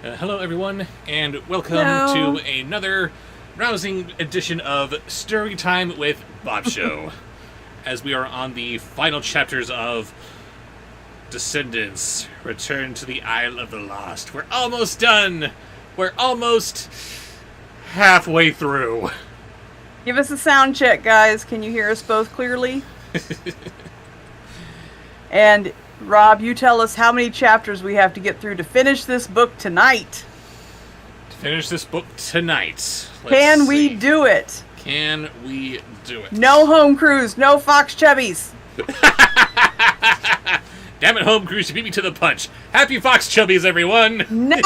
Hello, everyone, and welcome Hello. to another rousing edition of Storytime with Bobsheaux, as we are on the final chapters of Descendants, Return to the Isle of the Lost. We're almost done! We're almost halfway through. Give us a sound check, guys. Can you hear us both clearly? And Rob, you tell us how many chapters we have to get through to finish this book tonight. To finish this book tonight. Can we do it? Can we do it? No home cruise, no fox chubbies. Damn it, home cruise, you beat me to the punch. Happy Fox Chubbies, everyone! No!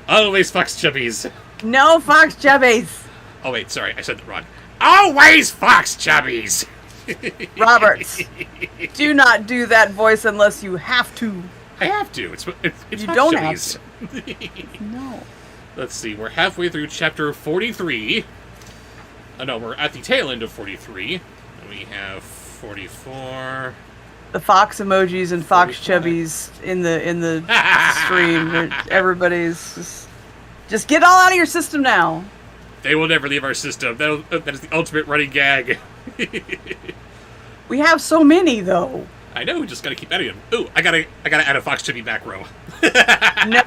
Always Fox Chubbies. No fox chubbies. Oh, wait, sorry, I said that wrong. Always Fox Chubbies! Roberts, do not do that voice unless you have to. I have to. It's You Fox don't Chubbies. have to. No. Let's see, we're halfway through chapter 43. Oh, no, we're at the tail end of 43. We have 44. The fox emojis and fox chubbies in the stream. Everybody's just get all out of your system now. They will never leave our system. That is the ultimate running gag. We have so many though. I know, we just gotta keep adding them. Ooh, I gotta add a Fox Chubby back row. No.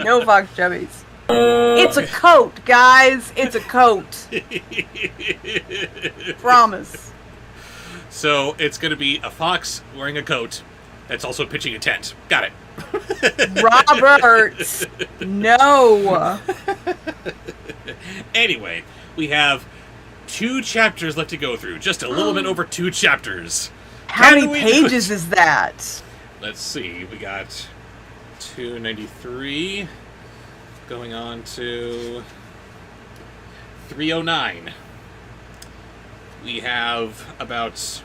No fox chubbies. It's a coat, guys. It's a coat. Promise. So it's gonna be a fox wearing a coat that's also pitching a tent. Got it. Roberts. No. Anyway, we have 2 chapters left to go through. Just a little bit over 2 chapters. How many pages is that? Let's see. We got 293 going on to 309. We have about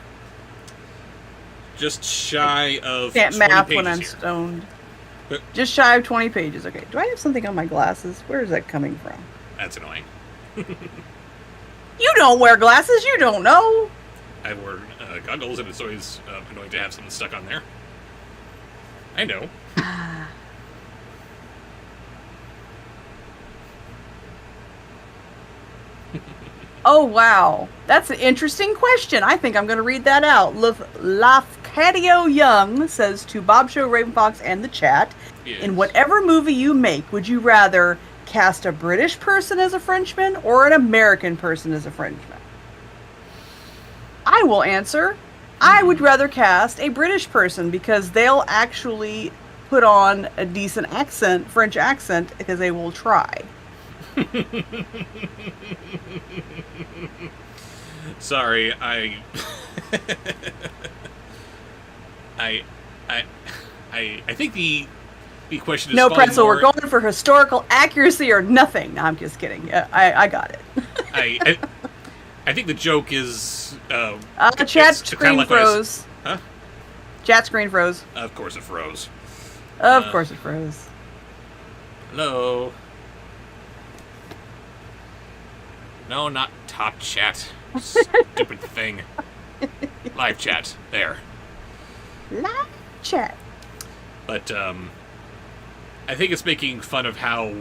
just shy of Can't 20 math pages when I'm here. stoned. But- Just shy of 20 pages. Okay. Do I have something on my glasses? Where is that coming from? That's annoying. You don't wear glasses. You don't know. I wear goggles, and it's always annoying to have something stuck on there. I know. Oh, wow. That's an interesting question. I think I'm going to read that out. Lafcadio Young says to Bobsheaux, Raven Fox, and the chat, Yes. in whatever movie you make, would you rather cast a British person as a Frenchman or an American person as a Frenchman? I will answer. I would rather cast a British person because they'll actually put on a decent accent, French accent, because they will try. Sorry, I think the question is No falling pretzel, more, we're going for historical accuracy or nothing. No, I'm just kidding. I got it. I think the joke is Chat it's kinda screen like what I s- froze. Huh? Chat screen froze. Of course it froze. Of course it froze. Hello. No, not top chat. Stupid thing. Live chat. There. Live chat. But I think it's making fun of how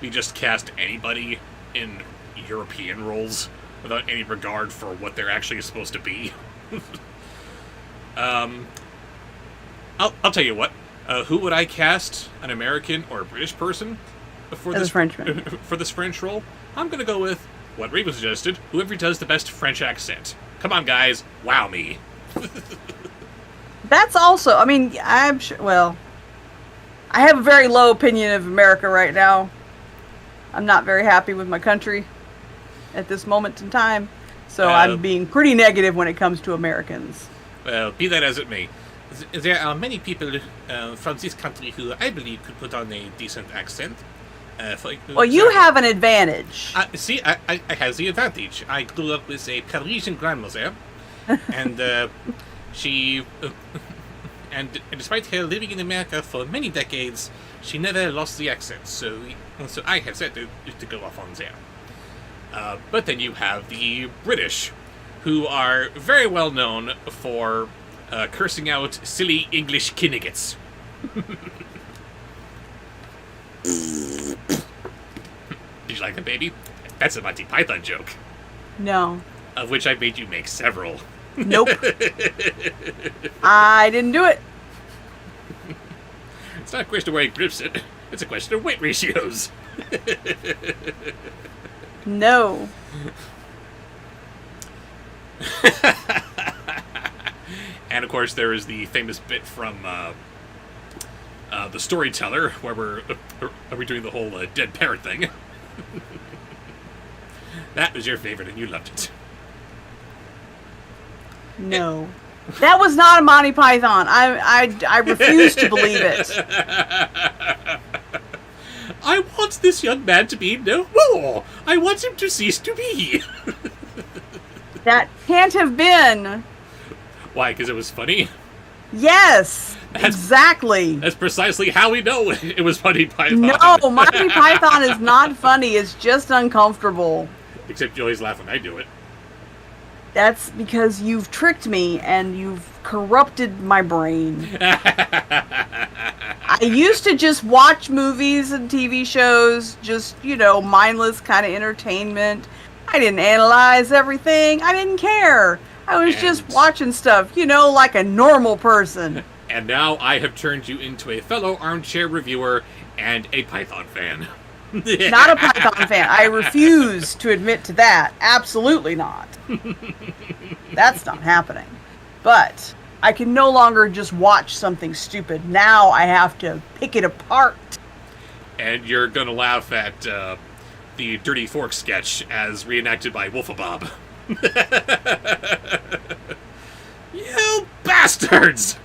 we just cast anybody in European roles without any regard for what they're actually supposed to be. I'll tell you what. Who would I cast? An American or a British person for As a this Frenchman. for this French role? I'm gonna go with what Raven suggested. Whoever does the best French accent. Come on, guys, wow me. That's also, I mean, I'm sure, well, I have a very low opinion of America right now. I'm not very happy with my country at this moment in time. So I'm being pretty negative when it comes to Americans. Well, be that as it may, there are many people from this country who I believe could put on a decent accent. Well, you have an advantage. See, I have the advantage. I grew up with a Parisian grandmother, and she, and despite her living in America for many decades, she never lost the accent. So I have said to go off on there. But then you have the British, who are very well known for cursing out silly English kinniggets. Did you like the baby? That's a Monty Python joke. No. Of which I made you make several. Nope. I didn't do it. It's not a question of where he grips it. It's a question of weight ratios. No. And of course, there is the famous bit from the Storyteller, where we're doing the whole dead parrot thing. That was your favorite, and you loved it. No. That was not a Monty Python. I refuse to believe it. I want this young man to be no more. I want him to cease to be. That can't have been. Why? Because it was funny? Yes. Exactly. That's precisely how we know it was Monty Python. No, Monty Python is not funny. It's just uncomfortable. Except you always laugh when I do it. That's because you've tricked me and you've corrupted my brain. I used to just watch movies and TV shows, just, mindless kind of entertainment. I didn't analyze everything. I didn't care. I was just watching stuff, like a normal person. And now I have turned you into a fellow armchair reviewer and a Python fan. Not a Python fan. I refuse to admit to that. Absolutely not. That's not happening. But I can no longer just watch something stupid. Now I have to pick it apart. And you're going to laugh at the Dirty Fork sketch as reenacted by Wolfabob. You bastards!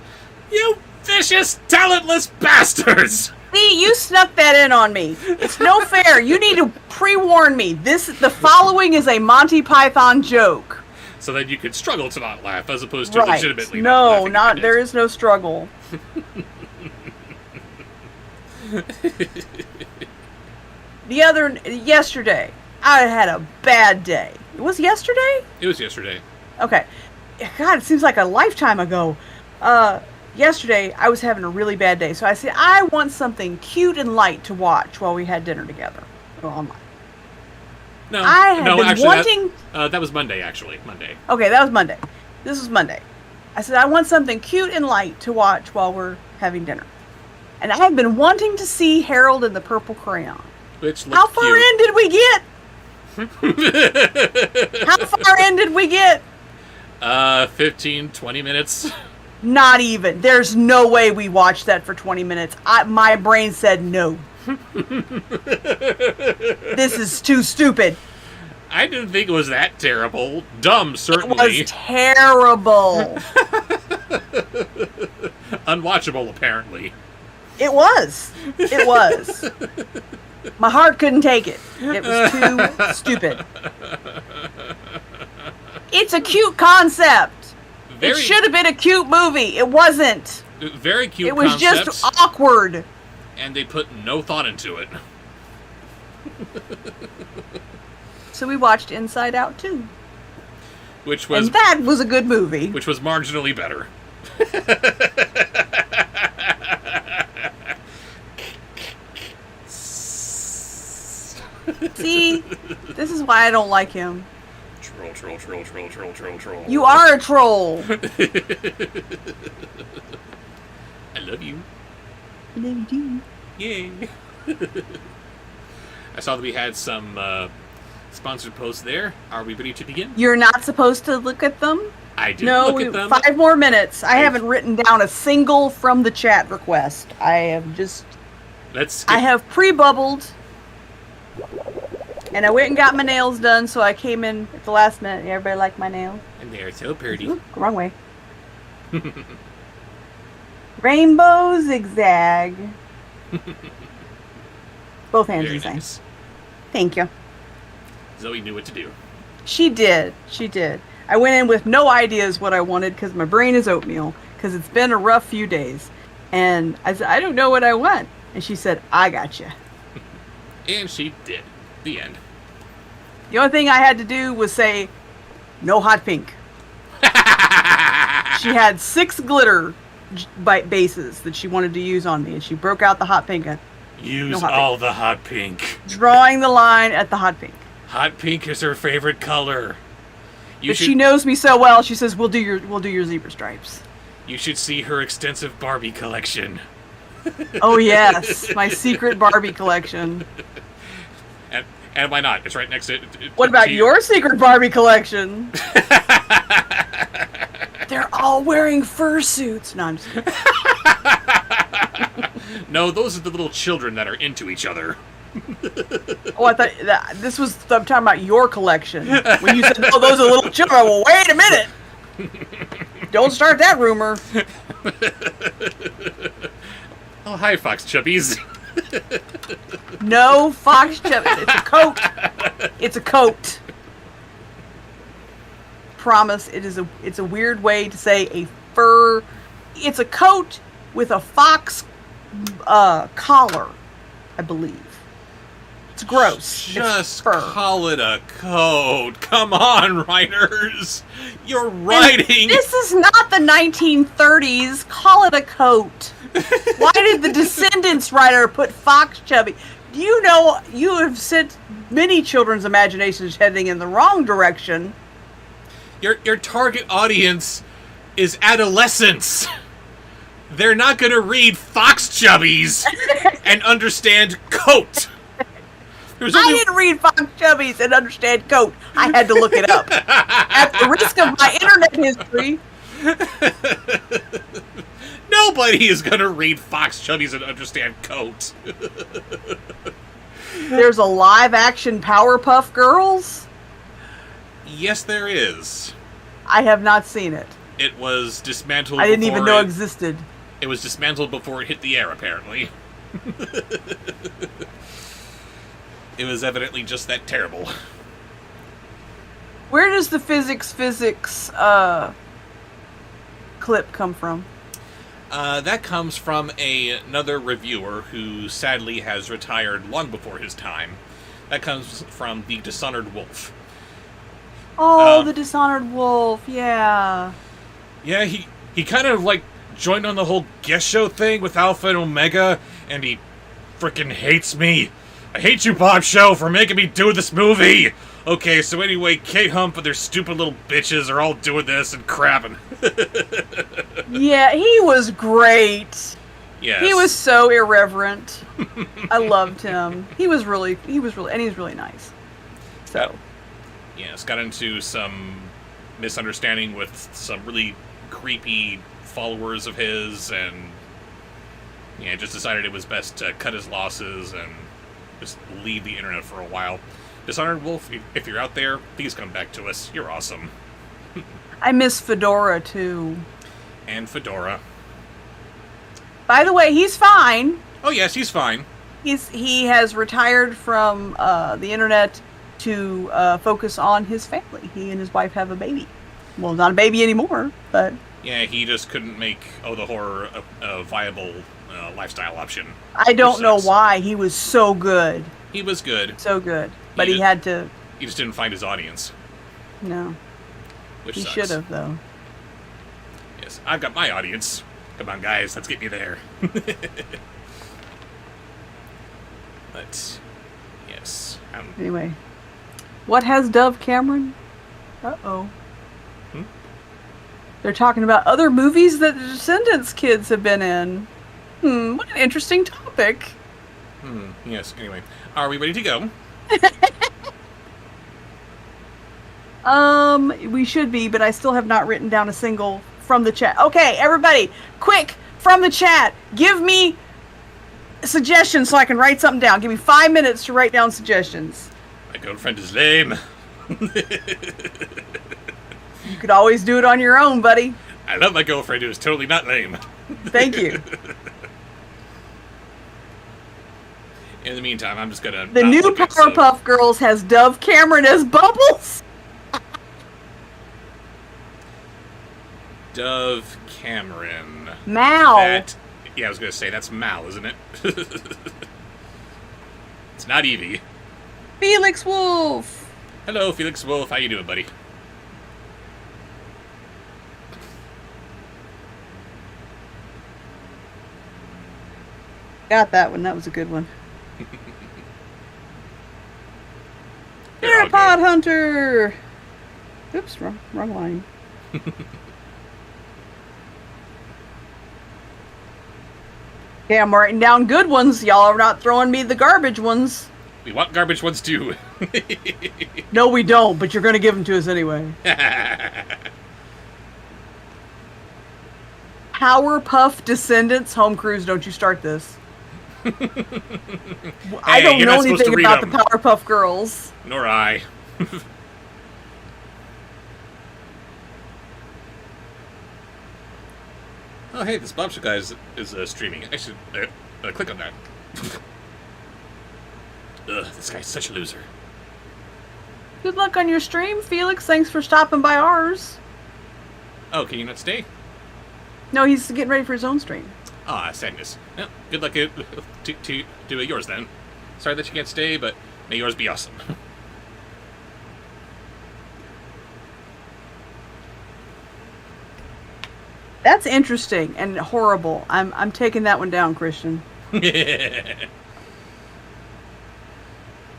You vicious, talentless bastards! See, you snuck that in on me. It's no fair. You need to pre-warn me. The following is a Monty Python joke. So that you could struggle to not laugh, as opposed to legitimately not laughing. No, there is no struggle. Yesterday, I had a bad day. It was yesterday? It was yesterday. Okay. God, it seems like a lifetime ago. Yesterday, I was having a really bad day. So I said, I want something cute and light to watch while we had dinner together. Online. No, I had been actually, wanting... that was Monday, actually. Monday. Okay, that was Monday. This was Monday. I said, I want something cute and light to watch while we're having dinner. And I have been wanting to see Harold and the Purple Crayon. Which How far cute. in did we get? How far in did we get? 15, 20 minutes. Not even. There's no way we watched that for 20 minutes. My brain said no. This is too stupid. I didn't think it was that terrible. Dumb, certainly. It was terrible. Unwatchable, apparently. It was. It was. My heart couldn't take it. It was too stupid. It's a cute concept. It should have been a cute movie. It wasn't. Very cute It was concepts, just awkward. and they put no thought into it. So we watched Inside Out 2. Which was... And that was a good movie. Which was marginally better. See? This is why I don't like him. Troll. You are a troll. I love you. I love you. Yay. I saw that we had some sponsored posts there. Are we ready to begin? You're not supposed to look at them? I didn't look at them. 5 more minutes. I haven't written down a single from the chat request. I have just... I have pre-bubbled. And I went and got my nails done, so I came in at the last minute. Everybody like my nails? And they're so pretty. Ooh, wrong way. Rainbow zigzag. Both hands Very the same. nice. Thank you. Zoe knew what to do. She did. She did. I went in with no ideas what I wanted because my brain is oatmeal because it's been a rough few days. And I said, I don't know what I want. And she said, I got you. And she did. The end. The only thing I had to do was say, no hot pink. She had 6 glitter bases that she wanted to use on me, and she broke out the hot pink. Use all the hot pink. Drawing the line at the hot pink. Hot pink is her favorite color. She knows me so well. She says, "We'll do your zebra stripes." You should see her extensive Barbie collection. Oh yes, my secret Barbie collection. And why not? It's right next to it. What about your secret Barbie collection? They're all wearing fursuits. No, I'm just kidding. No, those are the little children that are into each other. Oh, I thought I'm talking about your collection. When you said, "Oh, those are little children," well, wait a minute. Don't start that rumor. Oh, hi, Fox Chubbies. No Fox Chubbies. It's a coat. It's a coat. Promise. It's a weird way to say a fur. It's a coat with a fox collar, I believe. It's gross. Just call it a coat. Come on, writers. You're writing. And this is not the 1930s. Call it a coat. Why did the Descendants writer put Fox Chubby? You know, you have sent many children's imaginations heading in the wrong direction. Your target audience is adolescents. They're not going to read Fox Chubbies and understand coat. I didn't read Fox Chubbies and understand coat. I had to look it up. At the risk of my internet history. Nobody is going to read Fox Chubbies and understand coat. There's a live-action Powerpuff Girls? Yes, there is. I have not seen it. It was dismantled. I didn't even know it existed. It was dismantled before it hit the air, apparently. It was evidently just that terrible. Where does the physics clip come from? That comes from another reviewer who sadly has retired long before his time. That comes from the Dishonored Wolf. Oh, the Dishonored Wolf, yeah. Yeah, he kind of, like, joined on the whole guest show thing with Alpha and Omega, and he frickin' hates me. I hate you, Bobsheaux, for making me do this movie! Okay, so anyway, Kate Hump and their stupid little bitches are all doing this and crapping. Yeah, he was great. Yes. He was so irreverent. I loved him. He was really, and he was really nice. So. Yes, got into some misunderstanding with some really creepy followers of his, and yeah, just decided it was best to cut his losses and just leave the internet for a while. Dishonored Wolf, if you're out there, please come back to us. You're awesome. I miss Fedora, too. And Fedora. By the way, he's fine. Oh, yes, he's fine. He has retired from the internet to focus on his family. He and his wife have a baby. Well, not a baby anymore, but... Yeah, he just couldn't make the Horror a viable lifestyle option. I don't know why. He was so good. He was good. So good. But he had to... He just didn't find his audience. No. Which he sucks. should have, though. Yes, I've got my audience. Come on, guys, let's get me there. But, yes. Anyway. What has Dove Cameron? Uh-oh. They're talking about other movies that the Descendants kids have been in. What an interesting topic. Yes, anyway. Are we ready to go? We should be, but I still have not written down a single from the chat. Okay, everybody, quick, from the chat, give me suggestions so I can write something down. Give me 5 minutes to write down suggestions. My girlfriend is lame. You could always do it on your own, buddy. I love my girlfriend who is totally not lame. Thank you. In the meantime, I'm just gonna... The new Powerpuff Girls has Dove Cameron as Bubbles. Dove Cameron. Mal. Yeah, I was gonna say, that's Mal, isn't it? It's not Evie. Felix Wolf. Hello, Felix Wolf. How you doing, buddy? Got that one. That was a good one. They're all Theropod good. hunter. Oops, wrong line. Okay, I'm writing down good ones. Y'all are not throwing me the garbage ones. We want garbage ones too. No, we don't, but you're going to give them to us anyway. Powerpuff Descendants. Home Cruise, don't you start this. I don't know anything about the Powerpuff Girls. Nor I. Oh, hey, this Bobsheaux guy is streaming. I should click on that. Ugh, this guy's such a loser. Good luck on your stream, Felix. Thanks for stopping by ours. Oh, can you not stay? No, he's getting ready for his own stream. Ah, sadness. Well, good luck to yours then. Sorry that you can't stay, but may yours be awesome. That's interesting and horrible. I'm taking that one down, Christian.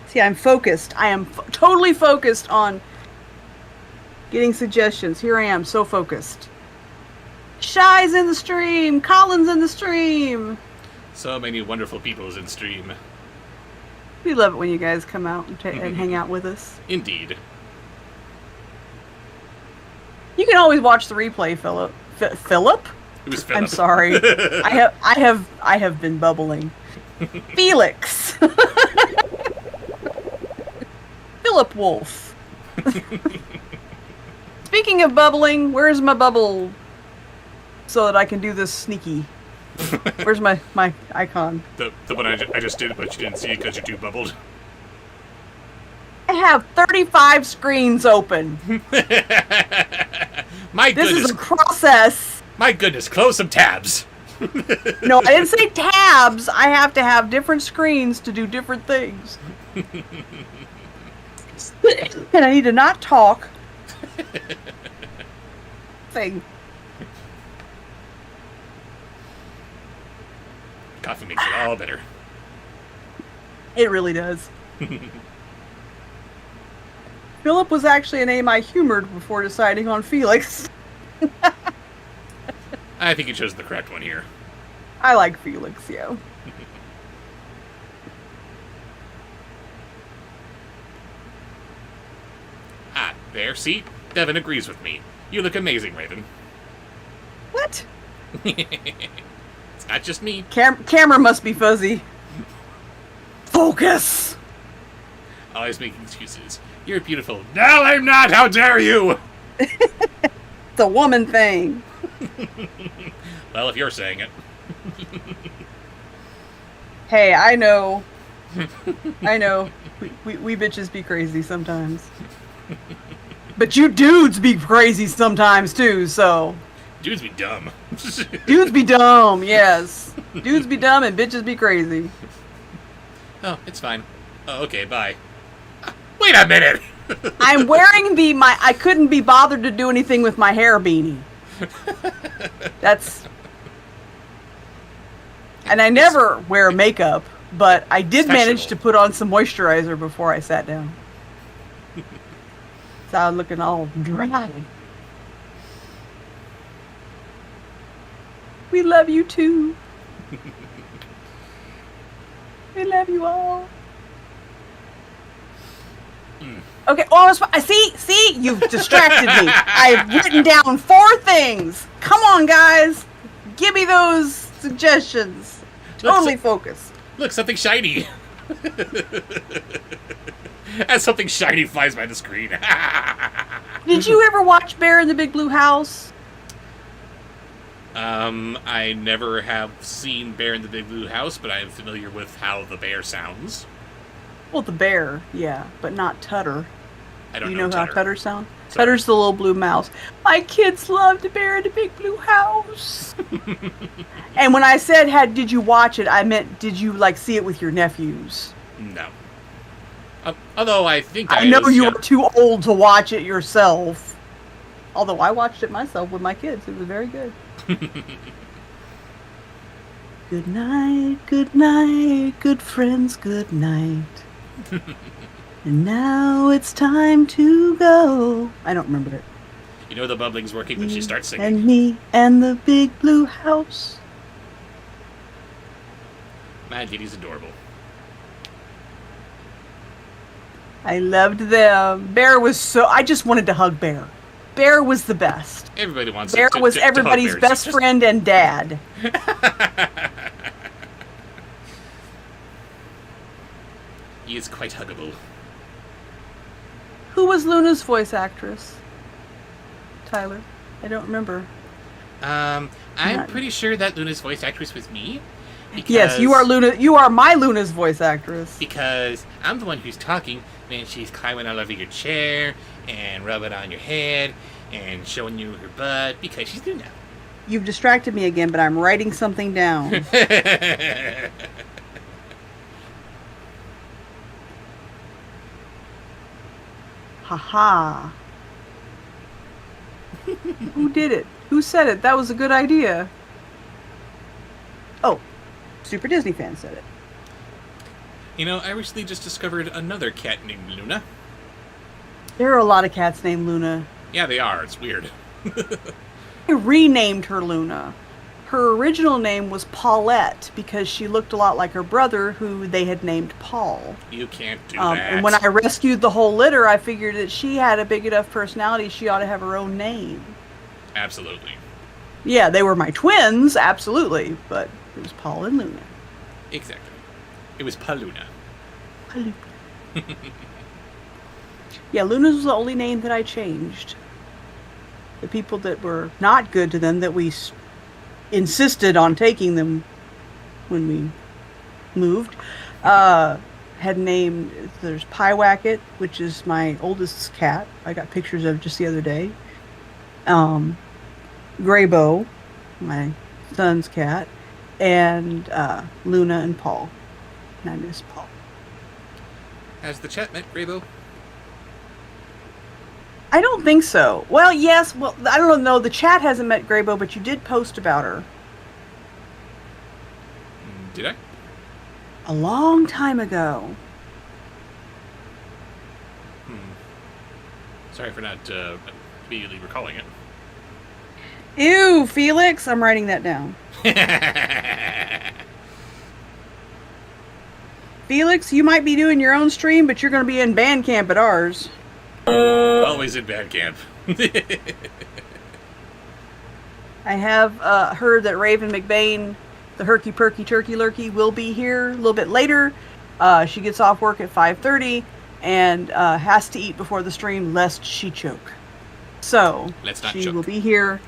See, I'm focused. I am totally focused on getting suggestions. Here I am, so focused. Shy's in the stream. Colin's in the stream. So many wonderful peoples in stream. We love it when you guys come out and hang out with us. Indeed. You can always watch the replay, Philip. Philip? Who's Philip? I'm sorry. I have been bubbling. Felix. Philip Wolf. Speaking of bubbling, where's my bubble so that I can do this sneaky? Where's my icon? The one I just did, but you didn't see it because you're too bubbled. I have 35 screens open. My goodness. This is a process. My goodness, close some tabs. No, I didn't say tabs. I have to have different screens to do different things. And I need to not talk. Thing. Coffee makes it all better. It really does. Philip was actually a name I humored before deciding on Felix. I think you chose the correct one here. I like Felix, yeah. Ah, there, see? Devin agrees with me. You look amazing, Raven. What? It's not just me. Camera must be fuzzy. Focus! Always making excuses. You're beautiful. No, I'm not! How dare you! It's a woman thing. Well, if you're saying it. Hey, I know. I know. We bitches be crazy sometimes. But you dudes be crazy sometimes too, so. Dudes be dumb. Dudes be dumb, yes. Dudes be dumb and bitches be crazy. Oh, it's fine. Oh, okay, bye. Wait a minute! I'm wearing I couldn't be bothered to do anything with my hair beanie. That's. And I never wear makeup, but I did manage to put on some moisturizer before I sat down. So I was looking all dry. We love you too. We love you all. Okay, see, you've distracted me. I've written down 4 things. Come on, guys. Give me those suggestions. Totally focused. Look, something shiny. As something shiny flies by the screen. Did you ever watch Bear in the Big Blue House? I never have seen Bear in the Big Blue House, but I am familiar with how the bear sounds. Well, the bear, yeah, but not Tutter. I don't know. know How Tutter. Tutter sounds? Sorry. Tutter's the little blue mouse. My kids loved Bear in the Big Blue House. And when I said, did you watch it, I meant, did you, see it with your nephews? No. Although I think I know you were too old to watch it yourself. Although I watched it myself with my kids. It was very good. good night, good friends, good night. And now it's time to go. I don't remember it. You know the bubbling's working when she starts singing. And me and the big blue house. Mad Kitty's adorable. I loved them. Bear was so... I just wanted to hug Bear. Bear was the best. Everybody wants Bear to was hug everybody's bears. best friend and dad. He is quite huggable. Who was Luna's voice actress? Tyler? I don't remember. I'm pretty sure that Luna's voice actress was me. Yes, you are Luna. You are my Luna's voice actress. Because I'm the one who's talking, and she's climbing all over your chair and rubbing on your head and showing you her butt because she's Luna. You've distracted me again, but I'm writing something down. Haha. Who did it? Who said it? That was a good idea. Oh, Super Disney fan said it. You know, I recently just discovered another cat named Luna. There are a lot of cats named Luna. Yeah, they are. It's weird. I renamed her Luna. Her original name was Paulette because she looked a lot like her brother, who they had named Paul. You can't do that. And when I rescued the whole litter, I figured that she had a big enough personality, she ought to have her own name. Absolutely. Yeah, they were my twins, absolutely, but it was Paul and Luna. Exactly. It was Paluna. Paluna. Yeah, Luna was the only name that I changed. The people that were not good to them, that we insisted on taking them when we moved, had named, there's Pyewacket, which is my oldest cat. I got pictures of just the other day. Graybo, my son's cat, and Luna and Paul. And I miss Paul. Has the chat met Graybo? I don't think so. Well, yes. Well, I don't know. The chat hasn't met Graybo, but you did post about her. Did I? A long time ago. Sorry for not immediately recalling it. Ew, Felix. I'm writing that down. Felix, you might be doing your own stream, but you're going to be in band camp at ours. Always in band camp. I have heard that Raven McBain, the Herky Perky Turkey Lurkey, will be here a little bit later. She gets off work at 5:30 and has to eat before the stream lest she choke. So Let's not she choke. will be here,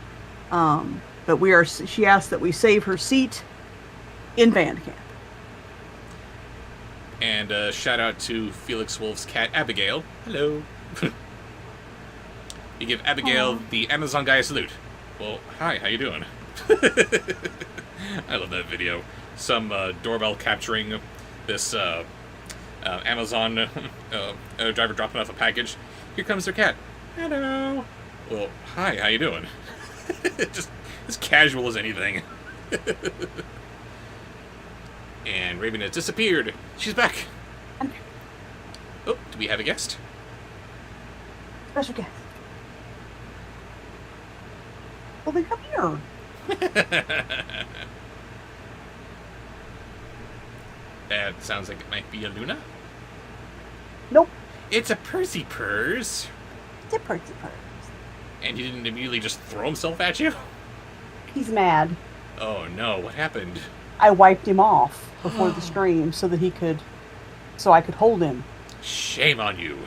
but she asked that we save her seat in band camp. And shout out to Felix Wolf's cat, Abigail. Hello. You give Abigail the Amazon guy a salute. Well, hi, how you doing? I love that video. Some doorbell capturing this Amazon driver dropping off a package. Here comes their cat. Hello. Well, hi, how you doing? Just as casual as anything. And Raven has disappeared. She's back. Oh, do we have a guest? Special guest. Well, then come here. That sounds like it might be a Luna. Nope. It's a Percy Purse. It's a Percy Purse. And he didn't immediately just throw himself at you? He's mad. Oh no, what happened? I wiped him off before the stream so I could hold him. Shame on you.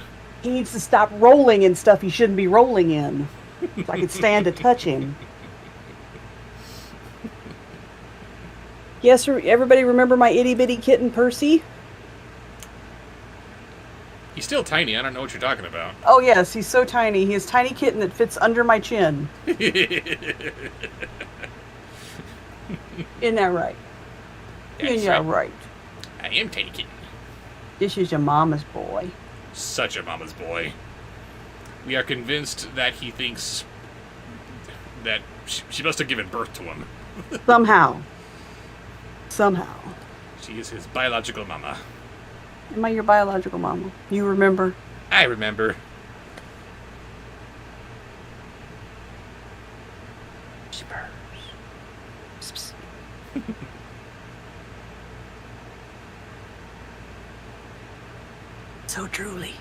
He needs to stop rolling in stuff he shouldn't be rolling in, so I could stand to touch him. Yes, everybody remember my itty bitty kitten Percy? He's still tiny, I don't know what you're talking about. Oh yes, he's so tiny. He's a tiny kitten that fits under my chin. Isn't that right? That's Isn't that right? I am Tiny Kitten. This is your mama's boy. Such a mama's boy. We are convinced that he thinks that she must have given birth to him. Somehow. Somehow. She is his biological mama. Am I your biological mama? You remember? I remember. She purrs. So truly.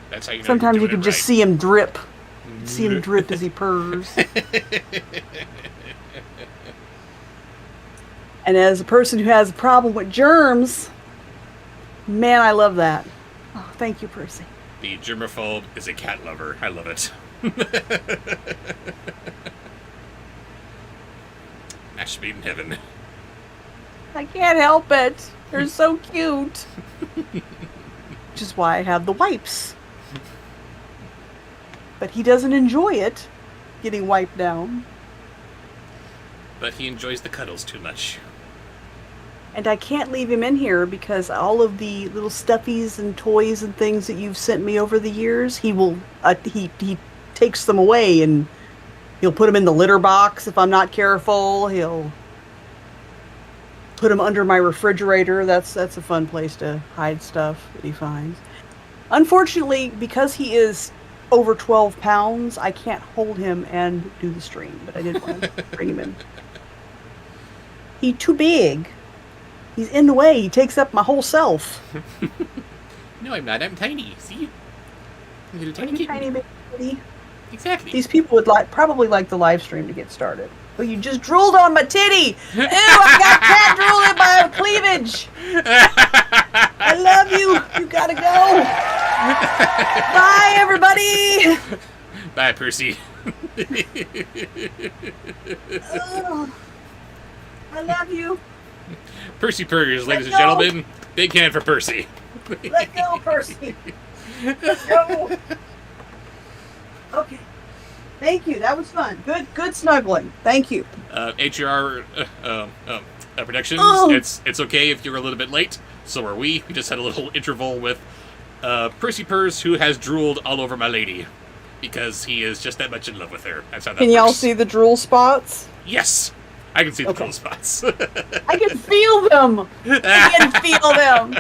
That's how you know. Sometimes you can just see him drip. Mm-hmm. See him drip as he purrs. And as a person who has a problem with germs, man, I love that. Oh, thank you, Percy. The germaphobe is a cat lover. I love it. Match made in heaven. I can't help it. They're so cute. Which is why I have the wipes. But he doesn't enjoy it, getting wiped down. But he enjoys the cuddles too much. And I can't leave him in here because all of the little stuffies and toys and things that you've sent me over the years, he will he takes them away and he'll put them in the litter box if I'm not careful. He'll put them under my refrigerator. That's a fun place to hide stuff that he finds. Unfortunately, because he is over 12 pounds, I can't hold him and do the stream, but I did want to bring him in. He's too big. He's in the way. He takes up my whole self. No, I'm not. I'm tiny. See? I'm a little tiny kitten. Tiny baby. Exactly. These people would probably like the live stream to get started. But you just drooled on my titty. Ew, I got cat drool in my cleavage. I love you. You gotta go. Bye, everybody. Bye, Percy. Oh, I love you. Percy Purrs, ladies and gentlemen. Big hand for Percy. Let go, Percy. Let go. Okay. Thank you. That was fun. Good snuggling. Thank you. HRR Productions. Oh. It's okay if you're a little bit late. So are we. We just had a little interval with Percy Purrs, who has drooled all over my lady because he is just that much in love with her. That's how that Can works. y'all see the drool spots? Yes, I can see the Okay. drool spots. I can feel them. I can feel them.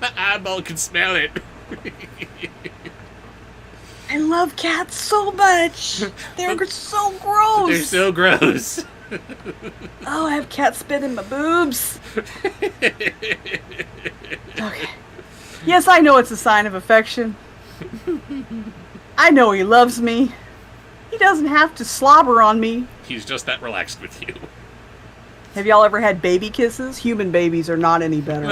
My eyeball can smell it. I love cats so much. They're so gross. They're so gross. Oh, I have cat spit in my boobs. Okay. Yes, I know it's a sign of affection. I know he loves me. He doesn't have to slobber on me. He's just that relaxed with you. Have y'all ever had baby kisses? Human babies are not any better.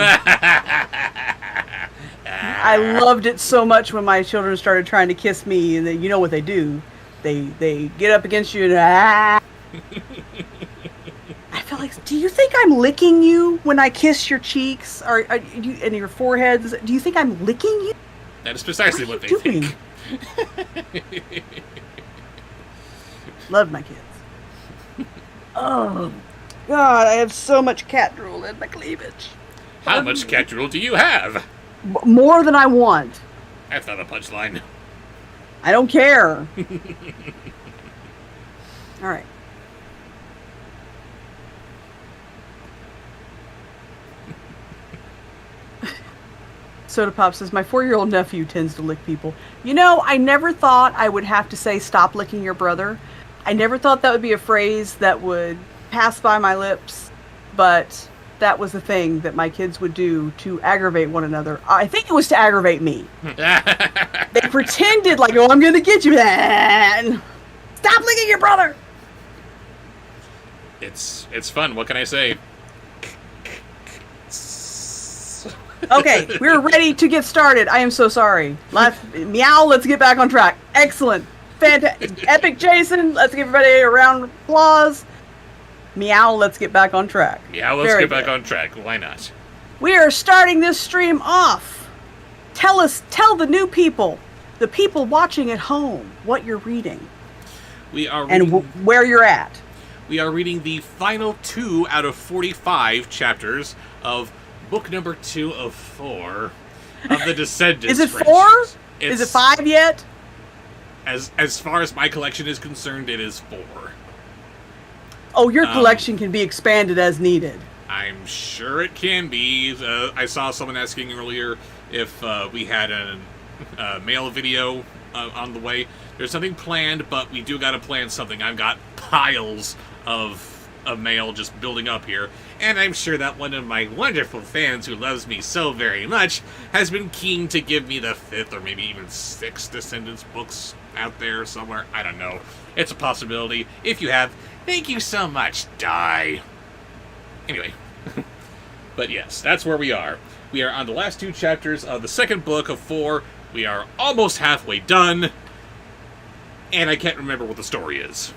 I loved it so much when my children started trying to kiss me, and you know what they do. They get up against you and I feel like, do you think I'm licking you when I kiss your cheeks or you, and your foreheads? Do you think I'm licking you? That is precisely what they doing? think. Love my kids. Oh, God, I have so much cat drool in my cleavage. How much cat drool do you have? More than I want. That's not a punchline. I don't care. All right. Soda Pop says, my 4-year-old nephew tends to lick people. You know, I never thought I would have to say, stop licking your brother. I never thought that would be a phrase that would pass by my lips, but that was the thing that my kids would do to aggravate one another. I think it was to aggravate me. They pretended like, oh, I'm going to get you. Stop licking your brother. It's fun. What can I say? Okay, we're ready to get started. I am so sorry. Meow, let's get back on track. Excellent. Fantastic. Epic Jason, let's give everybody a round of applause. Meow, let's get back on track. Yeah, let's Very get back good. on track. Why not? We are starting this stream off. Tell the new people, the people watching at home, what you're reading. We are And reading, where you're at. we are reading the final 2 out of 45 chapters of book number 2 of 4 of the Descendants. Is it 4? franchise. Is it 5 yet? As far as my collection is concerned, it is 4. Oh, your collection can be expanded as needed. I'm sure it can be. I saw someone asking earlier if we had a mail video on the way. There's something planned, but we do got to plan something. I've got piles of mail just building up here, and I'm sure that one of my wonderful fans who loves me so very much has been keen to give me the 5th or maybe even 6th Descendants books out there somewhere. I don't know. It's a possibility. If you have, thank you so much, Die. Anyway. But yes, that's where we are. We are on the last 2 chapters of the 2nd book of 4. We are almost halfway done. And I can't remember what the story is.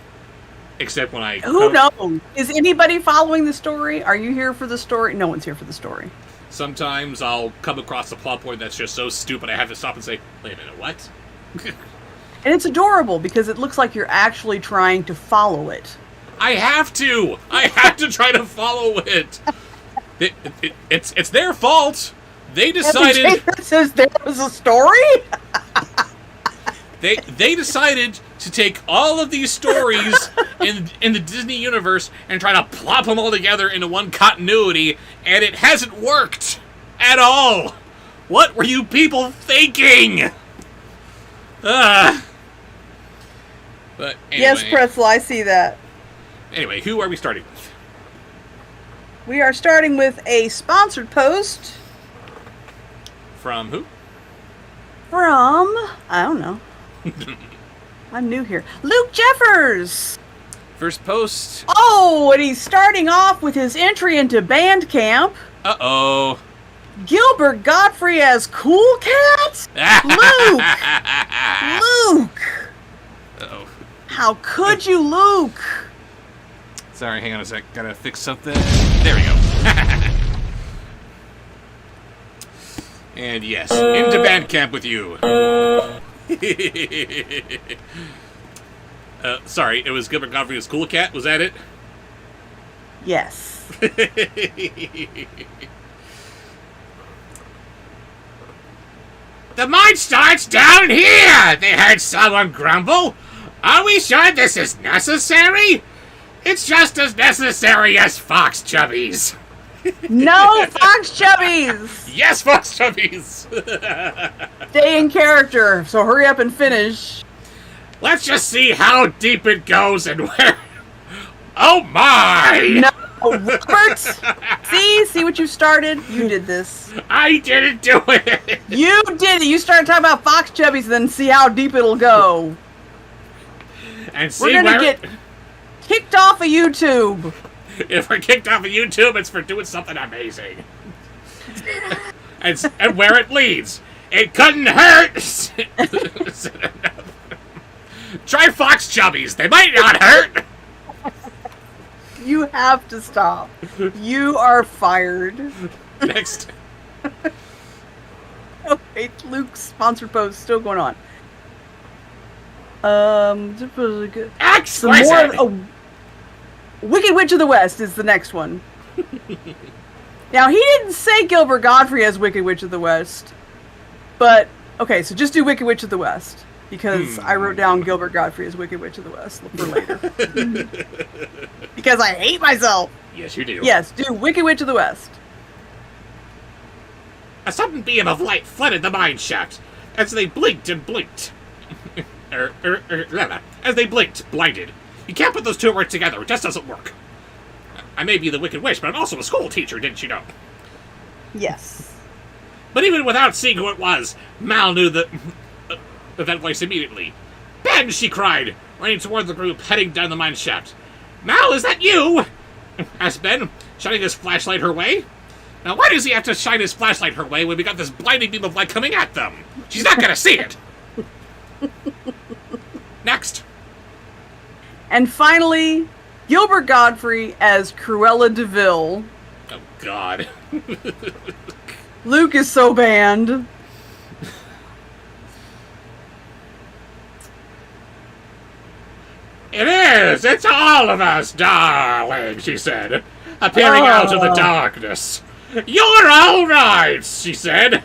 Except when I... Who knows? Is anybody following the story? Are you here for the story? No one's here for the story. Sometimes I'll come across a plot point that's just so stupid I have to stop and say, wait a minute, what? And it's adorable because it looks like you're actually trying to follow it. I have to! I have to try to follow it! It's their fault! They decided... Says there was a story? They decided to take all of these stories in the Disney universe and try to plop them all together into one continuity, and it hasn't worked at all. What were you people thinking? But anyway, yes, Pretzel, I see that. Anyway, who are we starting with? We are starting with a sponsored post. From who? From, I don't know. I'm new here. Luke Jeffers! First post. Oh, and he's starting off with his entry into Bandcamp. Uh-oh. Gilbert Godfrey as Cool Cat? Luke! Luke! Uh-oh. How could you, Luke? Sorry, hang on a sec. Gotta fix something. There we go. And yes, into Bandcamp with you. Sorry, it was Gilbert Godfrey's Cool Cat. Was that it? Yes. The mine starts down here! They heard someone grumble. Are we sure this is necessary? It's just as necessary as Fox Chubbies. No Fox Chubbies! Yes, Fox Chubbies! Stay in character, so hurry up and finish. Let's just see how deep it goes and where... Oh my! No, Robert! See what you started? You did this. I didn't do it! You did it! You started talking about Fox Chubbies, then see how deep it'll go. And see We're gonna get kicked off of YouTube. If we're kicked off of YouTube, it's for doing something amazing. and where it leads. It couldn't hurt! Try Fox Chubbies. They might not hurt! You have to stop. You are fired. Next. Okay, Luke's sponsored post still going on. Exquisite! Wicked Witch of the West is the next one. Now, he didn't say Gilbert Godfrey as Wicked Witch of the West. But, okay, so just do Wicked Witch of the West. Because I wrote down Gilbert Godfrey as Wicked Witch of the West for later. Because I hate myself. Yes, you do. Yes, do Wicked Witch of the West. A sudden beam of light flooded the mine shaft as they blinked and blinked. As they blinked, blinded. You can't put those two words together. It just doesn't work. I may be the Wicked Witch, but I'm also a school teacher, didn't you know? Yes. But even without seeing who it was, Mal knew that voice immediately. Ben, she cried, running toward the group, heading down the mine shaft. Mal, is that you? Asked Ben, shining his flashlight her way. Now, why does he have to shine his flashlight her way when we got this blinding beam of light coming at them? She's not gonna see it. Next. And finally, Gilbert Godfrey as Cruella DeVille. Oh, God. Luke is so banned. It is! It's all of us, darling, she said, appearing out of the darkness. You're all right, she said,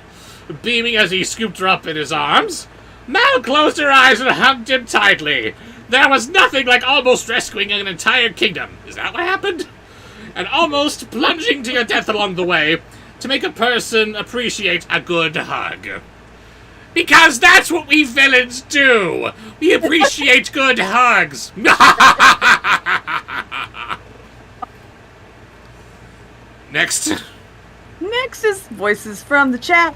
beaming as he scooped her up in his arms. Mal closed her eyes and hugged him tightly. There was nothing like almost rescuing an entire kingdom. Is that what happened? And almost plunging to your death along the way to make a person appreciate a good hug. Because that's what we villains do! We appreciate good hugs! Next. Next is voices from the chat.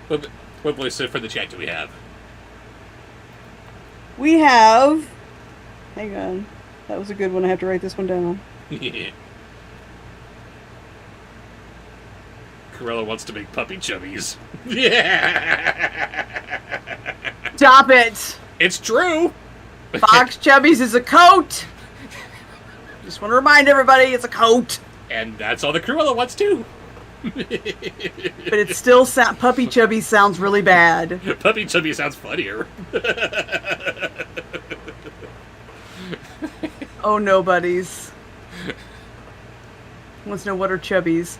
What voice for the chat do we have? We have... Hang on. That was a good one. I have to write this one down. Corella wants to make puppy chubbies. Yeah. Stop it! It's true! Fox Chubbies is a coat! Just want to remind everybody, it's a coat! And that's all the Cruella wants too. But it still Puppy Chubby sounds really bad. Puppy Chubby sounds funnier. Oh, nobodies. Wants to know what are chubbies.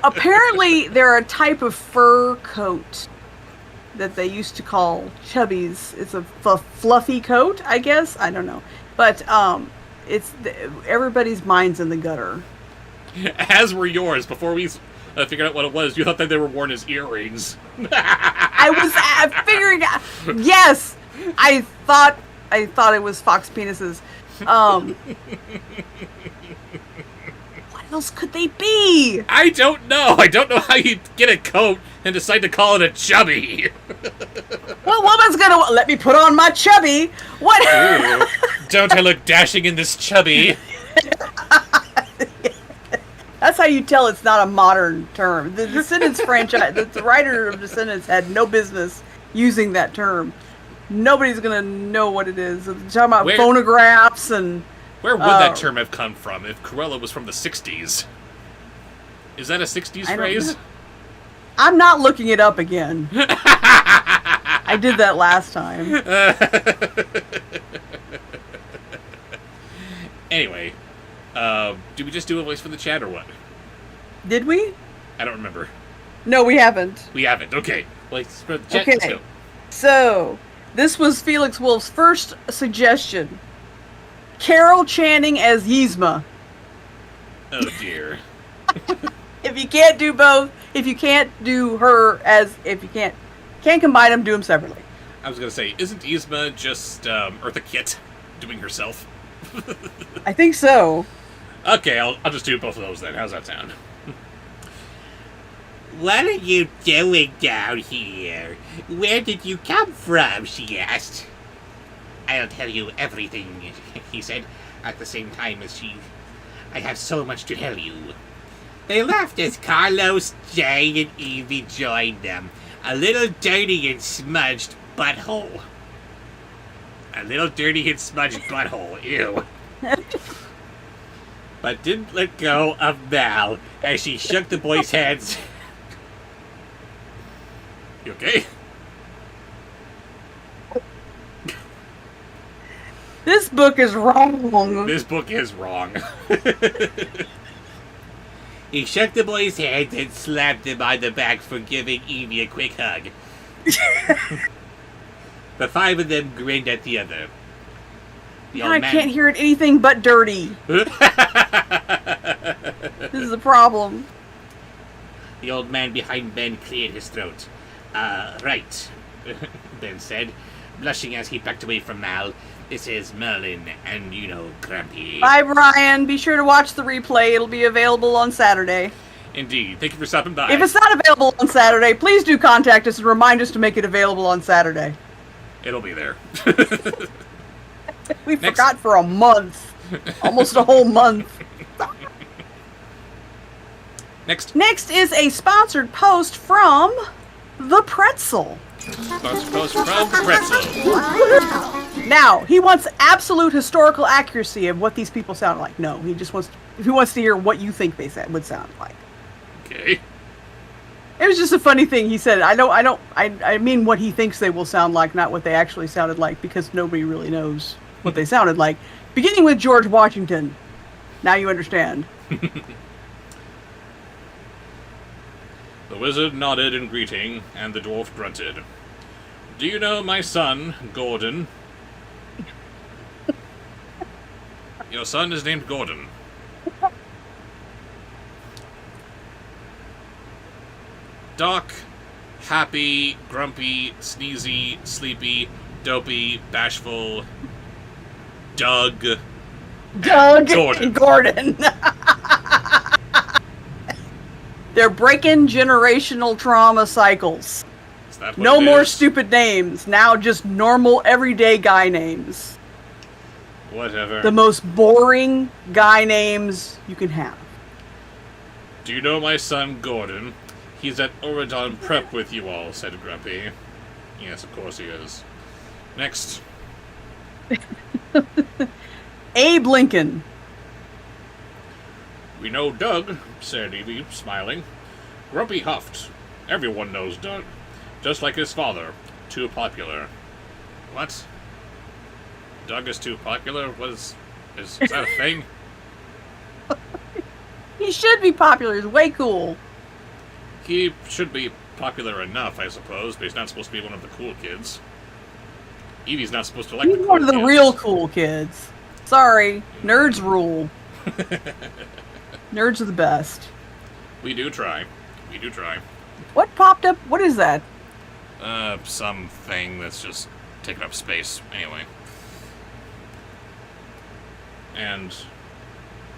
Apparently, they're a type of fur coat that they used to call chubbies. It's a fluffy coat, I guess. I don't know, but it's everybody's mind's in the gutter. As were yours. Before we figured out what it was, you thought that they were worn as earrings. I was figuring out. Yes, I thought it was fox penises. What else could they be? I don't know. I don't know how you get a coat and decide to call it a chubby. What woman's gonna let me put on my chubby? What? Ooh, don't I look dashing in this chubby? That's how you tell it's not a modern term. The Descendants franchise, the writer of Descendants had no business using that term. Nobody's gonna know what it is. They're talking about phonographs and... Where would that term have come from if Cruella was from the 60s? Is that a 60s phrase? I'm not looking it up again. I did that last time. Anyway, did we just do a voice for the chat or what? Did we? I don't remember. No, we haven't. We haven't. Okay. Let's for the chat. Okay. Let's go. So, this was Felix Wolf's first suggestion. Carol Channing as Yzma. Oh dear. If you can't do both, if you can't do her as, if you can't combine them, do them separately. I was gonna say, isn't Yzma just Eartha Kitt doing herself? I think so. Okay, I'll just do both of those then. How's that sound? What are you doing down here? Where did you come from? She asked. I'll tell you everything, he said, at the same time as I have so much to tell you. They left as Carlos, Jane, and Evie joined them. A little dirty and smudged butthole. A little dirty and smudged butthole, ew. But didn't let go of Mal as she shook the boy's hands. You okay? This book is wrong. This book is wrong. He shook the boy's hand and slapped him on the back for giving Evie a quick hug. The five of them grinned at the other. I can't hear it anything but dirty. This is a problem. The old man behind Ben cleared his throat. Right, Ben said, blushing as he backed away from Mal. This is Merlin, and Grumpy. Bye, Brian. Be sure to watch the replay. It'll be available on Saturday. Indeed. Thank you for stopping by. If it's not available on Saturday, please do contact us and remind us to make it available on Saturday. It'll be there. We forgot for a month. Almost a whole month. Next is a sponsored post from The Pretzel. Sponsored post from The Pretzel. Now, he wants absolute historical accuracy of what these people sound like. No, he just wants to hear what you think they would sound like. Okay. It was just a funny thing he said. I mean what he thinks they will sound like, not what they actually sounded like, because nobody really knows what they sounded like. Beginning with George Washington. Now you understand. The wizard nodded in greeting, and the dwarf grunted. Do you know my son, Gordon? Your son is named Gordon. Doc, happy, grumpy, sneezy, sleepy, dopey, bashful, Doug, and Gordon. They're breaking generational trauma cycles. Is that what No it more is? stupid names. Now just normal, everyday guy names. Whatever. The most boring guy names you can have. Do you know my son, Gordon? He's at Oridon Prep with you all, said Grumpy. Yes, of course he is. Next. Abe Lincoln. We know Doug, said Evie, smiling. Grumpy huffed. Everyone knows Doug. Just like his father. Too popular. What? Doug is too popular? Is that a thing? He should be popular. He's way cool. He should be popular enough, I suppose, but he's not supposed to be one of the cool kids. Evie's not supposed to like He's the cool one of the kids. real cool kids. Sorry. Nerds rule. Nerds are the best. We do try. We do try. What popped up? What is that? Something that's just taking up space. Anyway. And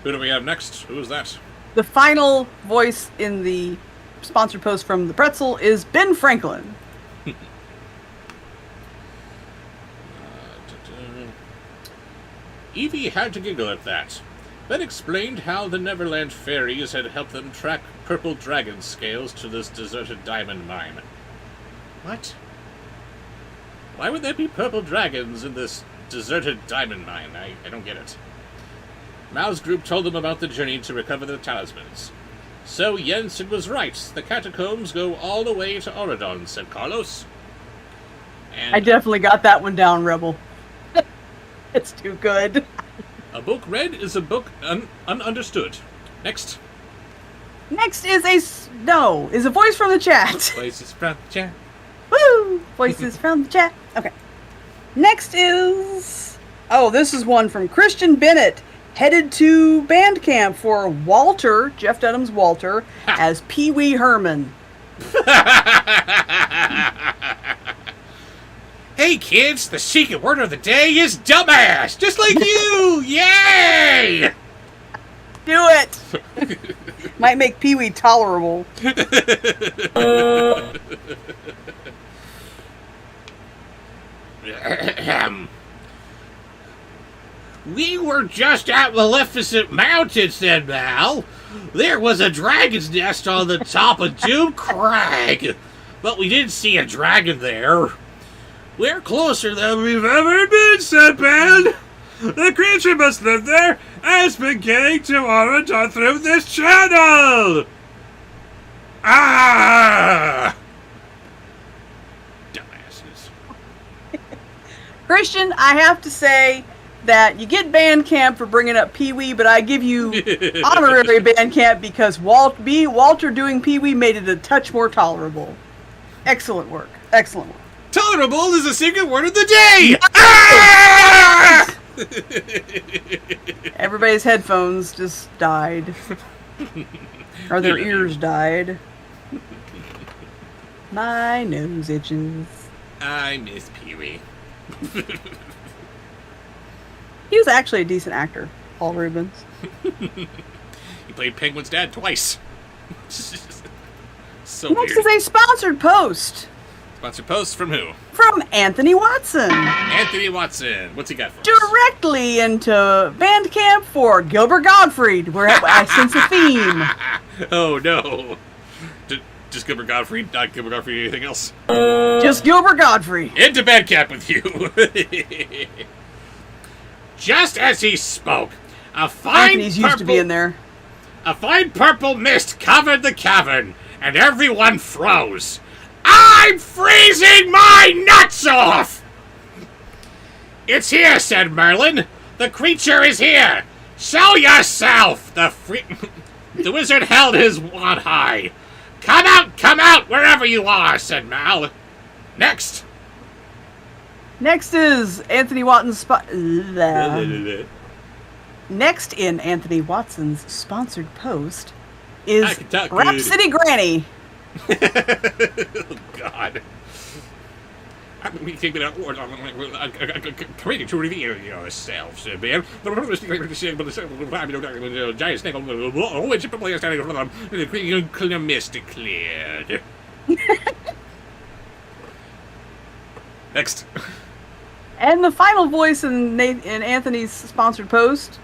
who do we have next? Who is that? The final voice in the sponsored post from the Pretzel is Ben Franklin. Evie had to giggle at that, then explained how the Neverland fairies had helped them track purple dragon scales to this deserted diamond mine. What? Why would there be purple dragons in this deserted diamond mine? I don't get it. Mal's group told them about the journey to recover the talismans. So Jensen was right. The catacombs go all the way to Oridon, said Carlos. And I definitely got that one down, Rebel. It's too good. a book read is a book ununderstood. Next. Next is a voice from the chat. Voices from the chat. Woo! Voices from the chat. Okay. Next is... Oh, this is one from Christian Bennett. Headed to band camp for Walter, Jeff Dunham's Walter, as Pee Wee Herman. Hey kids, the secret word of the day is dumbass! Just like you! Yay! Do it! Might make Pee Wee tolerable. We were just at Maleficent Mountain, said Mal. There was a dragon's nest on the top of Doom Crag, but we didn't see a dragon there. We're closer than we've ever been, said Ben. The creature must live there and it's been getting to Oridon through this channel. Ah! Dumbasses. Christian, I have to say that you get band camp for bringing up Pee Wee, but I give you honorary band camp because Walter doing Pee Wee made it a touch more tolerable. Excellent work. Excellent work. Tolerable is the secret word of the day! Ah! Everybody's headphones just died. Or their ears died. My nose itches. I miss Pee-wee. He was actually a decent actor, Paul Rubens. He played Penguin's dad twice. So Next weird. is a sponsored post Sponsored post from who? from Anthony Watson. Anthony Watson. What's he got for us? Directly into band camp for Gilbert Gottfried, where I sense a theme. Oh no. Just Gilbert Gottfried, not Gilbert Gottfried, anything else? Just Gilbert Gottfried. Into bed cap with you. Just as he spoke, a fine Anthony's used to be in there. A fine purple mist covered the cavern, and everyone froze. I'm freezing my nuts off! It's here, said Merlin. The creature is here. Show yourself! The wizard held his wand high. Come out, wherever you are, said Mal. Next. Next is Anthony Watson's Next in Anthony Watson's sponsored post is Rhapsody Granny. Oh, God. We take it out creating to reveal yourselves, man. The giant snake which probably is standing from the mist cleared. Next. And the final voice in Anthony's sponsored post,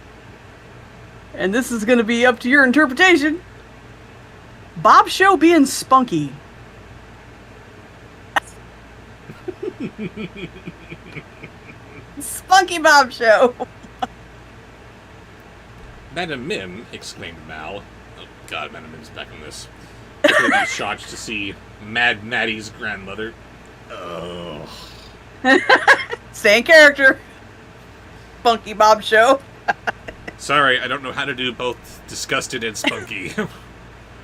and this is going to be up to your interpretation, Bobsheaux being spunky. Spunky Bobsheaux. Madam Mim, exclaimed Mal. Oh, God, Madam Mim's back on this. I'm shocked to see Mad Maddie's grandmother. Oh. Same character. Spunky Bobsheaux. Sorry, I don't know how to do both disgusted and spunky.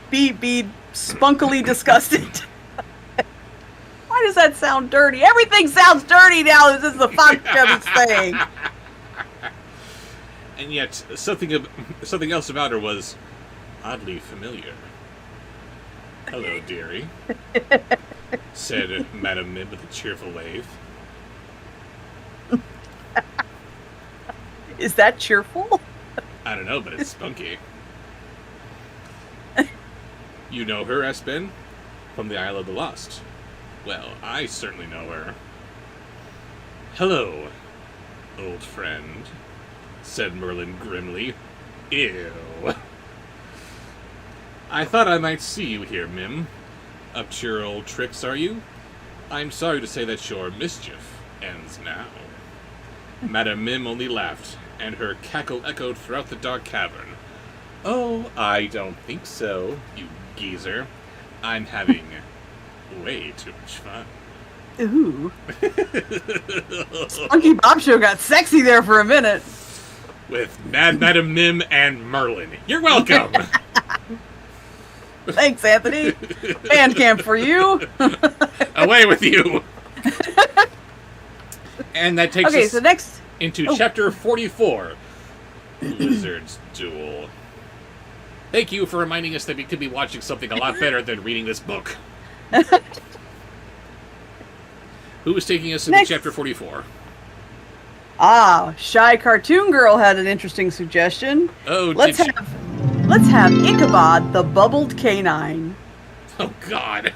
Be spunkily disgusted. Why does that sound dirty? Everything sounds dirty now. This is the Fox Chubby's thing. And yet, something else about her was oddly familiar. Hello, dearie, said Madam Mim with a cheerful wave. Is that cheerful? I don't know, but it's spunky. You know her, asked Ben? From the Isle of the Lost. Well, I certainly know her. Hello, old friend, said Merlin grimly. Ew. I thought I might see you here, Mim. Up to your old tricks, are you? I'm sorry to say that your mischief ends now. Madam Mim only laughed, and her cackle echoed throughout the dark cavern. Oh, I don't think so, you geezer. I'm having way too much fun. Ooh. Spunky Bobsheaux got sexy there for a minute. With Madam Mim and Merlin. You're welcome. Thanks, Anthony. Bandcamp for you. Away with you. And that takes us into Chapter 44, Lizard's Duel. Thank you for reminding us that we could be watching something a lot better than reading this book. Who is taking us into Chapter 44? Shy Cartoon Girl had an interesting suggestion. Oh, let's have Ichabod the Bubbled Canine. Oh, God.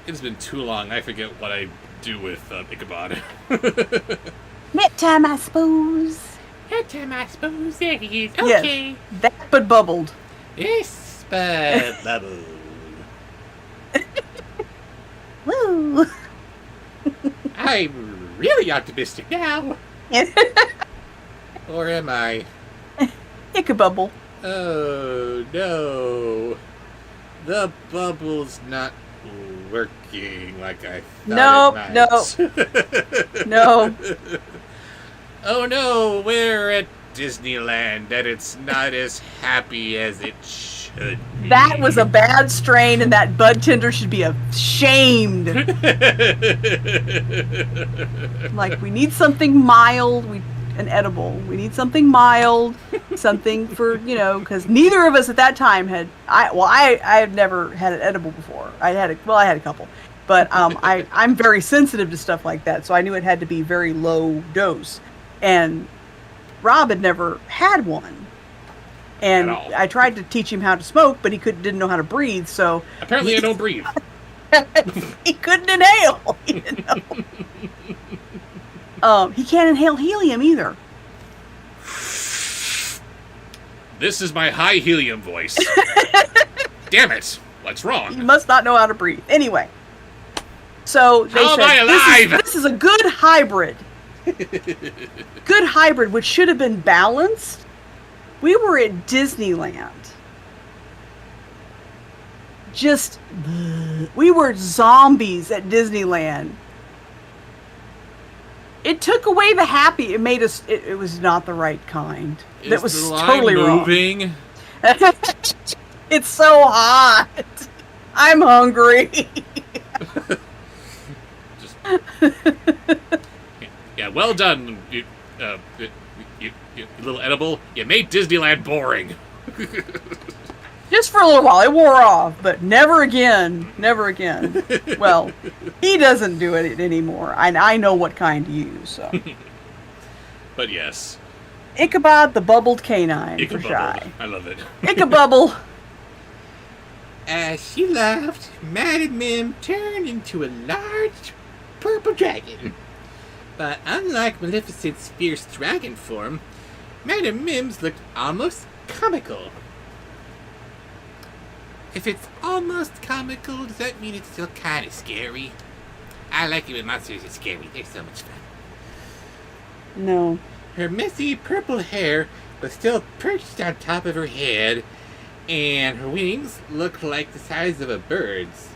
It's been too long. I forget what I do with Ichabod. Nap time, I suppose. Nap time, I suppose. There he is. Okay. Yes, that but bubbled. Yes, but bubbled. Woo! I'm really optimistic now. Or am I? Ichabubble. Oh, no. The bubble's not working like I thought it might. No. Oh, no, we're at Disneyland, and it's not as happy as it should be. That was a bad strain, and that bud tender should be ashamed. Like, we need something mild, and edible. We need something mild, something for, because neither of us at that time had. I had never had an edible before. I had a couple, but I'm very sensitive to stuff like that, so I knew it had to be very low dose. And Rob had never had one, and I tried to teach him how to smoke, but he didn't know how to breathe. So apparently, I don't breathe. He couldn't inhale. He can't inhale helium either. This is my high helium voice. Damn it! What's wrong? He must not know how to breathe. Anyway, so they said this is a good hybrid. Good hybrid, which should have been balanced. We were at Disneyland. We were zombies at Disneyland. It took away the happy. It made us. It was not the right kind. That was totally moving? Wrong. It's so hot. I'm hungry. Yeah, well done, you little edible. You made Disneyland boring. Just for a little while. It wore off, but never again. Never again. Well, he doesn't do it anymore. I know what kind to use, so. But yes. Ichabod the Bubbled Canine for Shy. I love it. Ichabubble. As she laughed, Madam Mim turned into a large purple dragon. But unlike Maleficent's fierce dragon form, Madam Mim's looked almost comical. If it's almost comical, does that mean it's still kind of scary? I like it when monsters are scary. They're so much fun. No. Her messy purple hair was still perched on top of her head, and her wings looked like the size of a bird's.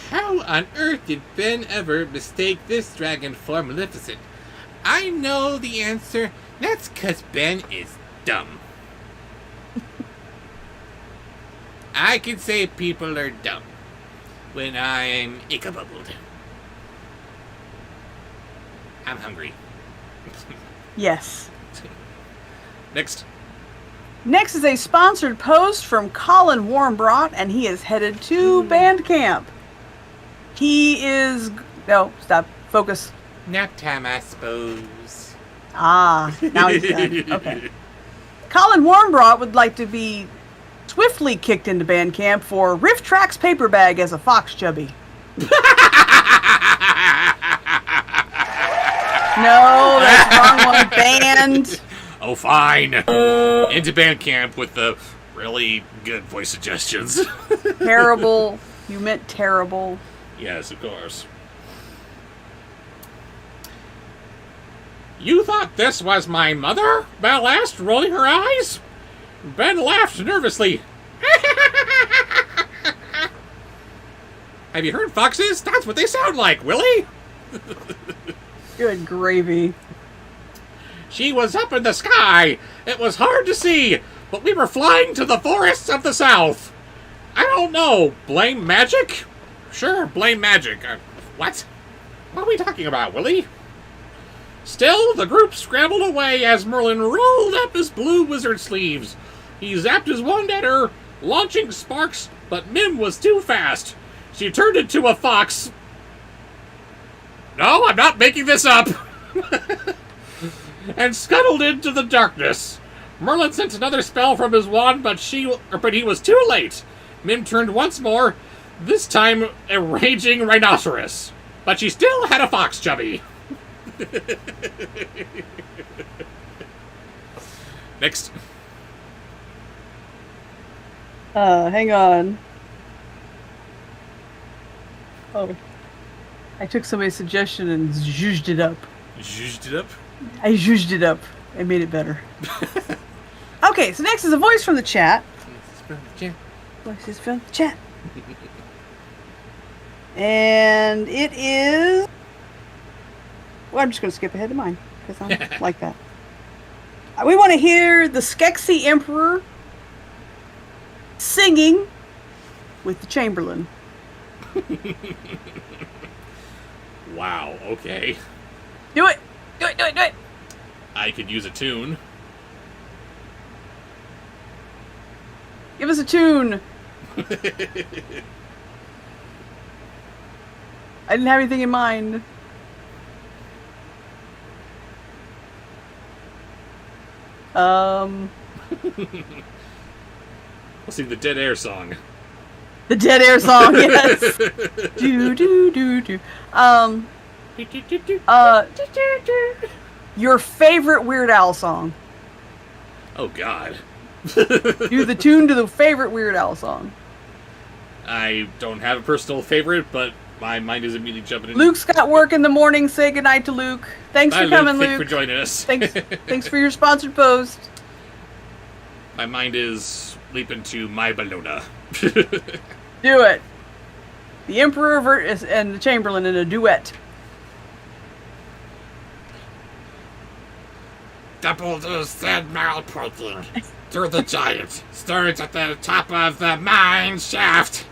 How on earth did Ben ever mistake this dragon for Maleficent? I know the answer. That's 'cause Ben is dumb. I can say people are dumb when I'm Ichabubbled. I'm hungry. Yes. Next. Next is a sponsored post from Colin Warmbrought, and he is headed to band camp. He is... No, stop. Focus. Nap time, I suppose. Ah, now he's done. Okay. Colin Warmbrought would like to be swiftly kicked into band camp for Riff Tracks paper bag as a fox chubby. No, that's the wrong one. Band. Oh, fine. Into band camp with the really good voice suggestions. Terrible. You meant terrible. Yes, of course. You thought this was my mother? Belle asked, rolling her eyes. Ben laughed nervously. Have you heard foxes? That's what they sound like, Willie. Good gravy. She was up in the sky. It was hard to see, but we were flying to the forests of the south. I don't know. Blame magic? Sure, blame magic. What? What are we talking about, Willie? Still, the group scrambled away as Merlin rolled up his blue wizard sleeves. He zapped his wand at her, launching sparks, but Mim was too fast. She turned into a fox. No, I'm not making this up. And scuttled into the darkness. Merlin sent another spell from his wand, but he was too late. Mim turned once more, this time a raging rhinoceros. But she still had a fox chubby. Next. Hang on. Oh. I took somebody's suggestion and zhuzhed it up. Zhuzhed it up? I zhuzhed it up. I made it better. Okay, so next is a voice from the chat. Voices from the chat. And it is... Well, I'm just going to skip ahead to mine, because I'm like that. We want to hear the Skeksis Emperor singing with the Chamberlain. Wow, okay. Do it! Do it, do it, do it! I could use a tune. Give us a tune! I didn't have anything in mind. We'll sing the Dead Air song. The Dead Air song, yes. Do do do do. Your favorite Weird Al song. Oh God. Do the tune to the favorite Weird Al song. I don't have a personal favorite, but my mind is immediately jumping in. Luke's got work in the morning. Say goodnight to Luke. Thanks Bye, for coming, Luke. Thanks for joining us. Thanks for your sponsored post. My mind is leaping to My Bologna. Do it. The Emperor and the Chamberlain in a duet. Double the said mile pointing through the giant starts at the top of the mine shaft.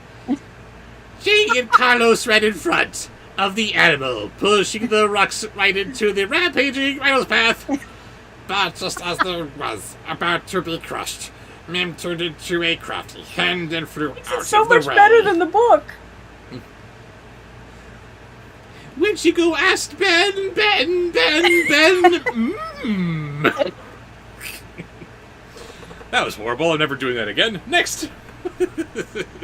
She and Carlos ran in front, of the animal, pushing the rocks right into the rampaging rhino's path. But just as there was about to be crushed, Mim turned into a crafty hand and flew out It's so of the much way. better than the book. When'd you go ask Ben? That was horrible. I'm never doing that again. Next.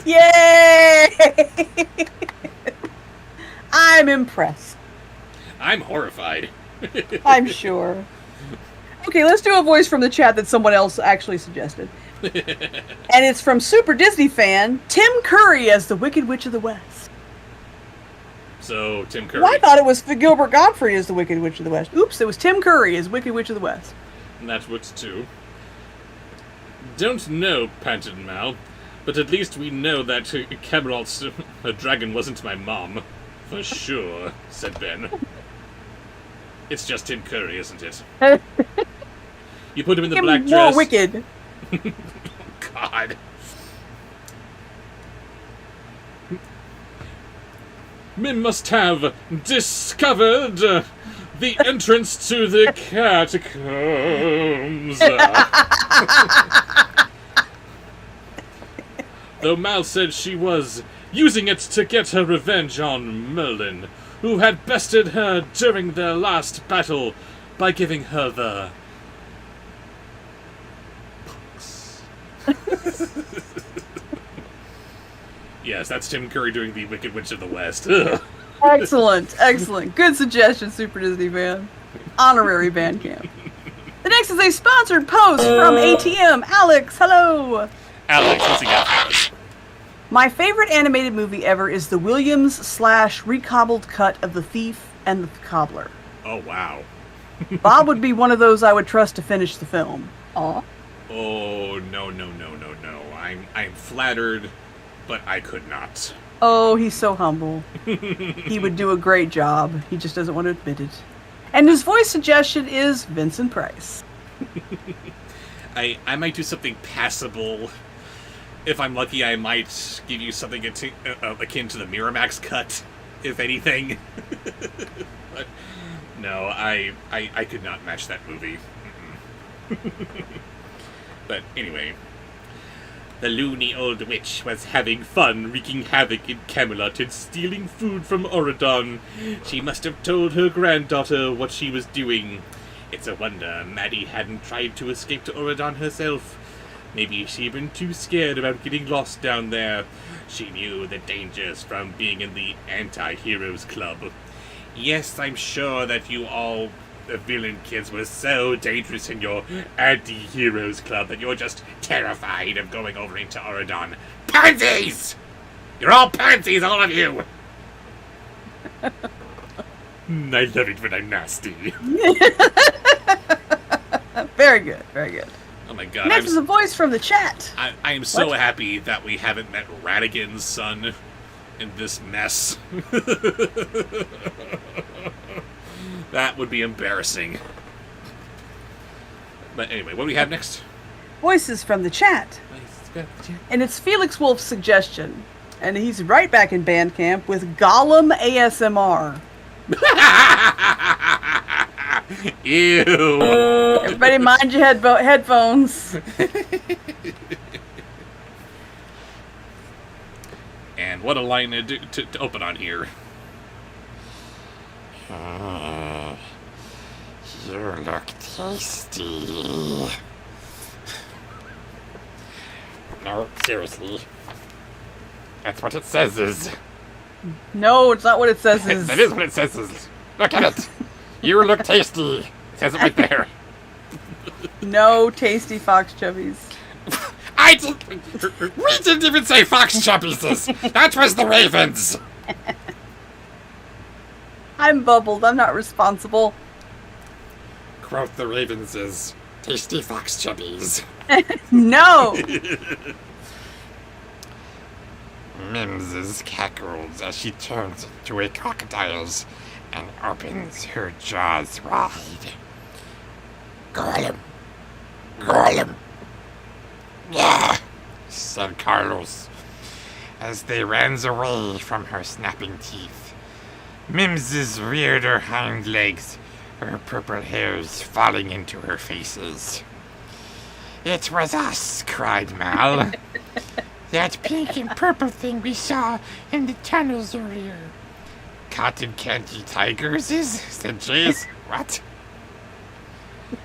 Yay! I'm impressed. I'm horrified. I'm sure. Okay, let's do a voice from the chat that someone else actually suggested. And it's from Super Disney fan Tim Curry as the Wicked Witch of the West. So, Tim Curry. Well, I thought it was Gilbert Godfrey as the Wicked Witch of the West. Oops, it was Tim Curry as Wicked Witch of the West. And that's what's two. Don't know, panted Mal, but at least we know that Camelot's dragon wasn't my mom. For sure, said Ben. It's just Tim Curry, isn't it? You put him in the black dress. More wicked. God. Mim must have discovered the entrance to the catacombs. Though Mal said she was using it to get her revenge on Merlin, who had bested her during their last battle by giving her the books. Yes, that's Tim Curry doing the Wicked Witch of the West. Excellent, excellent. Good suggestion, Super Disney fan. Honorary Bandcamp. The next is a sponsored post from ATM. Alex, hello. Alex, what's he got for us? My favorite animated movie ever is the Williams/recobbled cut of The Thief and the Cobbler. Oh, wow. Bob would be one of those I would trust to finish the film. Aw. Oh, no. I'm flattered, but I could not. Oh, he's so humble. He would do a great job. He just doesn't want to admit it. And his voice suggestion is Vincent Price. I might do something passable. If I'm lucky, I might give you something akin to the Miramax cut, if anything. But no, I could not match that movie. But anyway, the loony old witch was having fun wreaking havoc in Camelot and stealing food from Auradon. She must have told her granddaughter what she was doing. It's a wonder Maddie hadn't tried to escape to Auradon herself. Maybe she'd been too scared about getting lost down there. She knew the dangers from being in the Anti-Heroes Club. Yes, I'm sure that you all, the villain kids, were so dangerous in your Anti-Heroes Club that you're just terrified of going over into Auradon. Pansies! You're all pansies, all of you! I love it when I'm nasty. Very good, very good. Oh my god. Next is a voice from the chat. I am so happy that we haven't met Radigan's son in this mess. That would be embarrassing. But anyway, what do we have next? Voices from the chat. And it's Felix Wolf's suggestion. And he's right back in Bandcamp with Gollum ASMR. Ew. Everybody mind your headphones. And what a line to open on here. You look tasty. No, seriously. That's what it says is. No, it's not what it says is. That is what it says is. Look at it. You look tasty. It says it right there. No tasty fox chubbies. We didn't even say fox chubbies. That was the ravens. I'm bubbled. I'm not responsible. Quote the ravens is tasty fox chubbies. No. Mims's cackles as she turns into a crocodile's and opens her jaws wide. Gollum. Gollum. Yeah, said Carlos, as they ran away from her snapping teeth. Mimsy reared her hind legs, her purple hairs falling into her faces. It was us, cried Mal. That pink and purple thing we saw in the tunnels earlier. Cotton candy tigers, said Jace. What?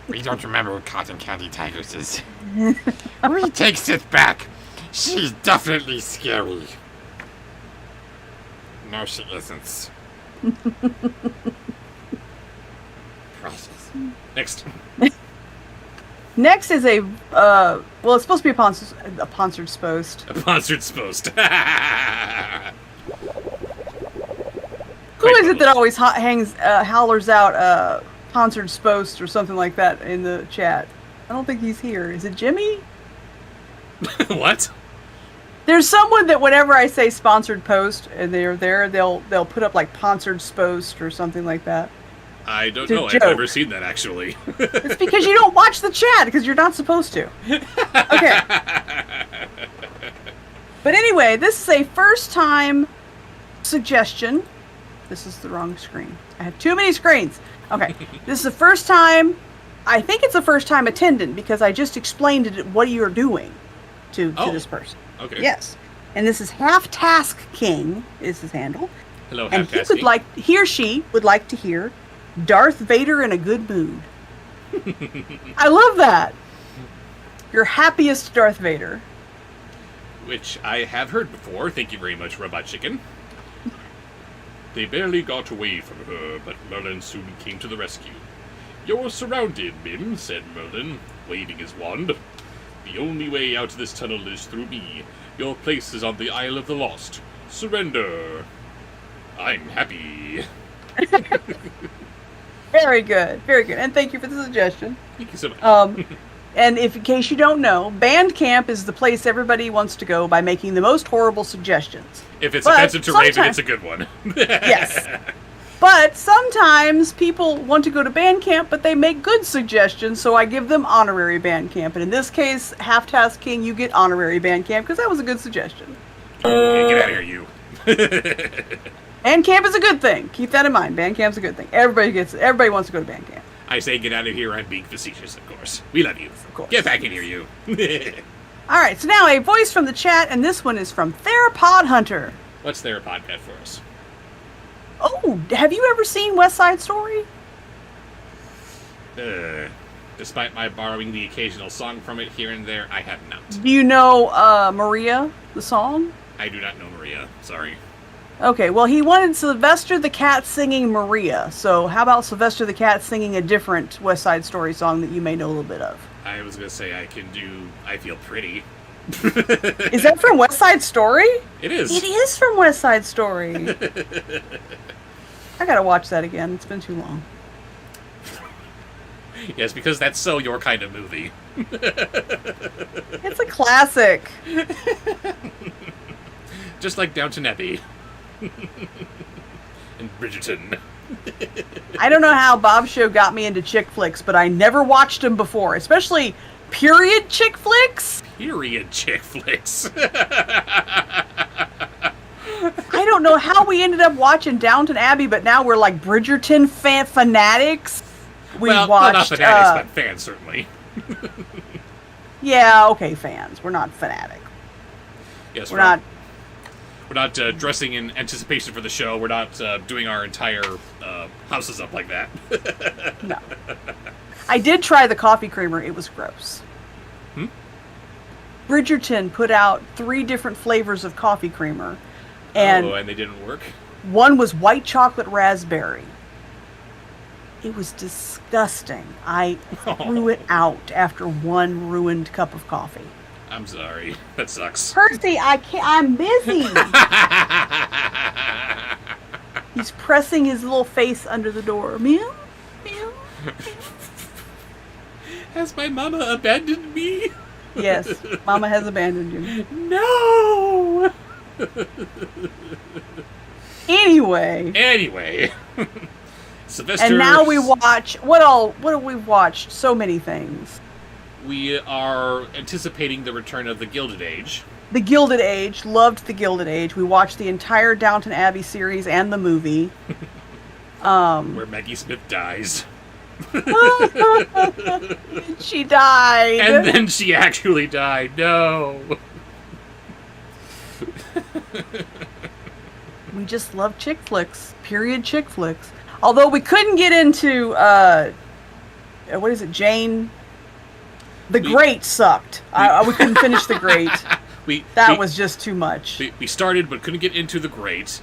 We don't remember what cotton candy tigers is. We takes it back. She's definitely scary. No, she isn't. Precious. Next. Next is a, well, it's supposed to be a Poncer's Post. A Poncer's Post. Who is it that always hollers out Poncer's Post or something like that in the chat? I don't think he's here. Is it Jimmy? What? There's someone that whenever I say sponsored post and they're there, they'll put up like Poncer's Post or something like that. I don't It's a know. I've joke. never seen that, actually. It's because you don't watch the chat because you're not supposed to. Okay. But anyway, this is a first time suggestion. This is the wrong screen. I have too many screens. Okay. This is the first time. I think it's the first time attendant because I just explained what you're doing to this person. Okay. Yes. And this is Half Task King is his handle. Hello, And Half-Tasky. he or she would like to hear Darth Vader in a good mood. I love that. Your happiest Darth Vader. Which I have heard before. Thank you very much, Robot Chicken. They barely got away from her, but Merlin soon came to the rescue. You're surrounded, Mim, said Merlin, waving his wand. The only way out of this tunnel is through me. Your place is on the Isle of the Lost. Surrender. I'm happy. Very good. Very good. And thank you for the suggestion. Thank you so much. And in case you don't know, Bandcamp is the place everybody wants to go by making the most horrible suggestions. If it's but offensive to Raven, sometimes- it's a good one. Yes. But sometimes people want to go to Bandcamp, but they make good suggestions, so I give them honorary Bandcamp. And in this case, Half Task King, you get honorary Bandcamp because that was a good suggestion. Get out of here, you. Bandcamp is a good thing. Keep that in mind. Bandcamp's a good thing. Everybody wants to go to Bandcamp. I say get out of here. I'm being facetious, of course. We love you. Of course. Get back in here, you. All right, so now a voice from the chat, and this one is from Therapod Hunter. What's their podcast for us? Oh, have you ever seen West Side Story? Despite my borrowing the occasional song from it here and there, I have not. Do you know Maria, the song? I do not know Maria. Sorry. Okay, well, he wanted Sylvester the Cat singing Maria. So how about Sylvester the Cat singing a different West Side Story song that you may know a little bit of? I was going to say I can do I Feel Pretty. Is that from West Side Story? It is. It is from West Side Story. I gotta watch that again. It's been too long. Yes, because that's so your kind of movie. It's a classic. Just like Downton Abbey. And Bridgerton. I don't know how Bobsheaux got me into chick flicks, but I never watched them before, especially period chick flicks. Period chick flicks. I don't know how we ended up watching Downton Abbey, but now we're like Bridgerton fanatics. We well, watched. not fanatics, but fans, certainly. Yeah, okay, fans. We're not fanatic. Yes, We're not. We're not dressing in anticipation for the show. We're not doing our entire houses up like that. No. I did try the coffee creamer. It was gross. Bridgerton put out 3 different flavors of coffee creamer, and and they didn't work? one was white chocolate raspberry. It was disgusting. I threw it out after one ruined cup of coffee. I'm sorry. That sucks. Percy, I can't. I'm busy. He's pressing his little face under the door. Meow, meow. Has my mama abandoned me? Yes, Mama has abandoned you. No! Anyway, Sylvester. and now we watch what have we watched? So many things. We are anticipating the return of the Gilded Age. The Gilded Age. Loved The Gilded Age. We watched the entire Downton Abbey series and the movie. Where Maggie Smith dies. She died. And then she actually died. No. We just love chick flicks. Period chick flicks. Although we couldn't get into, what is it, Jane? The Great sucked. We couldn't finish The Great. That was just too much. We started, but couldn't get into The Great.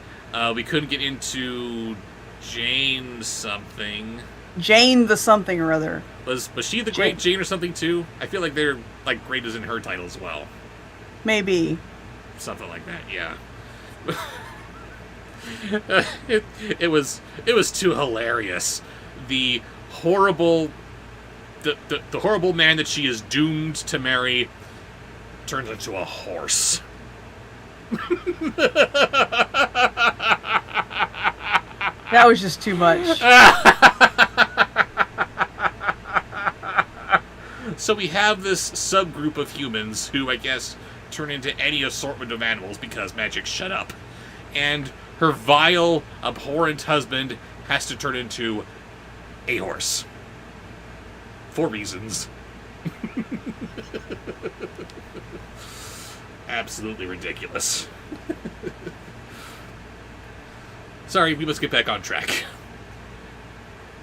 We couldn't get into Jane something. Jane the something or other. Was she the Great Jane or something too? I feel like they're like Great is in her title as well. Maybe. Something like that, yeah. It was too hilarious. The horrible the horrible man that she is doomed to marry turns into a horse. That was just too much. So we have this subgroup of humans who, I guess, turn into any assortment of animals because magic shut up. And her vile, abhorrent husband has to turn into a horse. For reasons. Absolutely ridiculous. Sorry, we must get back on track.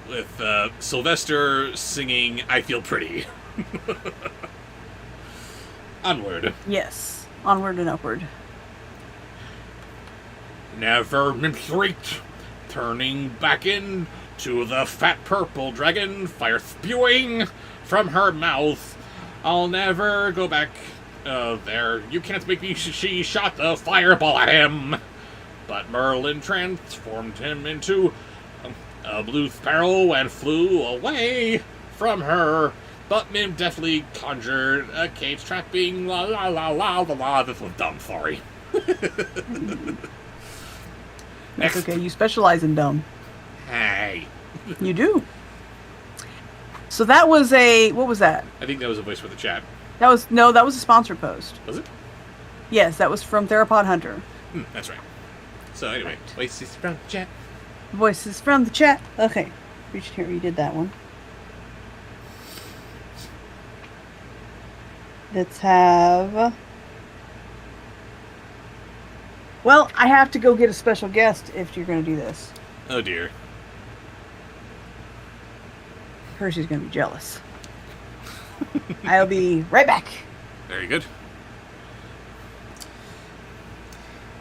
With Sylvester singing I Feel Pretty. Onward. Yes. Onward and upward. Never retreat, turning back into the fat purple dragon, fire spewing from her mouth. I'll never go back there. You can't make me. She shot the fireball at him. But Merlin transformed him into a blue sparrow and flew away from her. But Mim definitely conjured a cage trapping la la la la la la. This was dumb, sorry. That's okay, you specialize in dumb. Hey. You do. So that was what was that? I think that was a voice for the chat. That was a sponsored post. Was it? Yes, that was from Therapod Hunter. That's right. So anyway, voices from the chat. Voices from the chat. Okay. Reach here, you did that one. Let's have... Well, I have to go get a special guest if you're going to do this. Oh dear. Percy's going to be jealous. I'll be right back. Very good.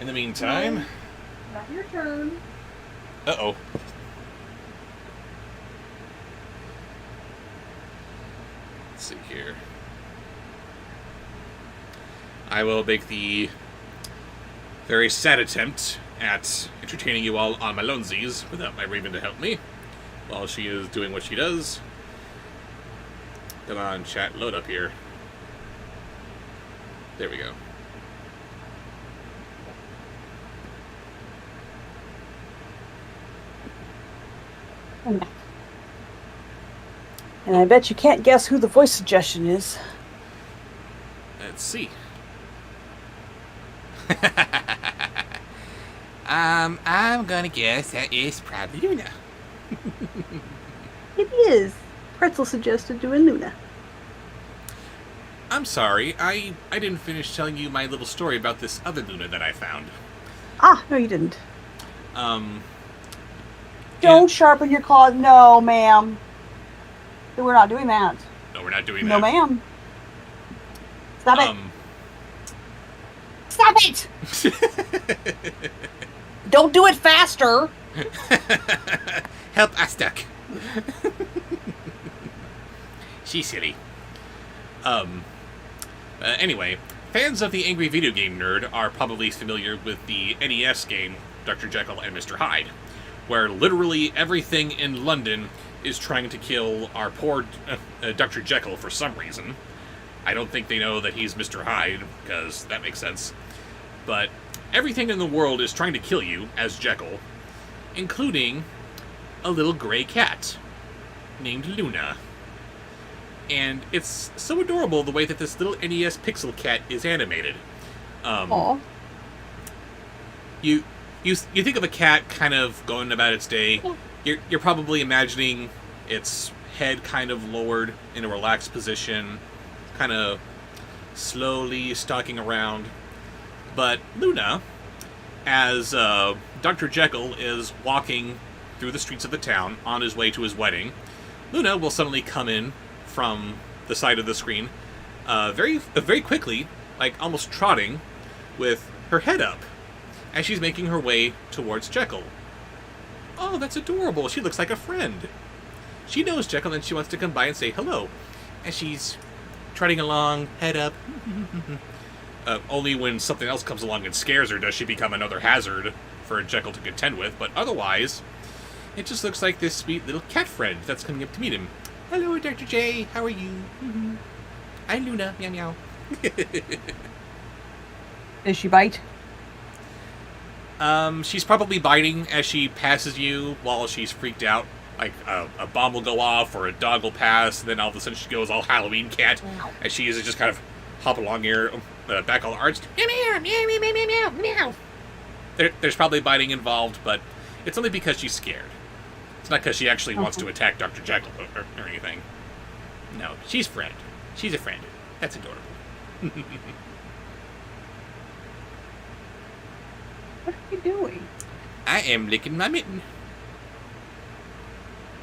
In the meantime... Not your turn. Uh-oh. Let's see here. I will make the very sad attempt at entertaining you all on my lonesies without my Raven to help me while she is doing what she does. Come on, chat, load up here. There we go. And I bet you can't guess who the voice suggestion is. Let's see. I'm gonna guess that is probably Luna. It is. Pretzel suggested doing Luna. I'm sorry, I didn't finish telling you my little story about this other Luna that I found. Ah, no you didn't. Don't sharpen your claws. No, ma'am. We're not doing that. No, we're not doing that. No, ma'am. Stop it. Stop it! Don't do it faster. Help, I stuck. She's silly. Anyway, fans of the Angry Video Game Nerd are probably familiar with the NES game Dr. Jekyll and Mr. Hyde, where literally everything in London is trying to kill our poor Dr. Jekyll for some reason. I don't think they know that he's Mr. Hyde, because that makes sense. But everything in the world is trying to kill you as Jekyll, including a little gray cat named Luna. And it's so adorable the way that this little NES pixel cat is animated. Aw. You think of a cat kind of going about its day. You're probably imagining its head kind of lowered in a relaxed position, kind of slowly stalking around. But Luna, as Dr. Jekyll is walking through the streets of the town on his way to his wedding, Luna will suddenly come in from the side of the screen, very quickly, like almost trotting, with her head up, as she's making her way towards Jekyll. Oh, that's adorable. She looks like a friend. She knows Jekyll and she wants to come by and say hello. As she's trotting along, head up. Only when something else comes along and scares her does she become another hazard for Jekyll to contend with, but otherwise, it just looks like this sweet little cat friend that's coming up to meet him. Hello, Dr. J. How are you? I'm Luna. Meow meow. Does she bite? She's probably biting as she passes you while she's freaked out. Like, a bomb will go off or a dog will pass, and then all of a sudden she goes all Halloween cat, as she is just kind of hop along here, back all arched. Meow, meow, meow, meow, meow, meow, meow. There's probably biting involved, but it's only because she's scared. It's not because she actually wants to attack Dr. Jekyll or anything. No, she's friend. She's a friend. That's adorable. What are you doing? I am licking my mitten.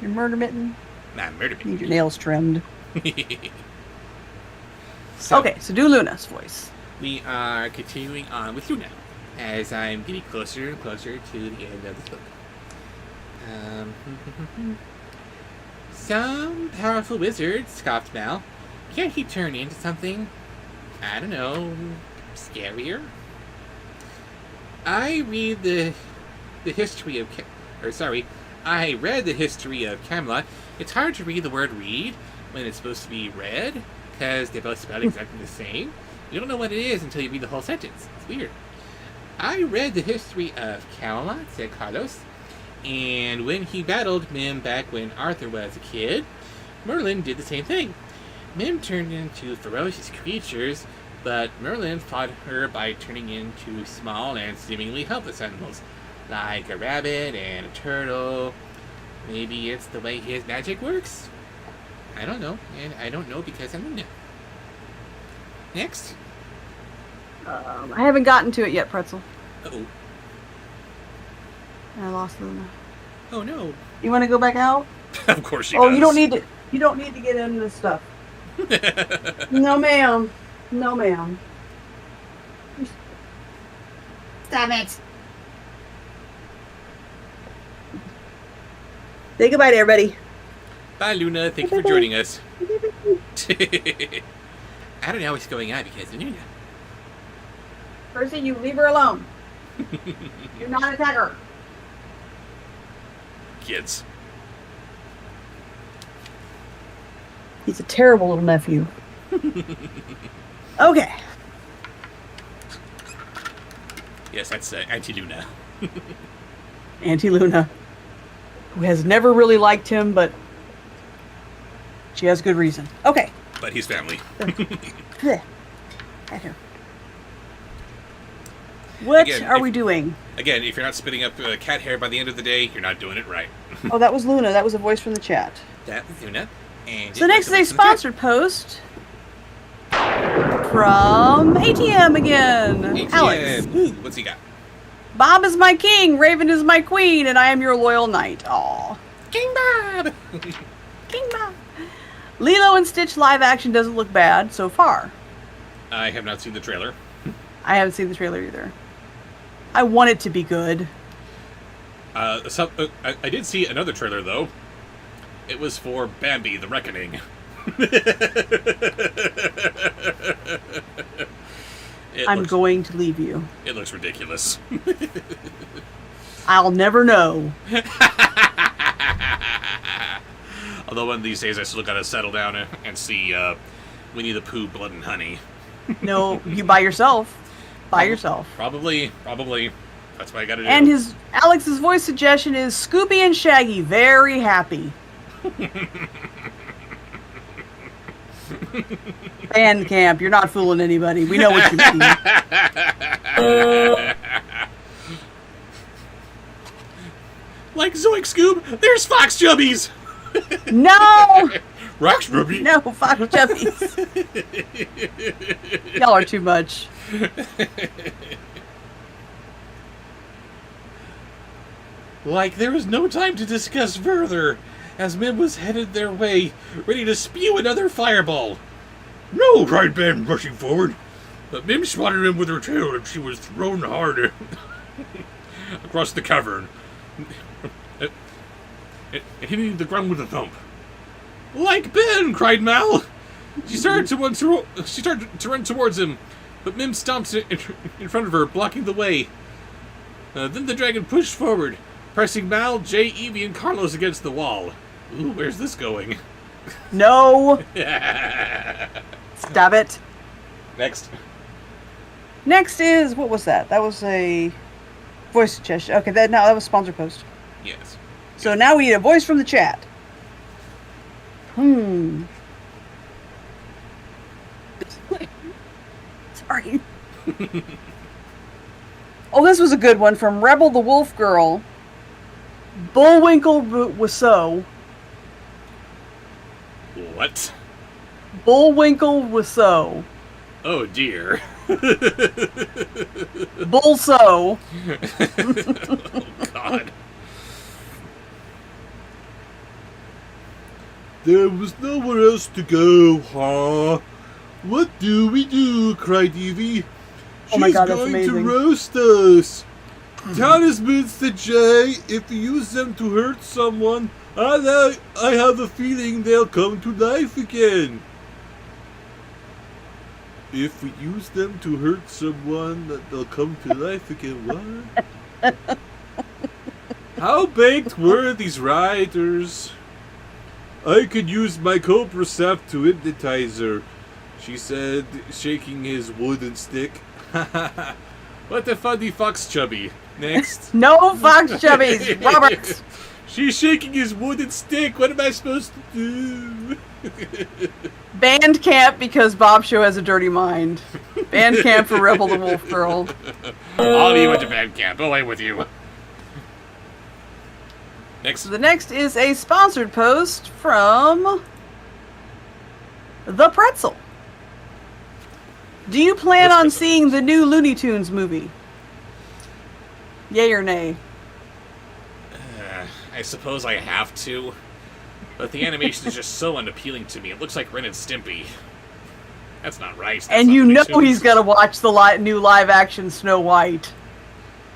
Your murder mitten? My murder mitten. Need your nails trimmed. So, Okay, so do Luna's voice. we are continuing on with Luna, as I'm getting closer and closer to the end of this book. Some powerful wizard, scoffed Mal. Can't he turn into something, I don't know, scarier? I read the history of... I read the history of Camelot. It's hard to read the word read when it's supposed to be read, because they both spell exactly the same. You don't know what it is until you read the whole sentence. It's weird. I read the history of Camelot, said Carlos, and when he battled Mim back when Arthur was a kid, Merlin did the same thing. Mim turned into ferocious creatures, but Merlin fought her by turning into small and seemingly helpless animals, like a rabbit and a turtle. Maybe it's the way his magic works? I don't know, and I don't know because I'm Luna. Next. I haven't gotten to it yet, Pretzel. Uh-oh. I lost Luna. Oh no. You want to go back out? Of course she Oh, does. you don't need to. You don't need to get into this stuff. No, ma'am. No, ma'am. Stop it. Say goodbye to everybody. Bye, Luna. Thank you for joining us. I don't know what's going on because of Luna. Percy, you leave her alone. Do not attack her. Kids. He's a terrible little nephew. Okay. Yes, that's Auntie Luna. Auntie Luna, who has never really liked him, but she has good reason. Okay. But he's family. Right here. What Again, are if- we doing? Again, if you're not spitting up cat hair by the end of the day, you're not doing it right. Oh, that was Luna. That was a voice from the chat. That was Luna. And So next is a sponsored post from ATM again. Alex. Ooh, what's he got? Bob is my king, Raven is my queen, and I am your loyal knight. Aw. King Bob! King Bob. Lilo and Stitch live action doesn't look bad so far. I have not seen the trailer. I haven't seen the trailer either. I want it to be good. I did see another trailer, though. It was for Bambi, the Reckoning. I'm going to leave you. It looks ridiculous. I'll never know. Although one of these days I still gotta settle down and see Winnie the Pooh, Blood and Honey. No, you by yourself. By yourself. Probably. That's what I gotta do. And Alex's voice suggestion is Scooby and Shaggy, very happy. Bandcamp, you're not fooling anybody. We know what you mean. Like Zoink Scoob, there's Fox Chubbies! No! Rocks Ruby! No, Fox Chubbies. Y'all are too much. Like there was no time to discuss further, as Mim was headed their way, ready to spew another fireball. No, cried Ben, rushing forward. But Mim swatted him with her tail, and she was thrown hard across the cavern, and hitting the ground with a thump. Like Ben, cried Mal. She started to run towards him, but Mim stomped in front of her, blocking the way. Then the dragon pushed forward, pressing Mal, Jay, Evie, and Carlos against the wall. Ooh, where's this going? No. Stop it. Next. Next is, what was that? That was a voice suggestion. Okay, that was sponsor post. Yes. So now we need a voice from the chat. Sorry. Oh, this was a good one from Rebel the Wolf Girl. Bullwinkle Rousseau. What? Bullwinkle Rousseau. Oh dear. Bullso. Oh God. There was nowhere else to go, huh? What do we do? Cried Evie. Oh my God, that's going amazing. to roast us. Talismans to Jay. If you use them to hurt someone, I have a feeling they'll come to life again. If we use them to hurt someone, they'll come to life again. What? How baked were these writers? I could use my cobra sap to hypnotize her, she said, shaking his wooden stick. What a funny fox chubby. Next. No Fox Chubbies, Robert. She's shaking his wooden stick. What am I supposed to do? Bandcamp because Bobsheaux has a dirty mind. Bandcamp for Rebel the Wolf Girl. All of you went to band camp. Away with you. Next. So the next is a sponsored post from The Pretzel. Do you plan on seeing the new Looney Tunes movie? Yay or nay? I suppose I have to. But the animation is just so unappealing to me. It looks like Ren and Stimpy. That's not right. That's And not you Looney know Tunes. he's gonna watch the new live-action Snow White.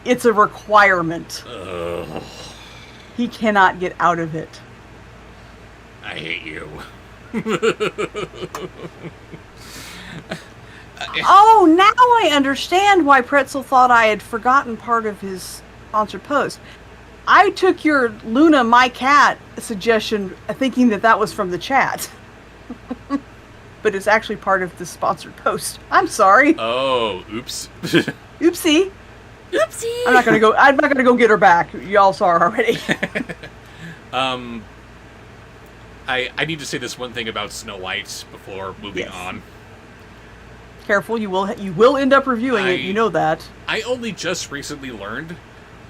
It's a requirement. Ugh, He cannot get out of it. I hate you. Oh, now I understand why Pretzel thought I had forgotten part of his sponsored post. I took your Luna, my cat suggestion thinking that was from the chat. But it's actually part of the sponsored post. I'm sorry. Oh, oops. Oopsie. Oopsie! I'm not gonna go get her back. Y'all saw her already. I need to say this one thing about Snow White before moving Yes. on. Careful, you will end up reviewing it. You know that. I only just recently learned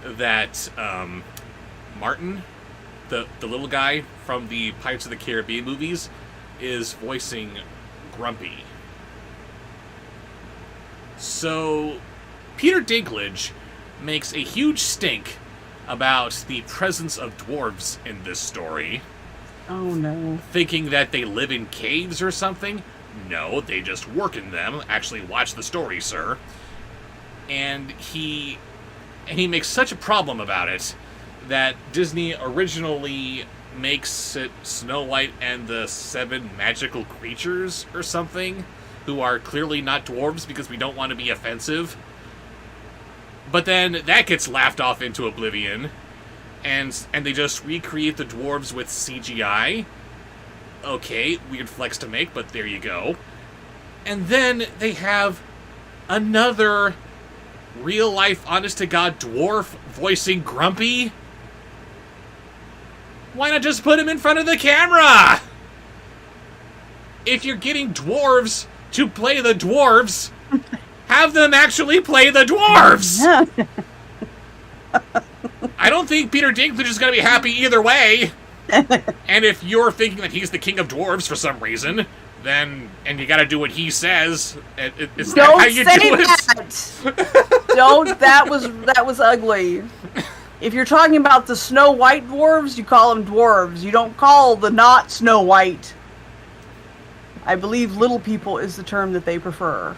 that Martin, the little guy from the Pirates of the Caribbean movies, is voicing Grumpy. So, Peter Dinklage makes a huge stink about the presence of dwarves in this story, Oh no. thinking that they live in caves or something. No, they just work in them. Actually, watch the story, sir. And he makes such a problem about it that Disney originally makes it Snow White and the 7 magical creatures or something, who are clearly not dwarves because we don't want to be offensive. But then that gets laughed off into oblivion, and they just recreate the dwarves with CGI. Okay, weird flex to make, but there you go. And then they have another real-life, honest-to-God dwarf voicing Grumpy. Why not just put him in front of the camera? if you're getting dwarves to play the dwarves, have them actually play the dwarves. I don't think Peter Dinklage is going to be happy either way. And if you're thinking that he's the king of dwarves for some reason, then, and you got to do what he says, is that how you do it? Don't. That was ugly. If you're talking about the Snow White dwarves, you call them dwarves. You don't call the not Snow White. I believe little people is the term that they prefer.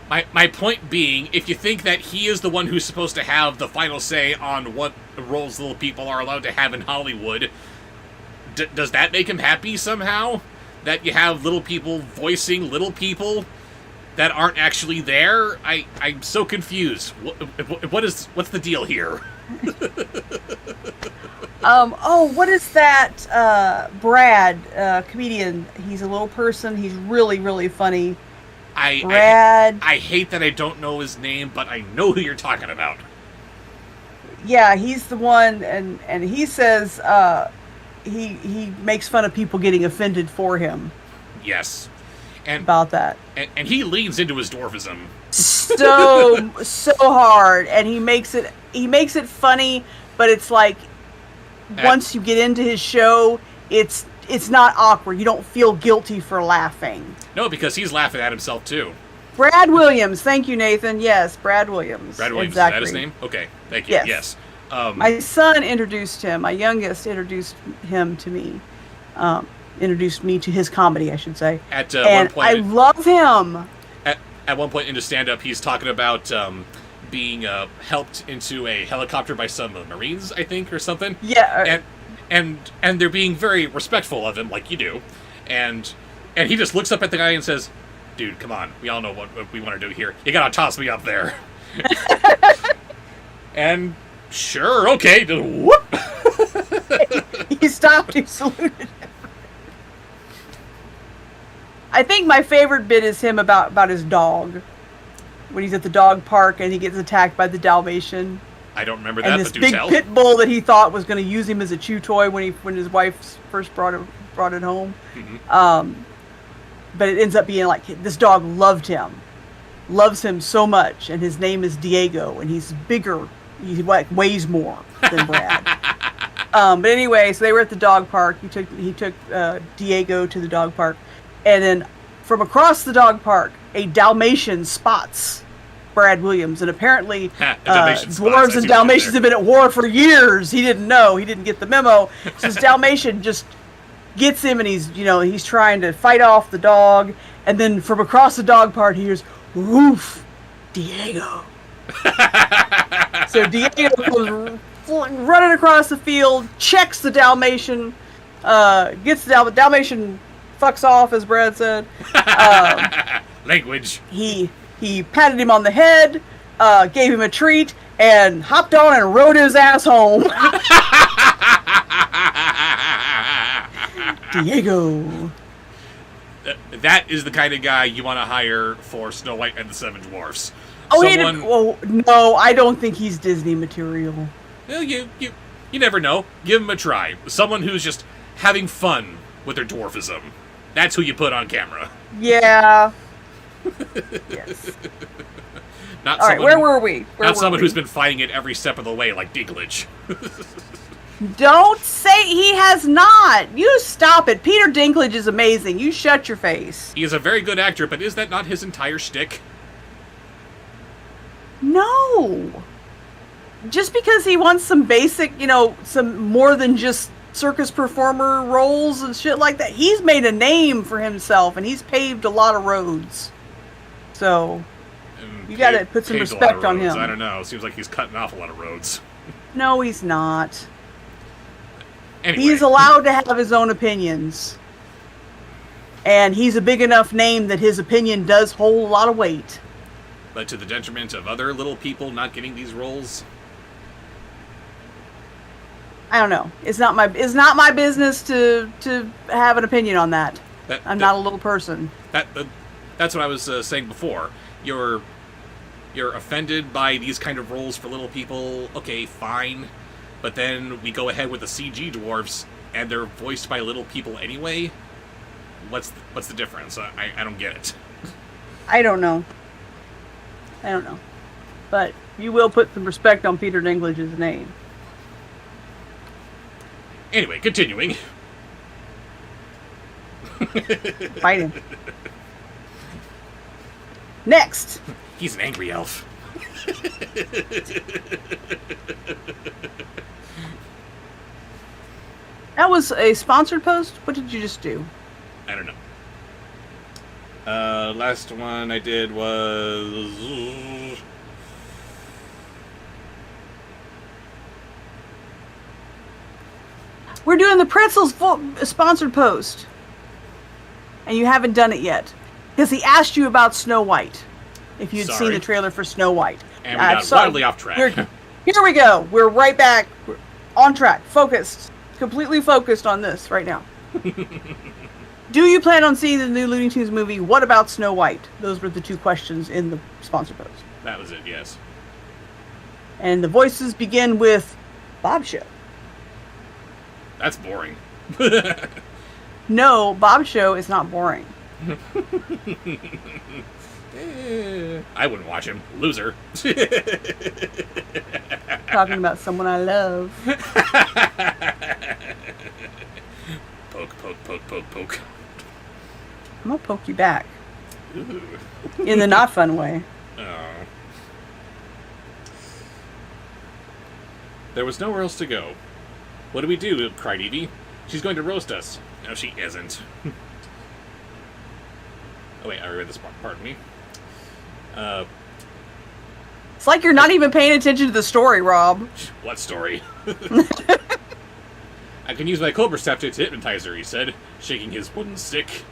My point being, if you think that he is the one who's supposed to have the final say on what roles little people are allowed to have in Hollywood, does that make him happy somehow? That you have little people voicing little people that aren't actually there? I'm so confused. What's the deal here? What is that? Brad, comedian. He's a little person. He's really, really funny. Brad. I hate that I don't know his name, but I know who you're talking about. Yeah, he's the one, and he says he makes fun of people getting offended for him. Yes. And about that. And he leans into his dwarfism. So hard, and he makes it funny, but it's like once you get into his show, it's not awkward. You don't feel guilty for laughing. No, because he's laughing at himself too. Brad Williams, thank you, Nathan. Yes, Brad Williams. Brad Williams, exactly. Is that his name? Okay, thank you. Yes. My son introduced him. My youngest introduced him to me. Introduced me to his comedy, I should say. At one point, I love him. At one point in his stand-up, he's talking about being helped into a helicopter by some Marines, I think, or something. Yeah. And they're being very respectful of him, like you do. And he just looks up at the guy and says, "Dude, come on. We all know what we want to do here. You gotta toss me up there." And sure, okay. Just whoop. He stopped. He saluted him. I think my favorite bit is him about his dog. When he's at the dog park and he gets attacked by the Dalmatian. I don't remember that, and this but do big tell. pit bull that he thought was going to use him as a chew toy when his wife first brought it home. Mm-hmm. But it ends up being like this dog loves him so much, and his name is Diego, and he's bigger. He weighs more than Brad. But anyway, so they were at the dog park. He took Diego to the dog park, and then from across the dog park, a Dalmatian spots Brad Williams, and apparently dwarves and Dalmatians have been at war for years. He didn't know. He didn't get the memo. So this Dalmatian just gets him, and he's trying to fight off the dog, and then from across the dog park, he hears, "Woof, Diego." So Diego goes running across the field, checks the Dalmatian, gets the Dalmatian, fucks off, as Brad said. Language. He patted him on the head, gave him a treat, and hopped on and rode his ass home. Diego. That is the kind of guy you want to hire for Snow White and the Seven Dwarfs. No, I don't think he's Disney material. Well, you never know. Give him a try. Someone who's just having fun with their dwarfism. That's who you put on camera. Yeah. Yes. Not all right, where were we? Not someone who's been fighting it every step of the way, like Dinklage. Don't say he has not. You stop it. Peter Dinklage is amazing. You shut your face. He is a very good actor, but is that not his entire shtick? No. Just because he wants some basic, some more than just circus performer roles and shit like that. He's made a name for himself, and he's paved a lot of roads. So, you got to put some respect on him. I don't know. Seems like he's cutting off a lot of roads. No, he's not. Anyway. He's allowed to have his own opinions. And he's a big enough name that his opinion does hold a lot of weight. But to the detriment of other little people not getting these roles? I don't know. It's not my business to have an opinion on that. I'm not a little person. That's what I was saying before. You're offended by these kind of roles for little people. Okay, fine. But then we go ahead with the CG dwarves, and they're voiced by little people anyway. What's the difference? I don't get it. I don't know. But you will put some respect on Peter Dinklage's name. Anyway, continuing. Fight him. Next. He's an angry elf. That was a sponsored post? What did you just do? I don't know. Last one I did was... We're doing the Pretzels sponsored post. And you haven't done it yet. Because he asked you about Snow White. If you'd seen the trailer for Snow White. And we got wildly off track. Here we go. We're right back. We're on track. Focused. Completely focused on this right now. Do you plan on seeing the new Looney Tunes movie? What about Snow White? Those were the two questions in the sponsor post. That was it, yes. And the voices begin with Bobsheaux. That's boring. No, Bobsheaux is not boring. I wouldn't watch him. Loser. Talking about someone I love. Poke, poke, poke, poke, poke. I'm gonna poke you back. Ooh. In the not fun way. Oh. There was nowhere else to go. What do we do? Cried Evie. She's going to roast us. No, she isn't. Oh wait, I read this part. Pardon me. It's like you're not even paying attention to the story, Rob. What story? I can use my cobra staff to hypnotize her, he said, shaking his wooden stick.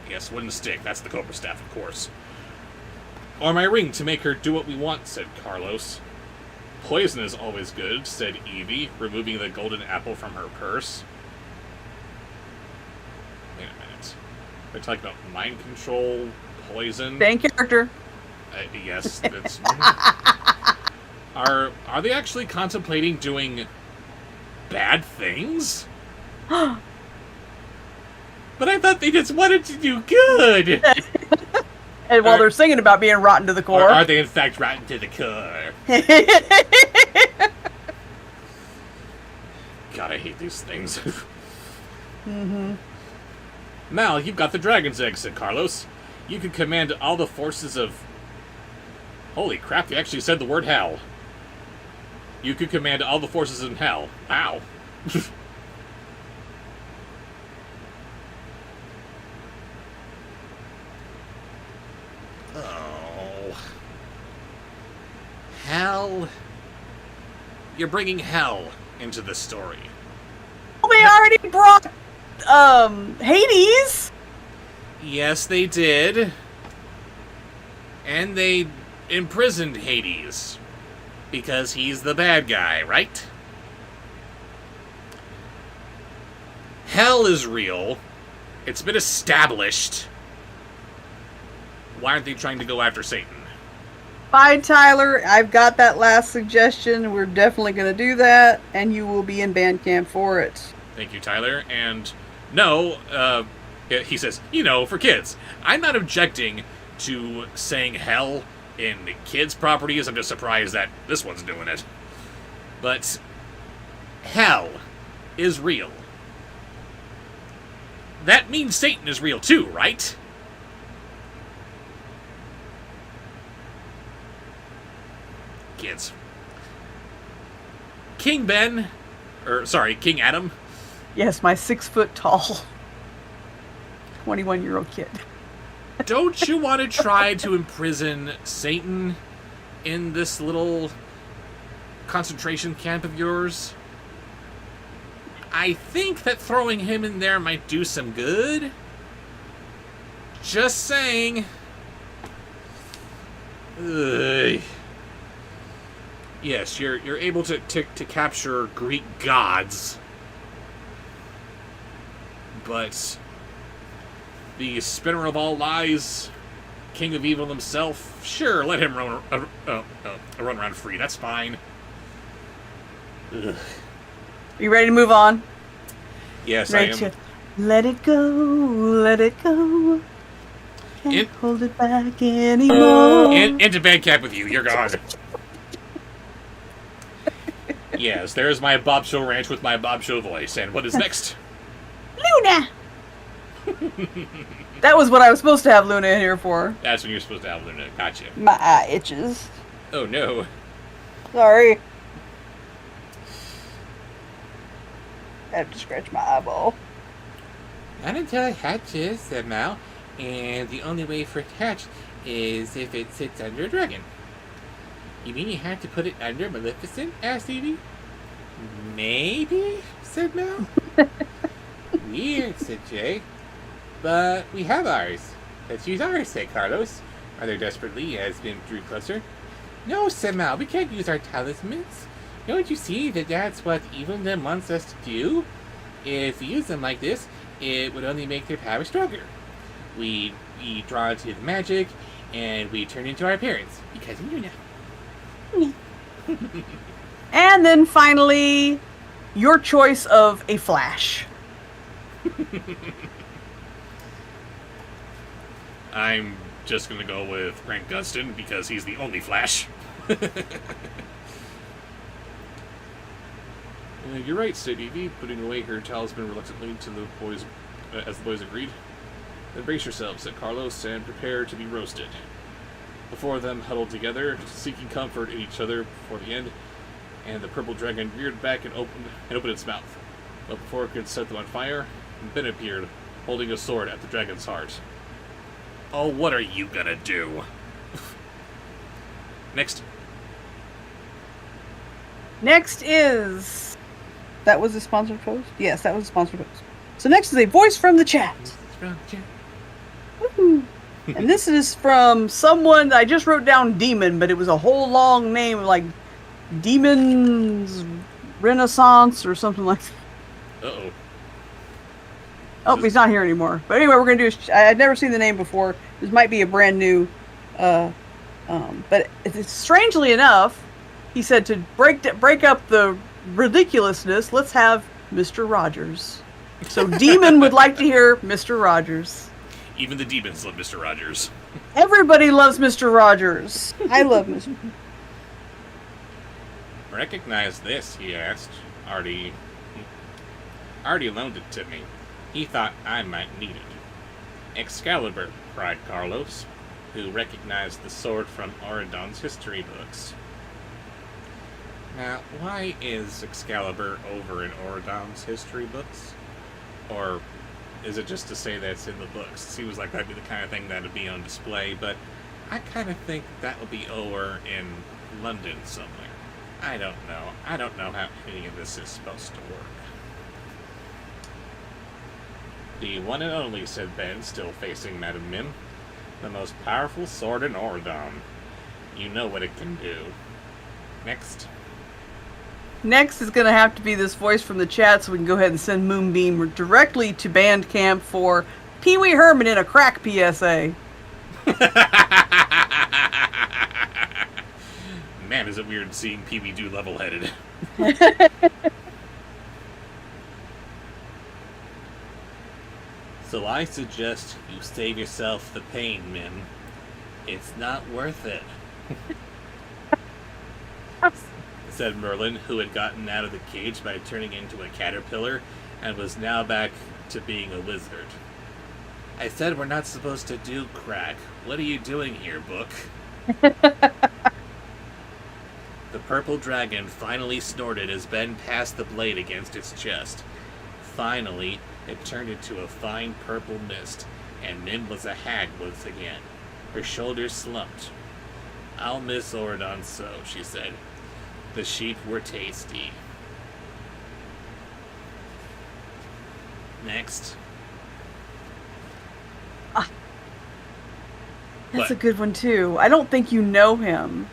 Yes, wooden stick. That's the cobra staff, of course. Or my ring to make her do what we want, said Carlos. Poison is always good, said Evie, removing the golden apple from her purse. Wait a minute. They're talking about mind control, poison. Same character. Yes, that's... Are they actually contemplating doing bad things? But I thought they just wanted to do good! And while they're singing about being rotten to the core. Or are they in fact rotten to the core? God, I hate these things. Mm-hmm. Mal, you've got the dragon's egg, said Carlos. You can command all the forces of... Holy crap, they actually said the word hell. You could command all the forces in hell. Wow. Oh. Hell. You're bringing hell into the story. Well, they already brought, Hades. Yes, they did. And they imprisoned Hades. Because he's the bad guy, right? Hell is real. It's been established. Why aren't they trying to go after Satan? Bye, Tyler. I've got that last suggestion. We're definitely going to do that, and you will be in band camp for it. Thank you, Tyler. And no, he says, for kids. I'm not objecting to saying hell in kids' properties. I'm just surprised that this one's doing it. But hell is real. That means Satan is real too, right? Kids. King Adam. Yes, my 6 foot tall 21-year-old kid. Don't you want to try to imprison Satan in this little concentration camp of yours? I think that throwing him in there might do some good. Just saying. Ugh. Yes, you're able to capture Greek gods. But the spinner of all lies, king of evil himself, sure, let him run around free. That's fine. Ugh. Are you ready to move on? Yes, Ready I am. to Let it go, let it go. Can't In- hold it back anymore. Into bed cap with you. You're gone. Yes, there's my Bobsheaux ranch with my Bobsheaux voice. And what is next? Luna! That was what I was supposed to have Luna in here for. That's when you're supposed to have Luna. Gotcha. My eye itches. Oh no. Sorry. I have to scratch my eyeball. Not until it hatches, said Mal. And the only way for it to hatch is if it sits under a dragon. You mean you have to put it under Maleficent? Asked Evie. Maybe, said Mal. Weird, said Jay. But we have ours. Let's use ours, said Carlos, rather desperately as Bim drew closer. No, said Mal, we can't use our talismans. Don't you see that that's what Evelyn wants us to do? If we use them like this, it would only make their power stronger. We draw to the magic, and we turn into our parents, because we do now. And then finally, your choice of a Flash. I'm just gonna go with Grant Gustin, because he's the only Flash. You're right, said Evie, putting away her talisman reluctantly to the boys, as the boys agreed. Then brace yourselves, said Carlos, and prepare to be roasted. The four of them huddled together, seeking comfort in each other before the end, and the purple dragon reared back and opened its mouth. But before it could set them on fire, Ben appeared, holding a sword at the dragon's heart. Oh, what are you gonna do? Next. Next is... That was a sponsored post? Yes, that was a sponsored post. So next is a voice from the chat. Woohoo. And this is from someone, I just wrote down Demon, but it was a whole long name, like Demon's Renaissance or something like that. Uh-oh. Oh, he's not here anymore. But anyway, we're going to do, I'd never seen the name before. This might be a brand new, but it's, strangely enough, he said to break up the ridiculousness, let's have Mr. Rogers. So Demon would like to hear Mr. Rogers. Even the demons love Mr. Rogers. Everybody loves Mr. Rogers. I love Mr. Recognize this, he asked. Artie loaned it to me. He thought I might need it. Excalibur, cried Carlos, who recognized the sword from Auradon's history books. Now, why is Excalibur over in Auradon's history books? Or is it just to say that it's in the books? It seems like that'd be the kind of thing that would be on display, but I kind of think that would be over in London somewhere. I don't know. I don't know how any of this is supposed to work. The one and only, said Ben, still facing Madame Mim. The most powerful sword in Auradon. You know what it can do. Next. Next is going to have to be this voice from the chat, so we can go ahead and send Moonbeam directly to Bandcamp for Pee Wee Herman in a crack PSA. Man, is it weird seeing Pee Wee do level-headed. So I suggest you save yourself the pain, Mim. It's not worth it. Said Merlin, who had gotten out of the cage by turning into a caterpillar and was now back to being a lizard. I said we're not supposed to do crack. What are you doing here, book? The purple dragon finally snorted as Ben passed the blade against its chest. Finally, it turned into a fine purple mist, and Mim was a hag once again. Her shoulders slumped. I'll miss Auradon so, she said. The sheep were tasty. Next. That's What? a good one, too. I don't think you know him.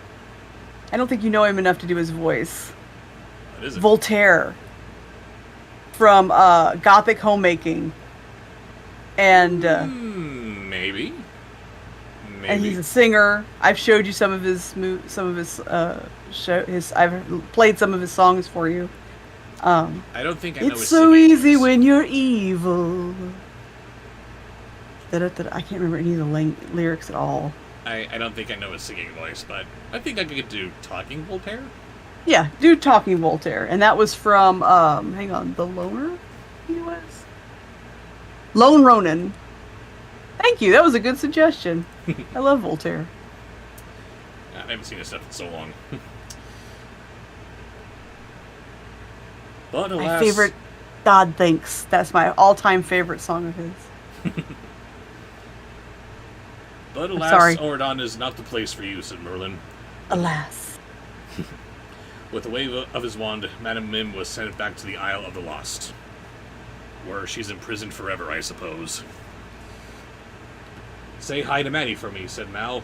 I don't think you know him enough to do his voice. What is it? Voltaire. From Gothic Homemaking. And Maybe. and he's a singer. I've showed you some of his I've played some of his songs for you. I don't think I know It's his so singing easy voice. when you're evil. I can't remember any of the lyrics at all. I don't think I know his singing voice, but I think I could do Talking Voltaire. Yeah, do Talking Voltaire. And that was from, hang on, The Loner? He was? Lone Ronin. Thank you, that was a good suggestion. I love Voltaire. I haven't seen his stuff in so long. But alas, My favorite, God Thanks. That's my all-time favorite song of his. But alas, sorry. Oradon is not the place for you, said Merlin. Alas. With a wave of his wand, Madame Mim was sent back to the Isle of the Lost, where she's imprisoned forever, I suppose. Say hi to Maddie for me, said Mal.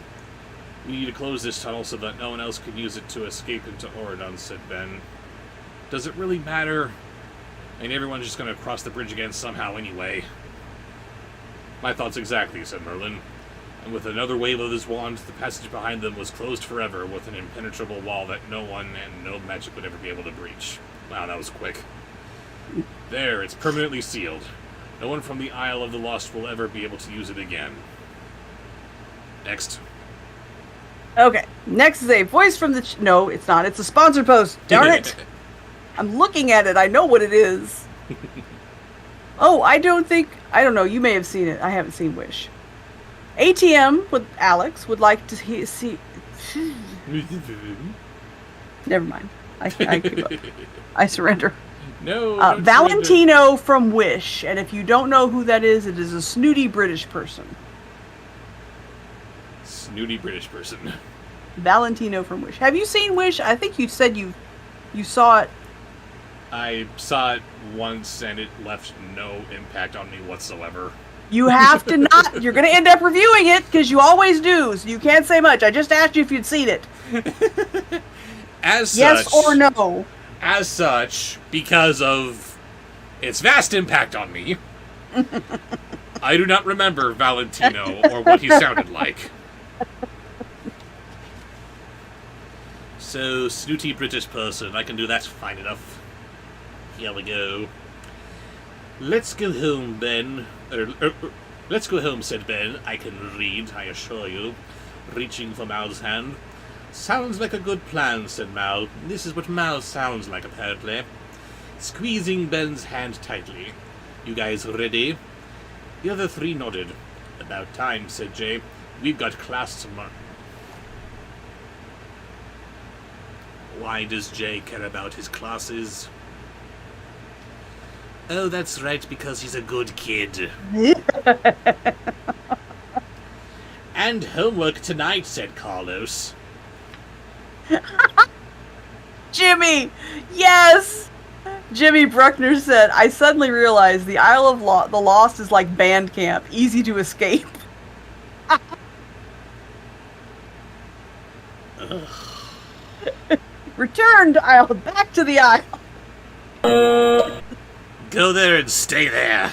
We need to close this tunnel so that no one else can use it to escape into Oradon, said Ben. Does it really matter? I mean, everyone's just going to cross the bridge again somehow anyway. My thoughts exactly, said Merlin. And with another wave of his wand, the passage behind them was closed forever with an impenetrable wall that no one and no magic would ever be able to breach. Wow, that was quick. There, it's permanently sealed. No one from the Isle of the Lost will ever be able to use it again. Next. Okay, next is a voice from the... No, it's not. It's a sponsored post. Darn it. I'm looking at it. I know what it is. Oh, I don't know. You may have seen it. I haven't seen Wish. ATM with Alex would like to see... Never mind. I give up. I surrender. No. Don't Valentino from Wish. And if you don't know who that is, it is a snooty British person. Snooty British person. Valentino from Wish. Have you seen Wish? I think you said you saw it. I saw it once and it left no impact on me whatsoever. You have to not. You're going to end up reviewing it because you always do. So you can't say much. I just asked you if you'd seen it. As such, yes or no? As such, because of its vast impact on me, I do not remember Valentino or what he sounded like. So, snooty British person, I can do that fine enough. Here we go. Let's go home, Ben. Let's go home, said Ben. I can read, I assure you. Reaching for Mal's hand. Sounds like a good plan, said Mal. This is what Mal sounds like, apparently. Squeezing Ben's hand tightly. You guys ready? The other three nodded. About time, said Jay. We've got class tomorrow. Why does Jay care about his classes? Oh, that's right, because he's a good kid. And homework tonight, said Carlos. Jimmy! Yes! Jimmy Bruckner said, I suddenly realized the Isle of the Lost is like band camp. Easy to escape. Return to Isle. Back to the Isle. Go there and stay there.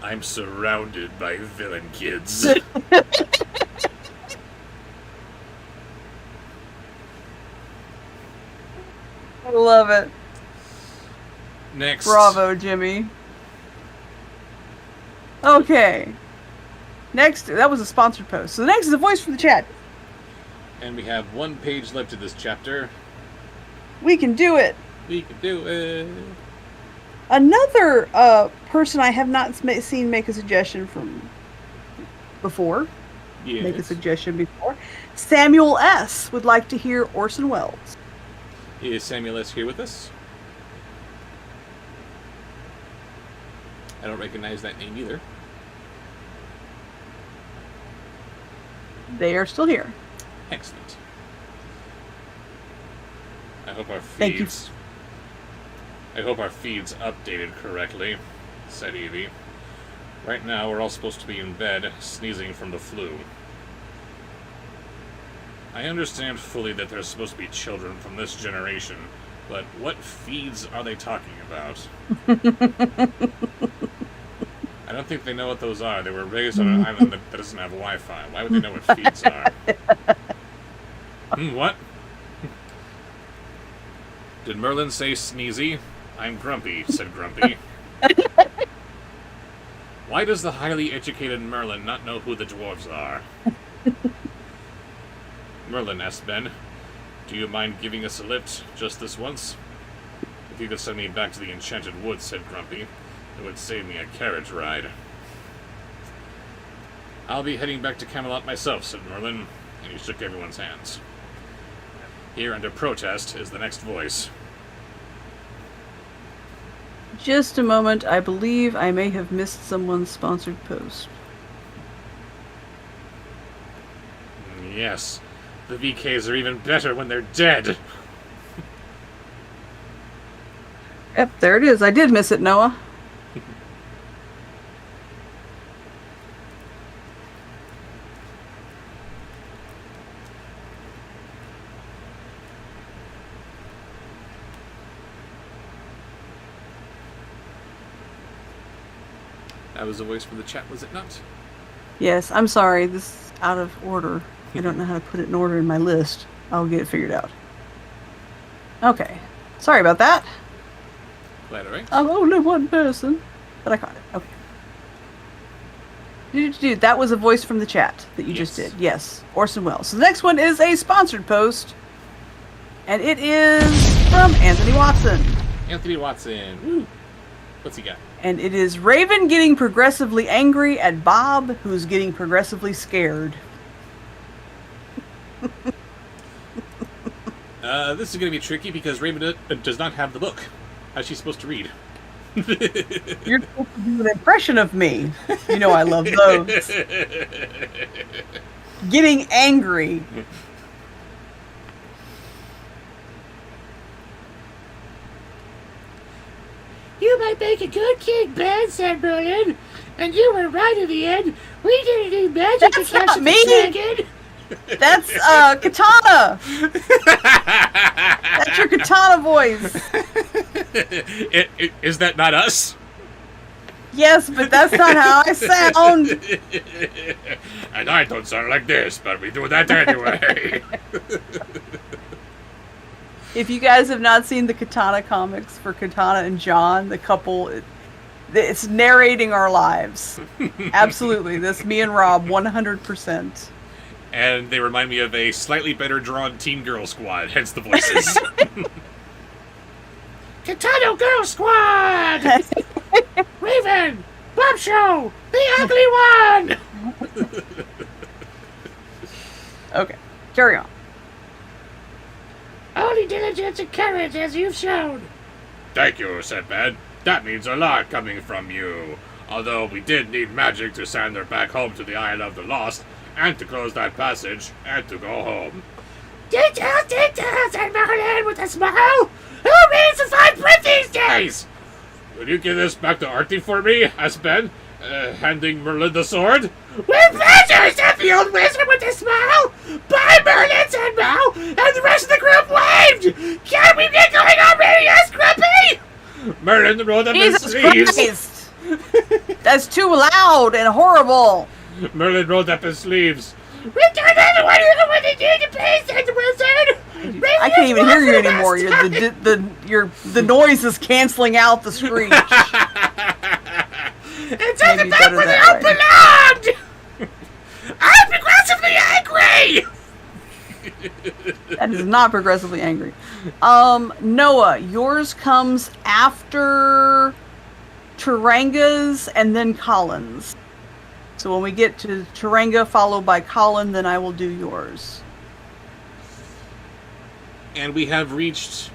I'm surrounded by villain kids. I love it. Next. Bravo, Jimmy. Okay. Next, that was a sponsored post. So the next is a voice from the chat. And we have one page left of this chapter. We can do it. We can do it. Another person I have not seen make a suggestion from before. Yes. Make a suggestion before. Samuel S. would like to hear Orson Welles. Is Samuel S. here with us? I don't recognize that name either. They are still here. Excellent. I hope our Thank you. feeds... I hope our feed's updated correctly, said Evie. Right now, we're all supposed to be in bed, sneezing from the flu. I understand fully that there's supposed to be children from this generation, but what feeds are they talking about? I don't think they know what those are. They were raised on an island that doesn't have Wi-Fi. Why would they know what feeds are? What? Did Merlin say sneezy? I'm grumpy, said Grumpy. Why does the highly educated Merlin not know who the dwarves are? Merlin asked Ben, do you mind giving us a lift just this once? If you could send me back to the Enchanted Woods, said Grumpy, it would save me a carriage ride. I'll be heading back to Camelot myself, said Merlin, and he shook everyone's hands. Here, under protest, is the next voice. Just a moment. I believe I may have missed someone's sponsored post. Yes, the VKs are even better when they're dead. Yep, there it is. I did miss it, Noah. That was a voice for the chat, was it not? Yes, I'm sorry. This is out of order. I don't know how to put it in order in my list. I'll get it figured out. Okay. Sorry about that. Glad, alright. I'm only one person. But I caught it. Okay. Dude, that was a voice from the chat that you just did. Yes. Orson Welles. So the next one is a sponsored post. And it is from Anthony Watson. Anthony Watson. Woo. What's he got? And it is Raven getting progressively angry at Bob, who's getting progressively scared. This is going to be tricky because Raven does not have the book. How's she supposed to read? You're supposed to do an impression of me. You know I love those. Getting angry. You might make a good king, Ben, said Merlin. And you were right in the end. We didn't need magic to catch the dragon. That's Katana. That's your Katana voice. Is that not us? Yes, but that's not how I sound. And I don't sound like this, but we do that anyway. If you guys have not seen the Katana comics for Katana and John, the couple, it's narrating our lives. Absolutely. That's me and Rob, 100%. And they remind me of a slightly better drawn Teen Girl Squad, hence the voices. Katana Girl Squad! Raven! Bobsheaux! The ugly one! Okay, carry on. Only diligence and courage, as you've shown. Thank you, said Ben. That means a lot coming from you. Although we did need magic to send her back home to the Isle of the Lost, and to close that passage, and to go home. Details, said Merlin with a smile. Who reads the fine print these days? Will you give this back to Artie for me? Asked Ben, handing Merlin the sword. With pleasure, said the old wizard with a smile. Bye, Merlin, said Mal, and the rest of the group waved. Can we get going already? Asked Grumpy. Merlin rolled up his Jesus sleeves. Christ! That's too loud and horrible. Merlin rolled up his sleeves. Return everyone when they need to pay, said the wizard. I can't even hear you anymore. The noise is canceling out the screech. It's on the back where they all belonged. I'm progressively angry. That is not progressively angry. Noah, yours comes after Taranga's and then Colin's. So when we get to Taranga followed by Colin, then I will do yours. And we have reached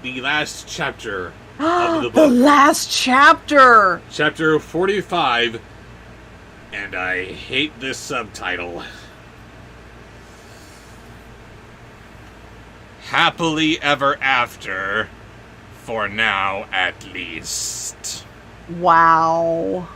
the last chapter of the book. The last chapter! Chapter 45. And I hate this subtitle. Happily ever after. For now, at least. Wow.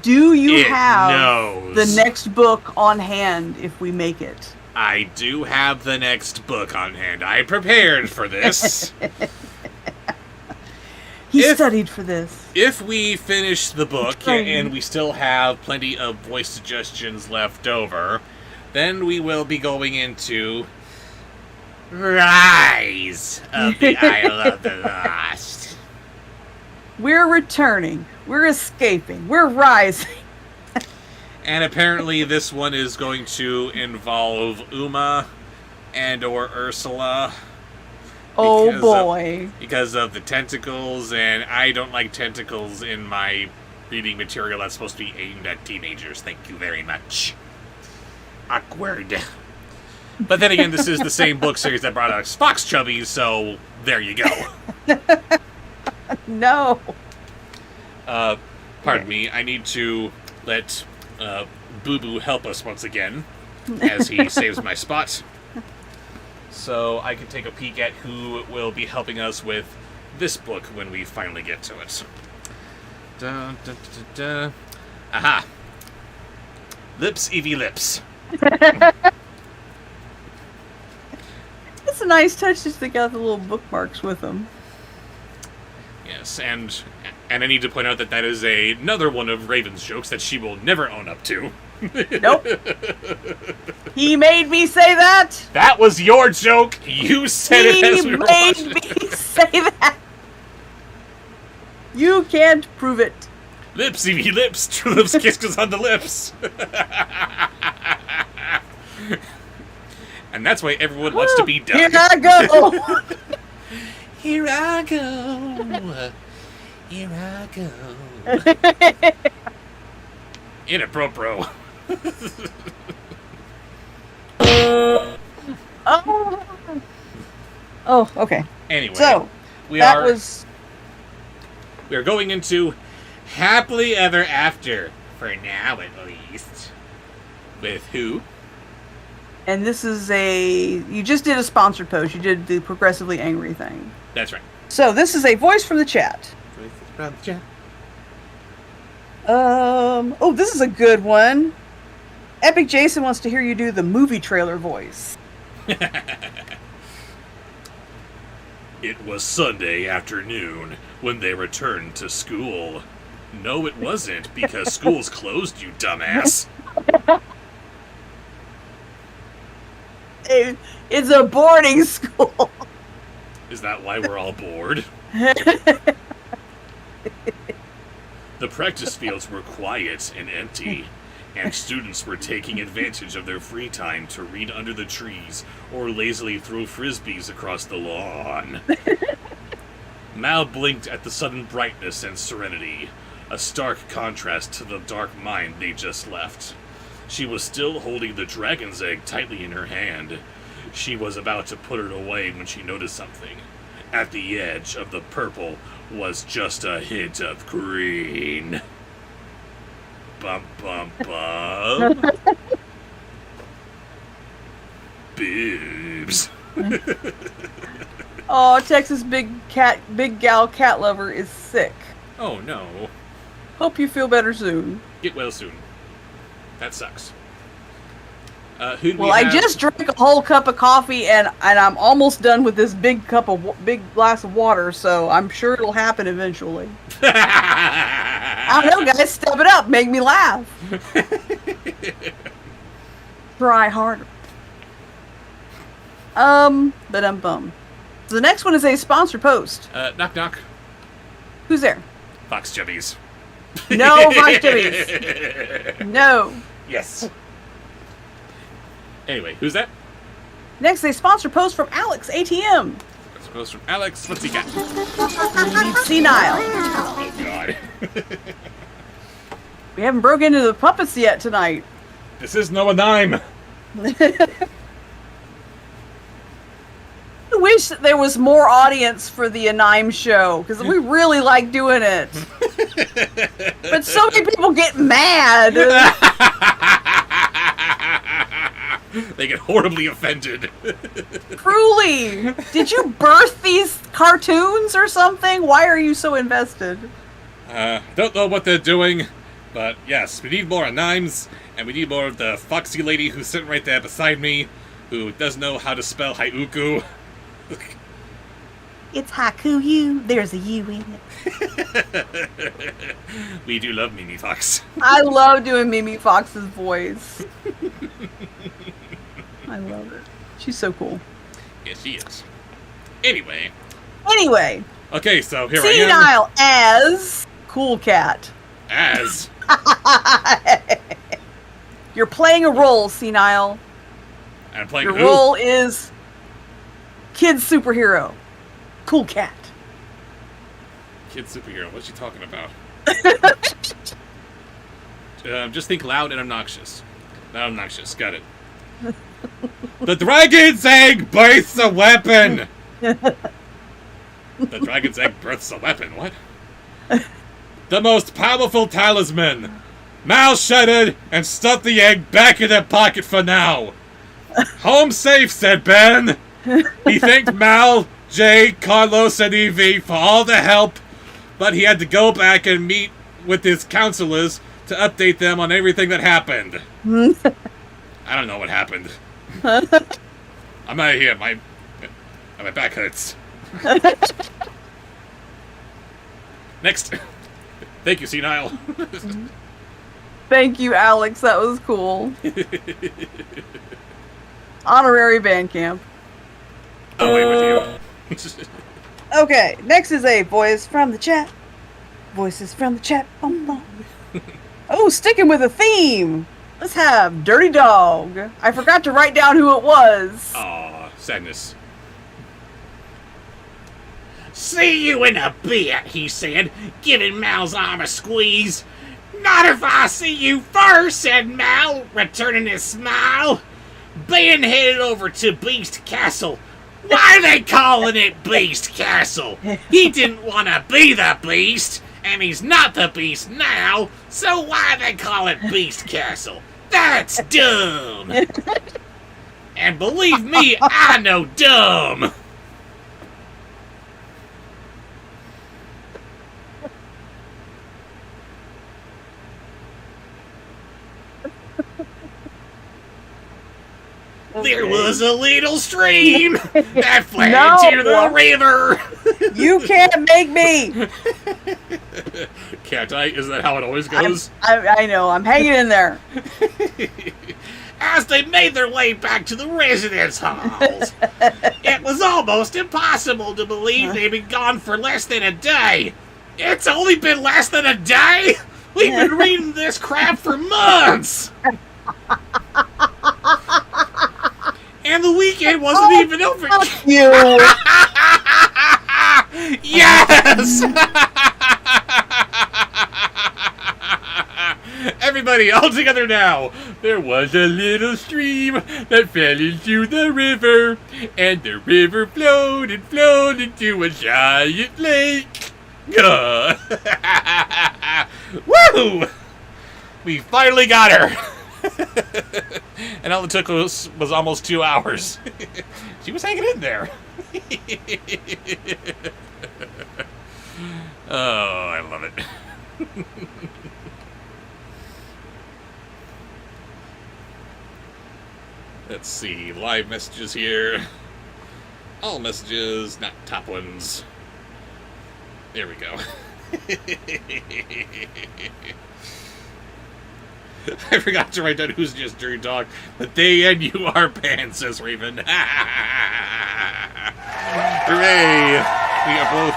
Do you have the next book on hand if we make it? I do have the next book on hand. I prepared for this. He If- studied for this. If we finish the book Trained. and we still have plenty of voice suggestions left over, then we will be going into Rise of the Isle of the Lost. We're returning. We're escaping. We're rising. And apparently this one is going to involve Uma and or Ursula. Oh Because of- boy. Because of the tentacles, and I don't like tentacles in my reading material that's supposed to be aimed at teenagers. Thank you very much. Awkward. But then again, this is the same book series that brought us Fox Chubbies, so there you go. No. Pardon me, I need to let Boo Boo help us once again, as he saves my spot. So I can take a peek at who will be helping us with this book when we finally get to it. Dun, dun, dun, dun, dun. Aha! Lips, Evie Lips. It's a nice touch just to get the little bookmarks with them. Yes, and I need to point out that that is another one of Raven's jokes that she will never own up to. Nope. He made me say that. That was your joke. You said it as we were watching He made it. me say that. You can't prove it. Lips, Evie Lips. True lips, kisses on the lips. And that's why everyone wants to be done. Here I go. Here I go. Here I go. Inappropriate. Oh. Oh, okay. Anyway, So we that are was going into Happily Ever After, for now at least. With who? and this is you just did a sponsored post. You did the progressively angry thing. That's right. So this is a voice from the chat. Oh, this is a good one. Epic Jason wants to hear you do the movie trailer voice. It was Sunday afternoon when they returned to school. No, it wasn't, because school's closed, you dumbass. It's a boarding school. Is that why we're all bored? The practice fields were quiet and empty, and students were taking advantage of their free time to read under the trees or lazily throw frisbees across the lawn. Mal blinked at the sudden brightness and serenity, a stark contrast to the dark mind they just left. She was still holding the dragon's egg tightly in her hand. She was about to put it away when she noticed something. At the edge of the purple was just a hint of green. Bum bum bum. Boobs. Oh, Texas big gal cat lover is sick. Oh no. Hope you feel better soon. Get well soon. That sucks. Who'd Well, we I have? just drank a whole cup of coffee and I'm almost done with this big glass of water, so I'm sure it'll happen eventually. I don't know, guys, step it up, make me laugh. Try harder. Bum. So the next one is a sponsor post. Knock knock. Who's there? Fox Chubbies. No, Fox Chubbies. No. Yes. Anyway, who's that? Next, a sponsor post from Alex ATM. That's a post from Alex. What's he got? Senile. Oh god. We haven't broken into the puppets yet tonight. This is no a dime. I wish that there was more audience for the Anime show, because we really like doing it. But so many people get mad. They get horribly offended. Truly. Did you birth these cartoons or something? Why are you so invested? Don't know what they're doing, but yes, we need more Animes, and we need more of the foxy lady who's sitting right there beside me, who doesn't know how to spell Haiuku. It's haiku you. There's a you in it. We do love Mimi Fox. I love doing Mimi Fox's voice. I love it. She's so cool. Yes, she is. Anyway. Okay, so here I am. Senile as Cool Cat. As. You're playing a role, Senile. I'm playing Your role is kid superhero. Cool Cat. Kid superhero. What's she talking about? Just think loud and obnoxious. Loud and obnoxious. Got it. The dragon's egg births a weapon! The dragon's egg births a weapon? What? The most powerful talisman. Mal shuddered and stuffed the egg back in her pocket for now. Home safe, said Ben. He thanked Mal, Jay, Carlos, and Evie for all the help, but he had to go back and meet with his counselors to update them on everything that happened. I don't know what happened. I'm out of here. My back hurts. Next. Thank you, Senile. Thank you, Alex. That was cool. Honorary Bandcamp. I'll wait with you. Okay, next is a voice from the chat. Voices from the chat. Oh, sticking with a theme. Let's have Dirty Dog. I forgot to write down who it was. Aw, sadness. See you in a bit, he said, giving Mal's arm a squeeze. Not if I see you first, said Mal, returning his smile. Ben headed over to Beast Castle. Why are they calling it Beast Castle? He didn't want to be the Beast, and he's not the Beast now, so why they call it Beast Castle? That's dumb. And believe me, I know dumb. There was a little stream that flowed into the river. You can't make me. Can't I? Is that how it always goes? I know. I'm hanging in there. As they made their way back to the residence halls, it was almost impossible to believe they'd been gone for less than a day. It's only been less than a day? We've been reading this crap for months. And the weekend wasn't even over. Fuck you. Yes! Everybody, all together now. There was a little stream that fell into the river, and the river flowed and flowed into a giant lake. Woo! We finally got her. And all it took was almost 2 hours. She was hanging in there. Oh, I love it. Let's see, live messages here. All messages, not top ones. There we go. I forgot to write down who's just Dirty Dog, but they and you are banned, says Raven. Hooray! We are both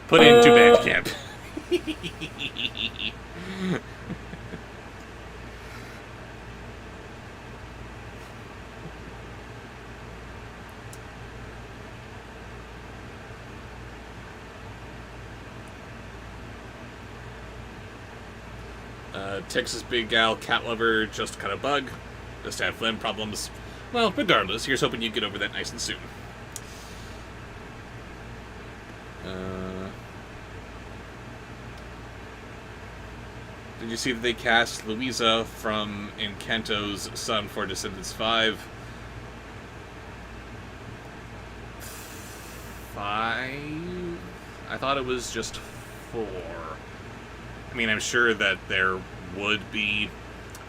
put into band camp. Texas big gal, cat lover, just kind of bug. Just had phlegm problems. Well, regardless, here's hoping you get over that nice and soon. Did you see that they cast Louisa from Encanto's son for Descendants 5? 5? I thought it was just 4. I mean, I'm sure that there would be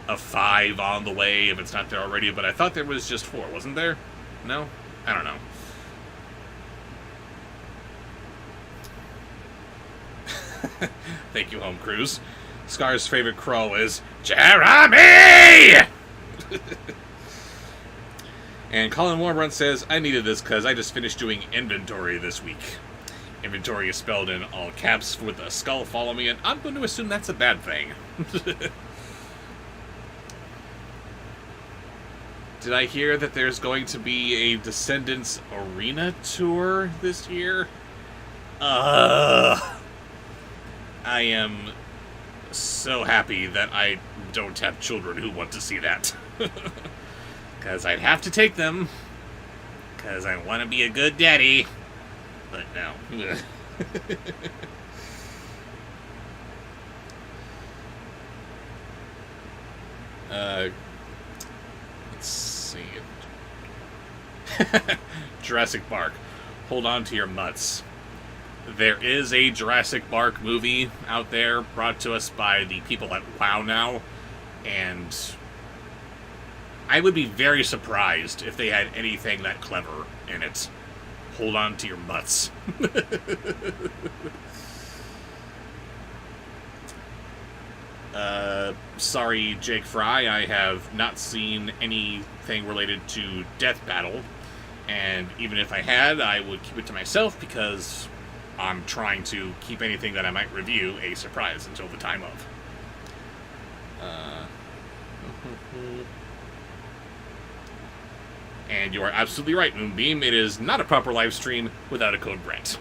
a 5 on the way if it's not there already, but I thought there was just 4, wasn't there? No? I don't know. Thank you, Home Cruise. Scar's favorite crow is Jeremy! And Colin Warbrunt says, I needed this because I just finished doing inventory this week. Inventory is spelled in all caps with a skull following me, and I'm going to assume that's a bad thing. Did I hear that there's going to be a Descendants arena tour this year? I am so happy that I don't have children who want to see that. Because I'd have to take them. Because I want to be a good daddy. But no. Let's see. Jurassic Park. Hold on to your mutts. There is a Jurassic Park movie out there brought to us by the people at WoW Now, and I would be very surprised if they had anything that clever in it. Hold on to your mutts. Sorry, Jake Fry, I have not seen anything related to Death Battle, and even if I had, I would keep it to myself because I'm trying to keep anything that I might review a surprise until the time of. And you are absolutely right, Moonbeam. It is not a proper live stream without a code Brent.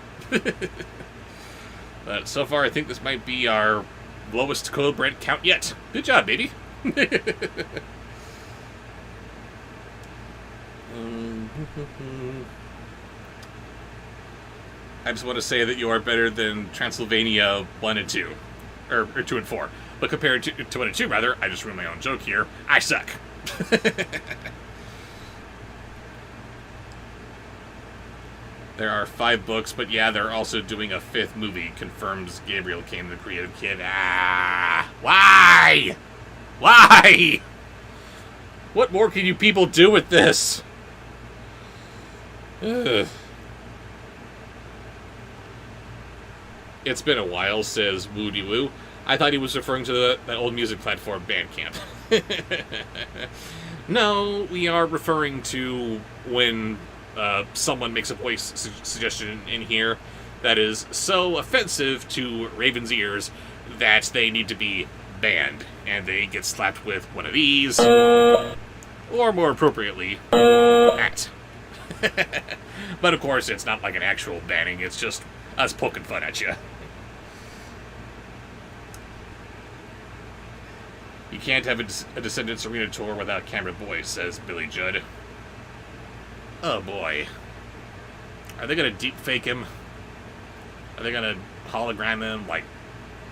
But so far, I think this might be our lowest code Brent count yet. Good job, baby. I just want to say that you are better than Transylvania 1 and 2. Or 2 and 4. But compared to 1 and 2, rather, I just ruined my own joke here. I suck. There are 5 books, but yeah, they're also doing a 5th movie. Confirms Gabriel Kane, the creative kid. Ah! Why? Why? What more can you people do with this? Ugh. It's been a while, says Woody Woo. I thought he was referring to that old music platform, Bandcamp. No, we are referring to when someone makes a voice suggestion in here that is so offensive to Raven's ears that they need to be banned, and they get slapped with one of these, or more appropriately, that. But of course, it's not like an actual banning, it's just us poking fun at you. You can't have a Descendants arena tour without Camera Boy, says Billy Judd. Oh boy. Are they gonna deep fake him? Are they gonna hologram him like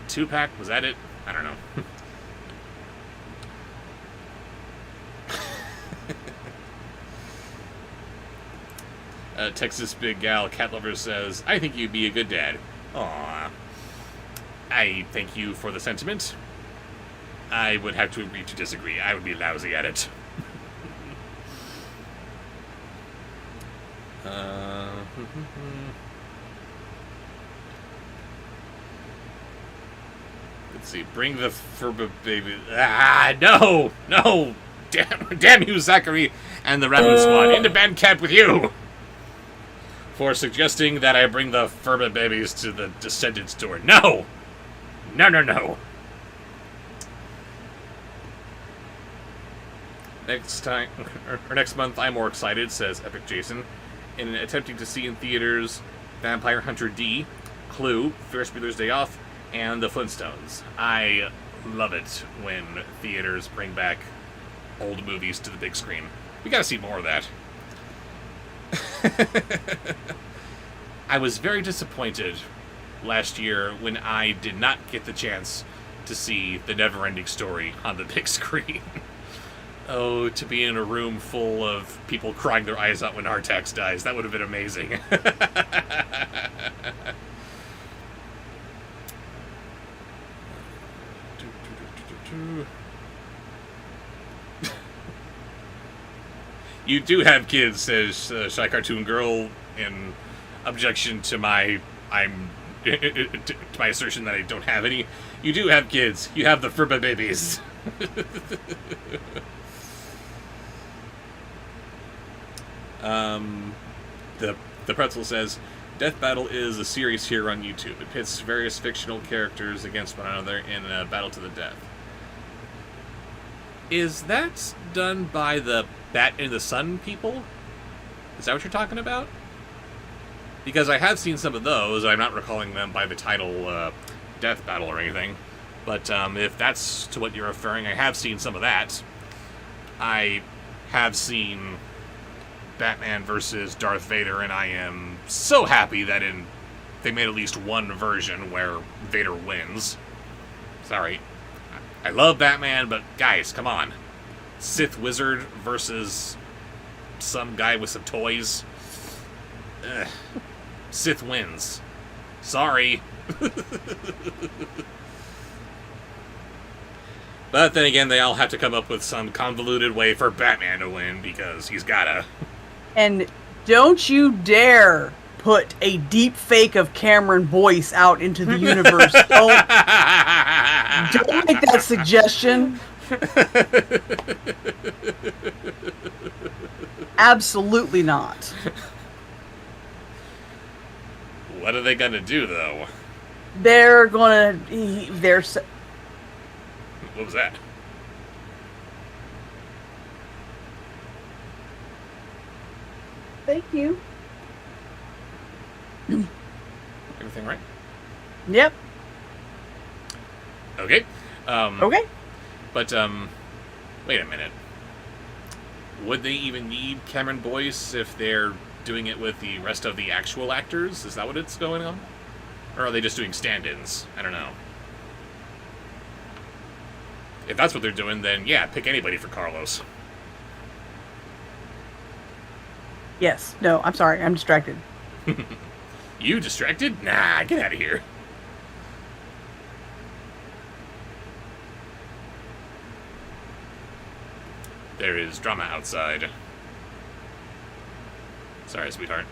Tupac? Was that it? I don't know. Texas Big Gal Cat Lover says, I think you'd be a good dad. Aww. I thank you for the sentiment. I would have to agree to disagree. I would be lousy at it. Let's see. Bring the Furba baby. Ah, no! No! Damn you, Zachary, and the Raven Squad. Into Bandcamp with you! For suggesting that I bring the Furba babies to the Descendants tour. No! No, no, no. Next month, I'm more excited, says Epic Jason. In attempting to see in theaters Vampire Hunter D, Clue, Ferris Bueller's Day Off, and The Flintstones. I love it when theaters bring back old movies to the big screen. We gotta see more of that. I was very disappointed last year when I did not get the chance to see The Neverending Story on the big screen. Oh, to be in a room full of people crying their eyes out when Artax dies. That would have been amazing. You do have kids, says Shy Cartoon Girl, in objection to my I'm to my assertion that I don't have any. You do have kids. You have the Furba babies. The pretzel says, Death Battle is a series here on YouTube. It pits various fictional characters against one another in a battle to the death. Is that done by the Bat in the Sun people? Is that what you're talking about? Because I have seen some of those. I'm not recalling them by the title Death Battle or anything. But if that's to what you're referring, I have seen some of that. I have seen Batman versus Darth Vader, and I am so happy that they made at least one version where Vader wins. Sorry. I love Batman, but guys, come on. Sith Wizard versus some guy with some toys. Ugh. Sith wins. Sorry. But then again, they all have to come up with some convoluted way for Batman to win, because he's gotta. And don't you dare put a deep fake of Cameron Boyce out into the universe. Don't make that suggestion. Absolutely not. What are they gonna do, though? They're gonna... What was that? Thank you. Everything right? Yep. Okay. Okay. But, wait a minute. Would they even need Cameron Boyce if they're doing it with the rest of the actual actors? Is that what it's going on? Or are they just doing stand-ins? I don't know. If that's what they're doing, then yeah, pick anybody for Carlos. Yes. No, I'm sorry. I'm distracted. You distracted? Nah, get out of here. There is drama outside. Sorry, sweetheart.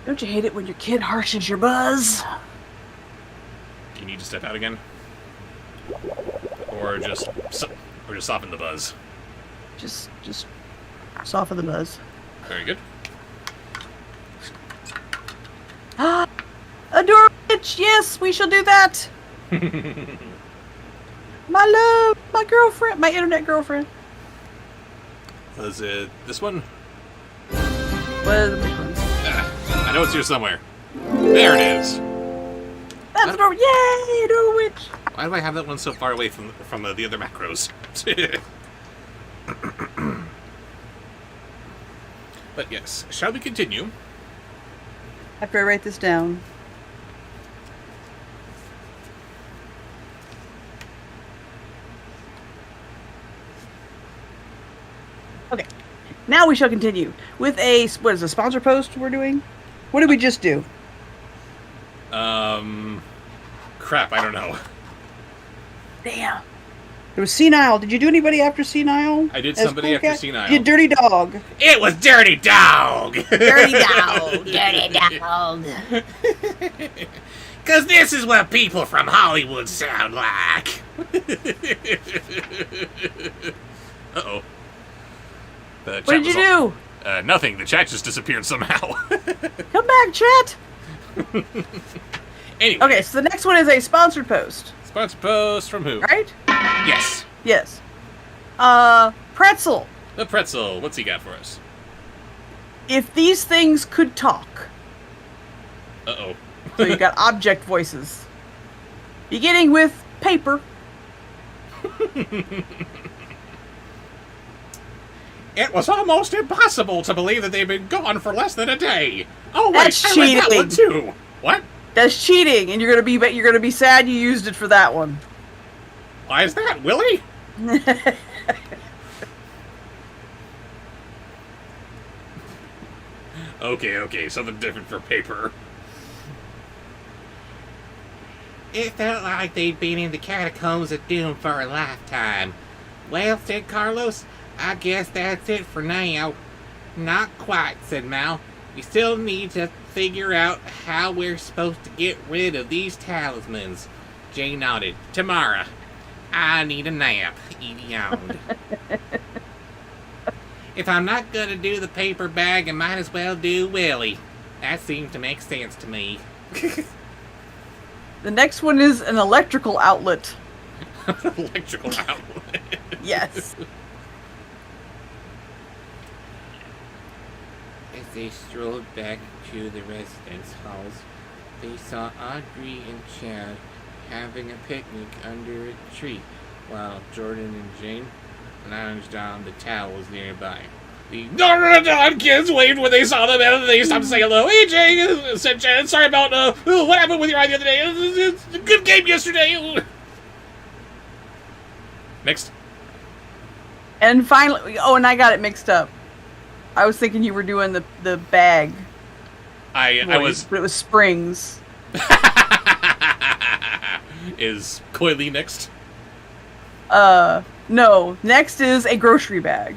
Don't you hate it when your kid harshes your buzz? Do you need to step out again? Or just soften the buzz? Just soften the buzz. Very good. Adore bitch, yes, we shall do that. My love, my girlfriend, my internet girlfriend. Was it this one? Well, which one? I know it's here somewhere. There it is. That's Adore. Yay, Adore Witch. Why do I have that one so far away from the other macros? But yes, shall we continue? After I write this down. Okay. Now we shall continue with a sponsor post we're doing? What did we just do? Crap, I don't know. Damn. There was Senile. Did you do anybody after Senile? I did As somebody Cool after Cat? Senile. You did Dirty Dog. It was Dirty Dog! Dirty Dog. Dirty Dog. Because this is what people from Hollywood sound like. Uh-oh. What did you do? Nothing. The chat just disappeared somehow. Come back, chat. Anyway. Okay, so the next one is a sponsored post. Sponsor post from who? Right? Yes. Yes. Pretzel. The Pretzel. What's he got for us? If these things could talk. Uh-oh. So you got object voices. Beginning with paper. It was almost impossible to believe that they've been gone for less than a day. Oh wait, That's I read that cheating. one too. What? That's cheating, and you're gonna be sad you used it for that one. Why is that, Willie? Okay, something different for paper. It felt like they'd been in the catacombs of doom for a lifetime. Well, said Carlos, I guess that's it for now. Not quite, said Mal. We still need to figure out how we're supposed to get rid of these talismans. Jay nodded. Tomorrow. I need a nap. He yawned. If I'm not gonna do the paper bag, I might as well do Willie. That seems to make sense to me. The next one is an electrical outlet. Electrical outlet. Yes. As they strolled back to the residence halls, they saw Audrey and Chad having a picnic under a tree, while Jordan and Jane lounged on the towels nearby. The kids waved when they saw them, and they stopped to say hello. Hey, Jay, said Chad. Sorry about what happened with your eye the other day. It's a good game yesterday. Next. And finally, and I got it mixed up. I was thinking you were doing the bag. I was. But it was Springs. Is Coily next? No. Next is a grocery bag.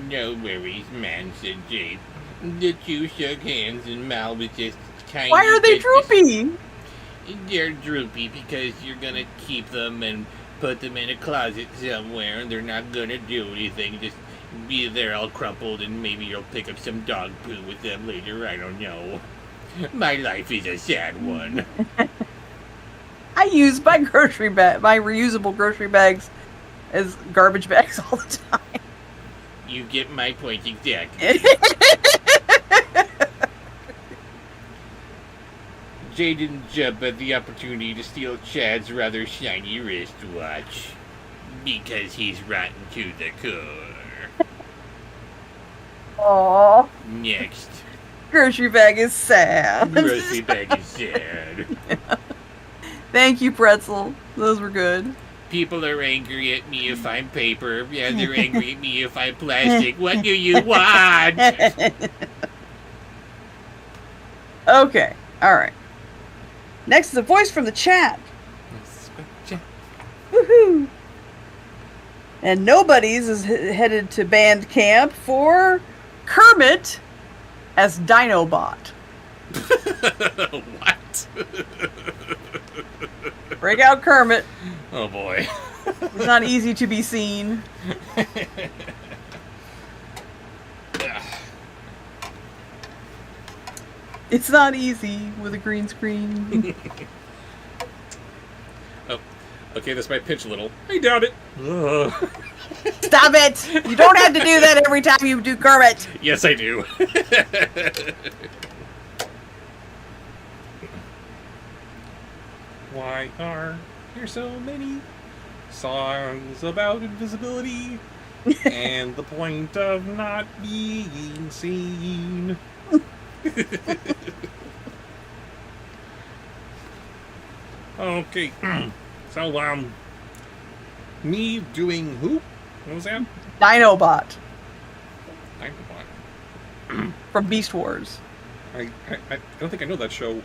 No worries, man, said Jade. The two shook hands and Mal was just kind Why are they droopy? They're droopy because you're gonna keep them and put them in a closet somewhere, and they're not gonna do anything. Just be there all crumpled, and maybe you'll pick up some dog poo with them later. I don't know. My life is a sad one. I use my reusable grocery bags as garbage bags all the time. You get my point exactly. Jay didn't jump at the opportunity to steal Chad's rather shiny wristwatch because he's rotten to the core. Aww. Next. Grocery bag is sad. Grocery bag is sad. Thank you, Pretzel. Those were good. People are angry at me if I'm paper. Yeah, they're angry at me if I'm plastic. What do you want? Okay. All right. Next is a voice from the chat. Woohoo! And Nobody's is headed to band camp for Kermit as Dinobot. What? Break out Kermit. Oh boy. It's not easy to be seen. It's not easy with a green screen. Oh, okay, this might pinch a little. I doubt it. Stop it! You don't have to do that every time you do Kermit. Yes, I do. Why are there so many songs about invisibility and the point of not being seen? Okay, so, me doing who? What was that? Dinobot Dinobot. from Beast Wars. I don't think I know that show.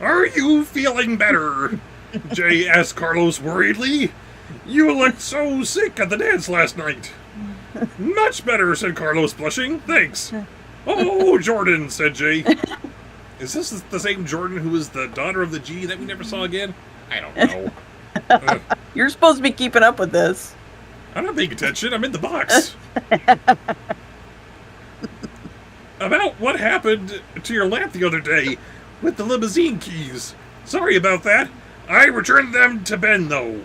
Are you feeling better? Jay asked Carlos worriedly. You looked so sick at the dance last night. Much better, said Carlos, blushing. Thanks. Oh, Jordan, said Jay. Is this the same Jordan who was the daughter of the G that we never saw again? I don't know. You're supposed to be keeping up with this. I'm not paying attention. I'm in the box. About what happened to your lamp the other day with the limousine keys. Sorry about that. I returned them to Ben, though.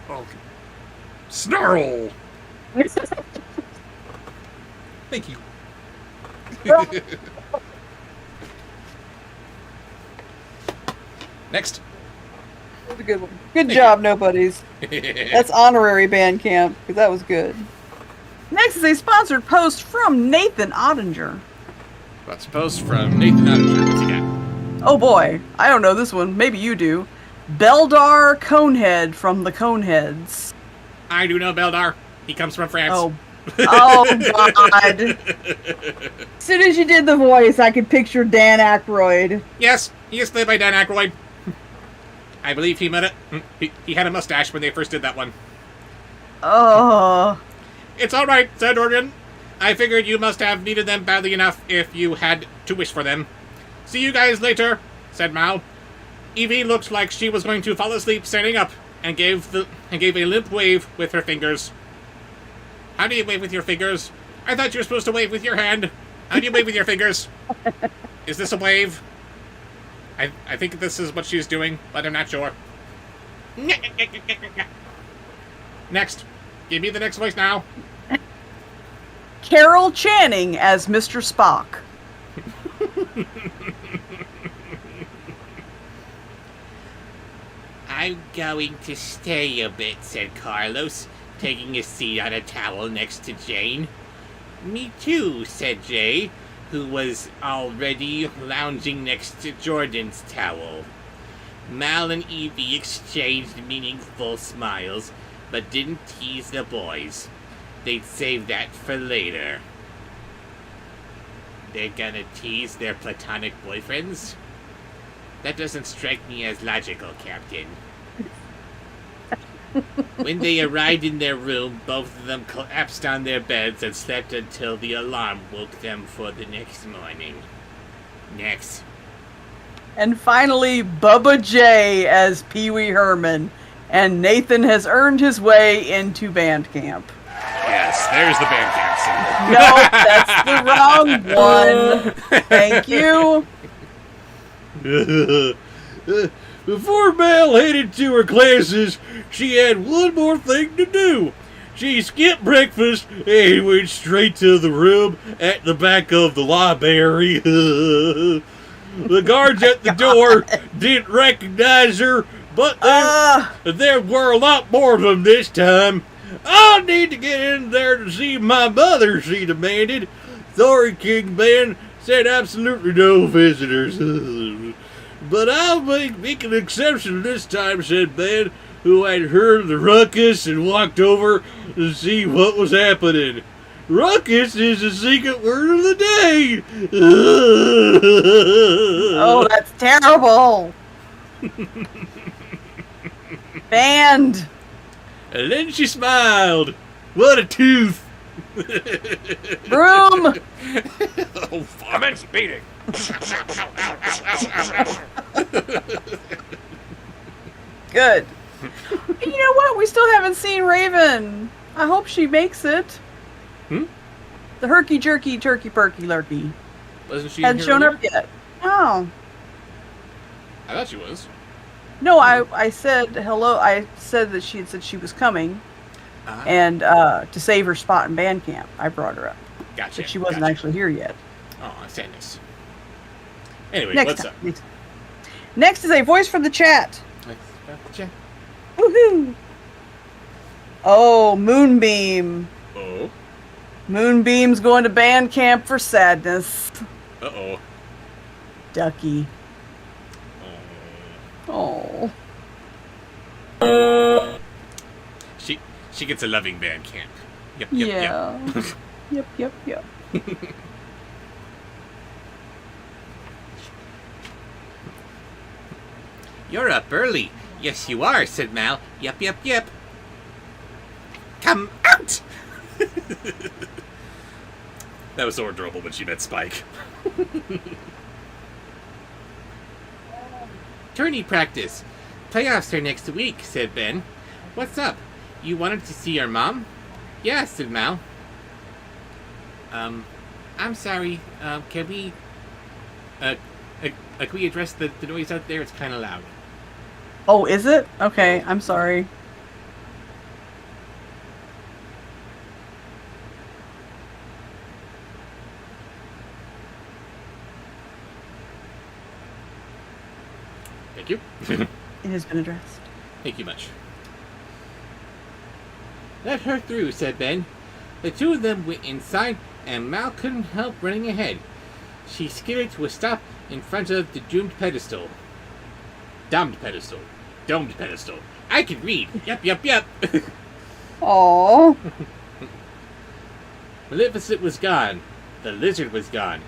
Okay. Snarl! Thank you. Next. That was a good one. Good job, Nobody's. That's honorary band camp, because that was good. Next is a sponsored post from Nathan Ottinger. That's a post from Nathan Ottinger. What's he got? Oh boy, I don't know this one. Maybe you do. Beldar Conehead from the Coneheads. I do know Beldar. He comes from France. Oh God. As soon as you did the voice, I could picture Dan Aykroyd. Yes, He is played by Dan Aykroyd. I believe he had a mustache when they first did that one. Oh. It's alright, said Dorian. I figured you must have needed them badly enough if you had to wish for them. See you guys later, said Mal. Evie looked like she was going to fall asleep standing up and gave a limp wave with her fingers. How do you wave with your fingers? I thought you were supposed to wave with your hand. How do you wave with your fingers? Is this a wave? I think this is what she's doing, but I'm not sure. Next. Give me the next voice now. Carol Channing as Mr. Spock. I'm going to stay a bit, said Carlos, taking a seat on a towel next to Jane. Me too, said Jay, who was already lounging next to Jordan's towel. Mal and Evie exchanged meaningful smiles, but didn't tease the boys. They'd save that for later. They're gonna tease their platonic boyfriends? That doesn't strike me as logical, Captain. When they arrived in their room, both of them collapsed on their beds and slept until the alarm woke them for the next morning. Next. And finally, Bubba J as Pee Wee Herman. And Nathan has earned his way into band camp. Yes, there's the band camp scene. No, that's the wrong one. Thank you. Before Mel headed to her classes, she had one more thing to do. She skipped breakfast and went straight to the room at the back of the library. The guards at the door didn't recognize her, but there were a lot more of them this time. I need to get in there to see my mother, she demanded. Sorry, King Ben, said absolutely no visitors. But I'll make an exception this time, said Ben, who had heard the ruckus and walked over to see what was happening. Ruckus is the secret word of the day. Oh, that's terrible. Banned. And then she smiled. What a tooth. Broom. Oh, commence beating. Good. You know what? We still haven't seen Raven. I hope she makes it. The herky jerky turkey perky lurky Wasn't she hadn't shown up yet. Oh. I thought she was. No, I said hello. I said that she had said she was coming, and to save her spot in band camp, I brought her up. Gotcha. But she wasn't actually here yet. Oh, sadness. Anyway, Next what's time. up? Next is a voice from the chat. Woohoo! Oh, Moonbeam. Oh. Moonbeam's going to band camp for sadness. Uh-oh. Ducky. Oh. She gets a loving band camp. Yep, yep, Yeah. Yep. You're up early. Yes, you are, said Mal. Yep. Come out! That was so adorable when she met Spike. Tourney practice. Playoffs are next week, said Ben. What's up? You wanted to see your mom? Yeah, said Mal. I'm sorry. Can we address the noise out there? It's kind of loud. Oh, is it? Okay, I'm sorry. Thank you. It has been addressed. Thank you much. Let her through, said Ben. The two of them went inside, and Mal couldn't help running ahead. She skidded to a stop in front of the domed pedestal. Domed pedestal. I can read. Yep. Aww. Maleficent was gone. The lizard was gone.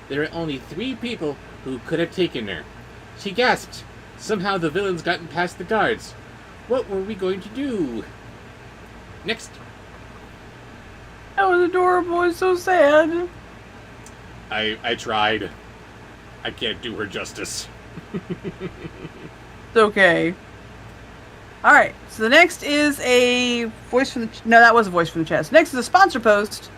There were only 3 people who could have taken her. She gasped. Somehow the villain's gotten past the guards. What were we going to do? Next. That was adorable. It's so sad. I tried. I can't do her justice. It's okay. Alright, so the next is a voice from the... No, that was a voice from the chat. So next is a sponsor post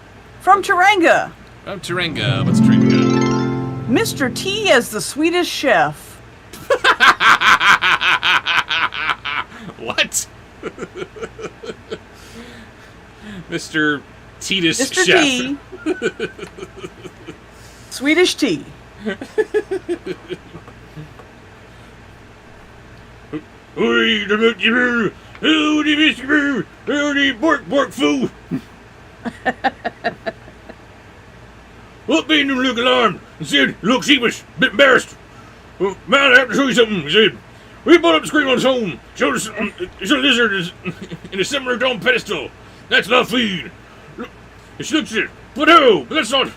from Taranga. Oh, Taranga. What's Taranga? Mr. T as the Swedish chef. What? Mr. Titus Mr. Chef. T. Swedish tea. Bork foo. What made him look alarmed? He said, look sheepish, bit embarrassed. Well, man, I have to show you something, he said. We put up the screen on his home. Showed us it's a lizard in a similar dome pedestal. That's not feed. She looks at it. But oh, that's not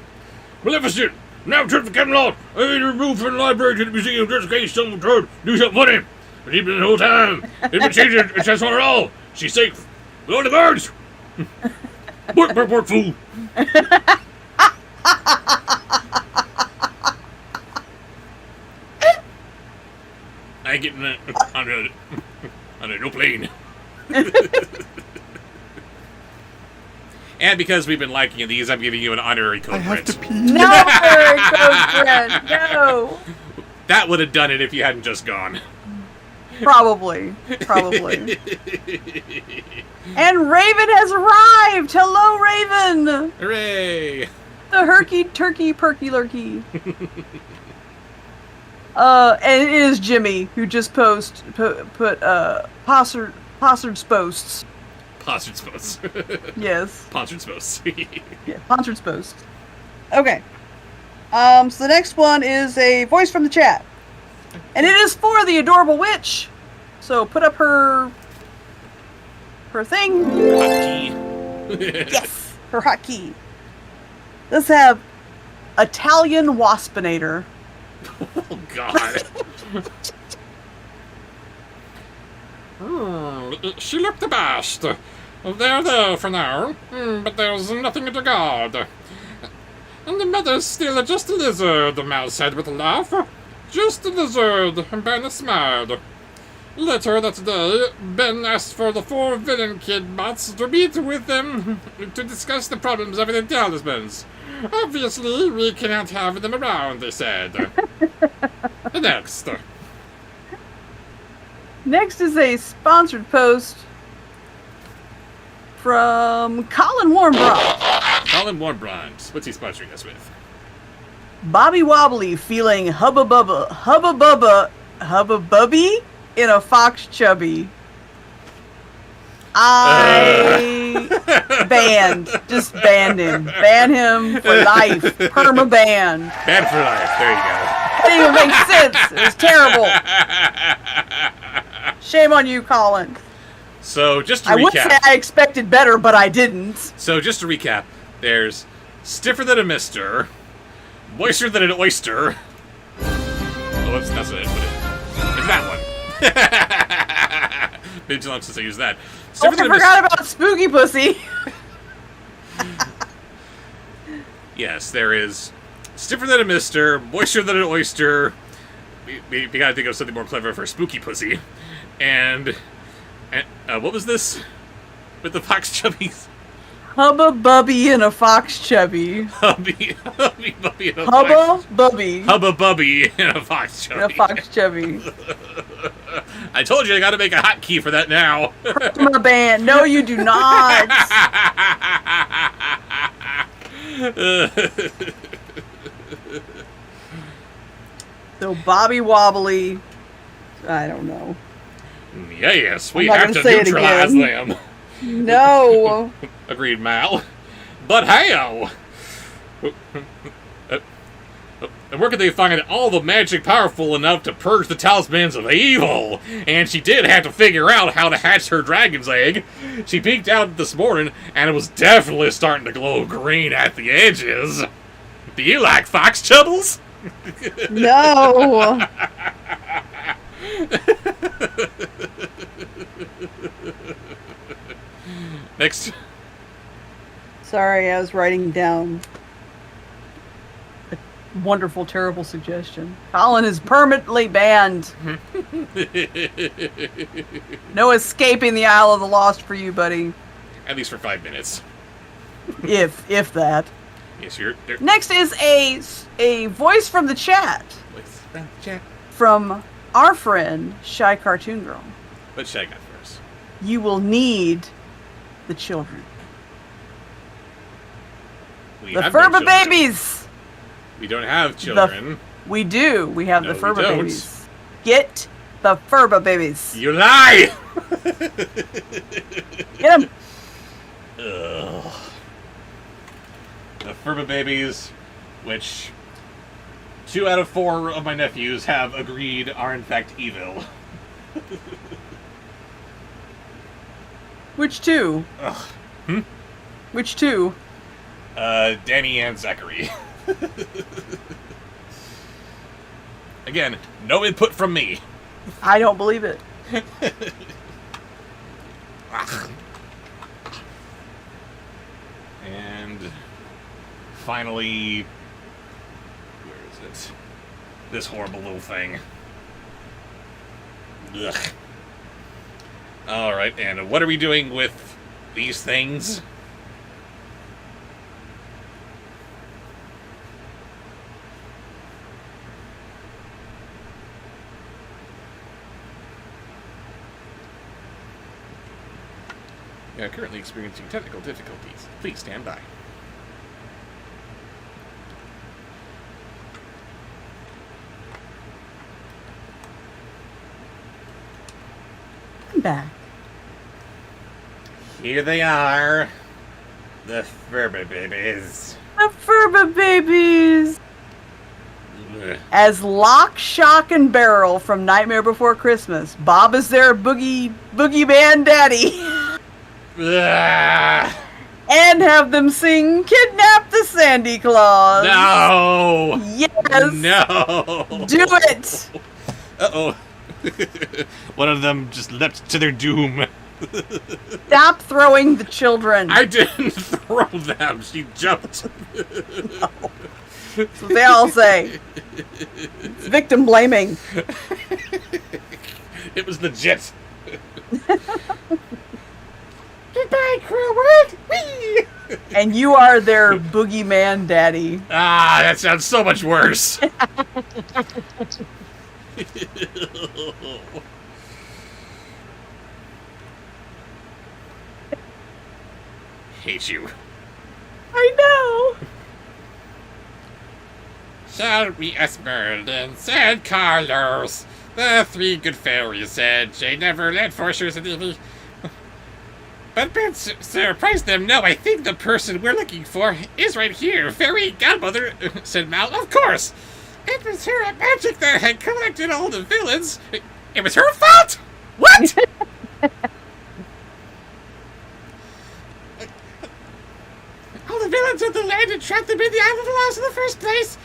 maleficent. Now turn for Camelot. I made her move from the library to the museum just in case someone tried to do something funny. But even the whole time, it didn't change it. It's just on her all. She's safe. With all the guards. Bork, fool. I ain't getting on no plane. And because we've been liking these, I'm giving you an honorary code I have print. to pee. No, Eric, no. That would have done it if you hadn't just gone. Probably. And Raven has arrived. Hello, Raven. Hooray! The herky turkey perky lurky. And it is Jimmy who just put Possard's posts. Poncer's posts. Yes. Poncer's posts. Yeah, Possard's post. Okay. So the next one is a voice from the chat. And it is for the adorable witch. So put up her thing. Hotkey. Yes, her hotkey. Let's have Italian Waspinator. Oh, God. She looked abashed. They're there for now, but there's nothing to guard. And the mother's still just a lizard, the mouse said with a laugh. Just a lizard, Ben smiled. Later that day, Ben asked for the 4 villain kid bots to meet with them to discuss the problems of the talismans. Obviously, we cannot have them around, they said. Next. Next is a sponsored post from Colin Warmbrough. Colin Warbrand. What's he sponsoring us with? Bobby Wobbly feeling hubba bubby in a fox chubby. Just banned him. Ban him for life. Perma ban. Bad for life. There you go. That didn't even make sense. It was terrible. Shame on you, Colin. So, just to I would say recap. I expected better, but I didn't. So, just to recap. There's stiffer than a mister, moister than an oyster. Oh, that's not it. It's that one. Been too long since I used that. Oh, Stiffer I than a forgot about Spooky Pussy. Yes, there is stiffer than a mister, moister than an oyster. We gotta think of something more clever for spooky pussy. And what was this? With the fox chubbies? Hubba Bubby in a fox chubby. Hubby Bubby in a Hubba fox. Bubby Hubba Bubby in a fox chubby. in a fox chubby. I told you I gotta make a hotkey for that now. My band. No, you do not. So Bobby Wobbly. I don't know. Yes, we I'm not have gonna to say it neutralize again. them. No. Agreed, Mal. But how? And where could they find all the magic powerful enough to purge the talismans of evil? And she did have to figure out how to hatch her dragon's egg. She peeked out this morning, and it was definitely starting to glow green at the edges. Do you like fox chubbles? No. Next. Sorry, I was writing down a wonderful, terrible suggestion. Colin is permanently banned. No escaping the Isle of the Lost for you, buddy. At least for 5 minutes. If that. Yes, you're there. Next is a voice from the chat What's that chat? from our friend Shy Cartoon Girl. What should I got first? You will need the children. We The have no Furba children. babies. We don't have children. We do. We have No, the we Furba don't. babies. Get the Furba babies. You lie! Get them. Ugh. The Furba babies, which 2 out of 4 of my nephews have agreed are in fact evil. Which two? Ugh. Which two? Danny and Zachary. Again, no input from me. I don't believe it. And finally, where is it? This horrible little thing. Ugh. Alright, and what are we doing with these things? We are currently experiencing technical difficulties. Please stand by. I'm back. Here they are. The Furba babies. The Furba babies. Ugh. As Lock, Shock, and Barrel from Nightmare Before Christmas. Bob is their boogeyman daddy. Ugh. And have them sing Kidnap the Sandy Claus. No! Yes. No! Do it. Uh-oh. One of them just leapt to their doom. Stop throwing the children. I didn't throw them. She jumped. That's what they all say. It's victim blaming. It was legit. Goodbye, Crowwood. Whee! And you are their boogeyman daddy. Ah, that sounds so much worse. Hate you. I know. Shall we Esmeralda? Said Carlos. The 3 good fairies said they never let fortures in the... But Ben surprised them. No, I think the person we're looking for is right here. Fairy godmother, said Mal. Of course. It was her magic that had collected all the villains. It was her fault? What? All the villains of the land had trapped them in the Isle of the Lost in the first place.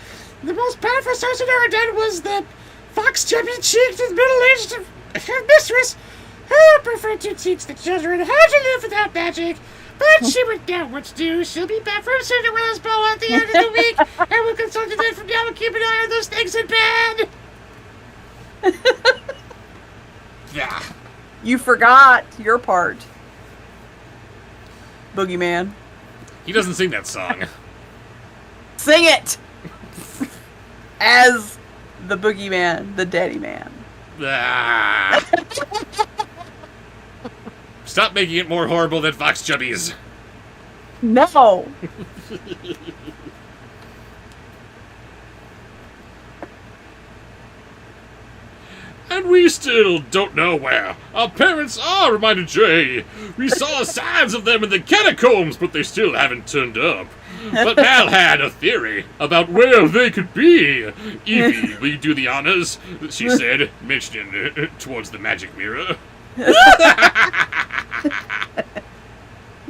The most powerful sorcerer done was the fox champion-cheeked and middle-aged mistress who preferred to teach the children how to live without magic. But she would know what to do. She'll be back from Cinderella's ball at the end of the week, and we'll consult you then from now and keep an eye on those things in bed. Yeah. You forgot your part. Boogeyman. He doesn't sing that song. Sing it! As the boogeyman, the daddy man. Ah. Stop making it more horrible than Fox Chubbies. No! And we still don't know where our parents are, reminded Jay. We saw signs of them in the catacombs, but they still haven't turned up. But Mal had a theory about where they could be. Evie, will you do the honors? She said, mentioning towards the magic mirror.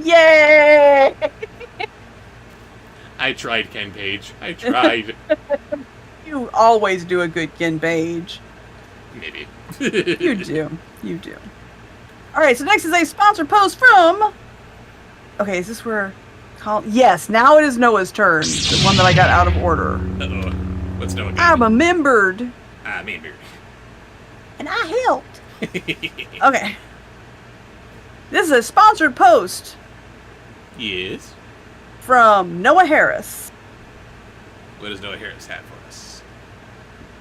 Yay! I tried, Ken Page. I tried. You always do a good Ken Page. Maybe. You do. You do. All right, so next is a sponsored post from... Okay, is this where... Yes, now it is Noah's turn. The one that I got out of order. Uh-oh. What's Noah I'm got? remembered. Maybe. And I helped. Okay. This is a sponsored post Yes. from Noah Harris. What does Noah Harris have for us?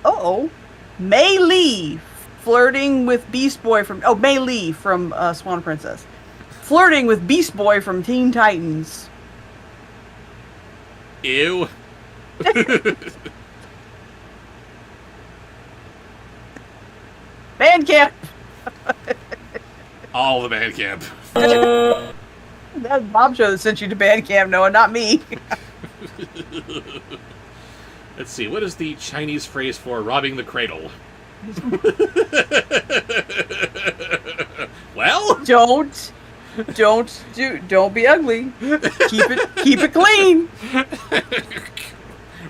Uh-oh. Mei Lee flirting with Beast Boy from... Oh, Mei Lee from Swan Princess. Flirting with Beast Boy from Teen Titans. Ew. Bandcamp. All the band camp. That's Bobsheaux that sent you to Bandcamp, Noah, not me. Let's see. What is the Chinese phrase for robbing the cradle? Well, Don't be ugly. Keep it clean.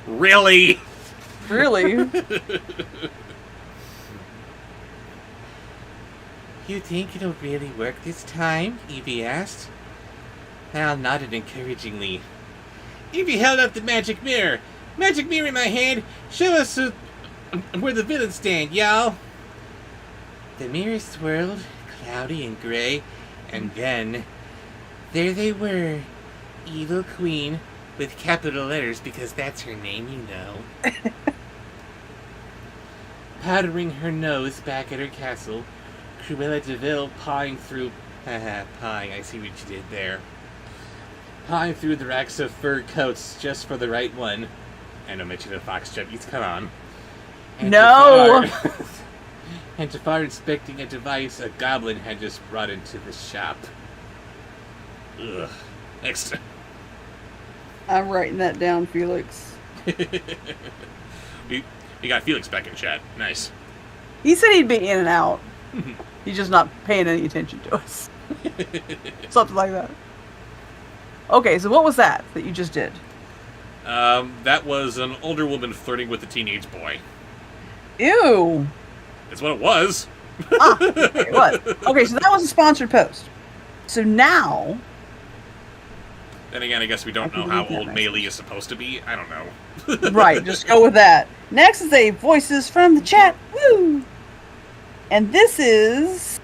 really? Really. You think it'll really work this time? Evie asked. Hal nodded encouragingly. Evie held up the magic mirror. Magic mirror in my hand. Show us where the villains stand, y'all. The mirror swirled, cloudy and gray, and then there they were. Evil Queen, with capital letters because that's her name, you know. Powdering her nose back at her castle, Cruella de Vil pawing through... pawing, I see what you did there. Pawing through the racks of fur coats just for the right one. I know mention of fox jumpies, come on. And No! And Jafar inspecting a device a goblin had just brought into the shop. Ugh. Next. I'm writing that down, Felix. You got Felix back in chat. Nice. He said he'd be in and out. He's just not paying any attention to us. Something like that. Okay, so what was that you just did? That was an older woman flirting with a teenage boy. Ew. That's what it was. Okay, what? Okay, so that was a sponsored post. So now... Then again, I guess we don't I know can how delete that old message. Maylee is supposed to be. I don't know. Right, just go with that. Next is a voices from the chat. Woo! And this is...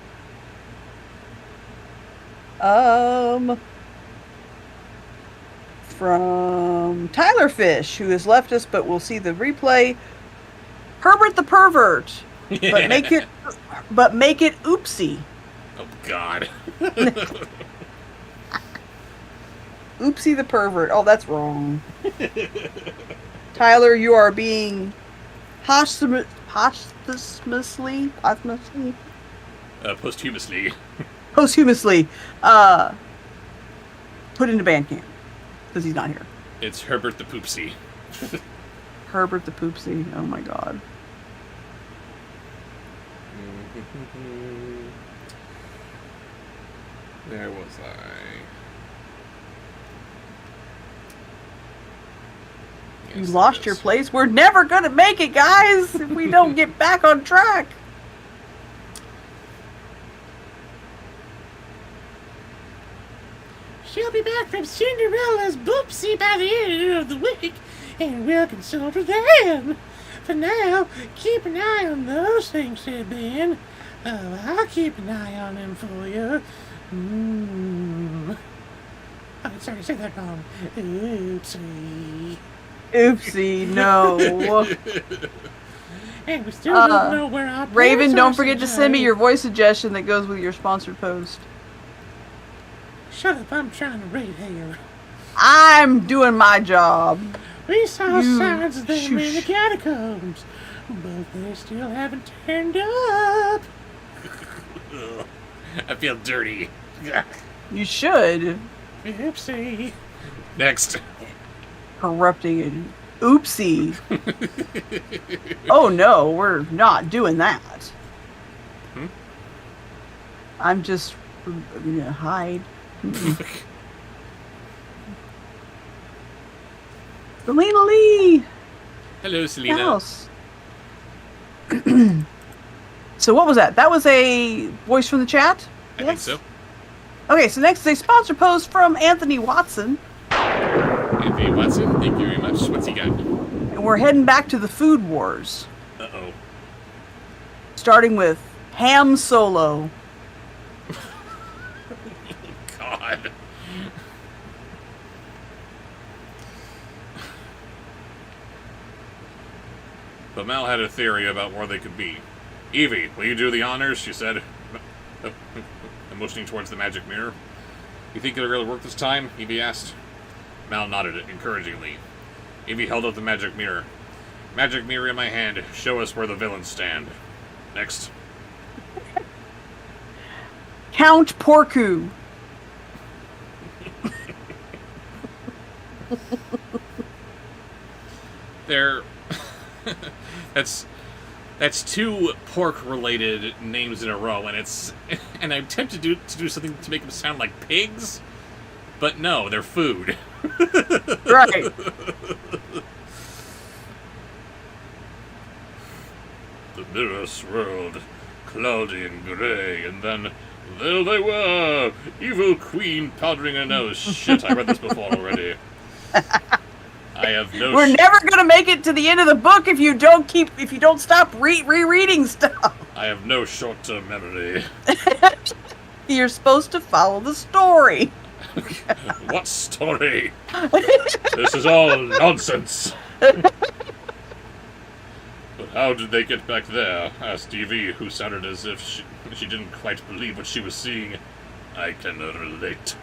From Tyler Fish, who has left us, but we'll see the replay. Herbert the Pervert. But make it oopsie. Oh, God. Oopsie the Pervert. Oh, that's wrong. Tyler, you are being posthumously Posthumously. Put into Bandcamp because he's not here. It's Herbert the Poopsie. Herbert the Poopsie. Oh my God. Where was I? You Yes, lost it your is. place. We're never gonna make it, guys, if we don't get back on track. She'll be back from Cinderella's boopsie by the end of the week, and we'll consult her then. For now, keep an eye on those things, said Ben. Oh, I'll keep an eye on them for you. Oh, sorry, I said that wrong. Oopsie. Oopsie, no. And we still don't know where our Raven, parents don't are forget to send me tonight. your voice suggestion that goes with your sponsored post. Shut up, I'm trying to read here. I'm doing my job. We saw You signs of them in the shush. catacombs, but they still haven't turned up. Ugh. I feel dirty. You should. Oopsie. Next. Corrupting it. Oopsie. Oh no, we're not doing that. I'm just gonna hide. Selena Lee. Hello, Selena. House. So what was that? That was a voice from the chat? I think so. Okay, so next is a sponsor post from Anthony Watson. Anthony Watson, thank you very much. What's he got? And we're heading back to the food wars. Uh-oh. Starting with Ham Solo. God. But Mal had a theory about where they could be. Evie, will you do the honors? She said, motioning towards the magic mirror. You think it'll really work this time? Evie asked. Mal nodded encouragingly. Evie held up the magic mirror. Magic mirror in my hand, show us where the villains stand. Next. Count Porku. They're... That's two pork-related names in a row, and I'm tempted to do something to make them sound like pigs, but no, they're food. Right. The mirror swirled, cloudy and grey, and then there they were! Evil queen powdering her nose. Shit, I read this before already. I have no. We're never gonna make it to the end of the book if you don't stop rereading stuff. I have no short-term memory. You're supposed to follow the story. What story? This is all nonsense. But how did they get back there? Asked Evie, who sounded as if she didn't quite believe what she was seeing. I can relate.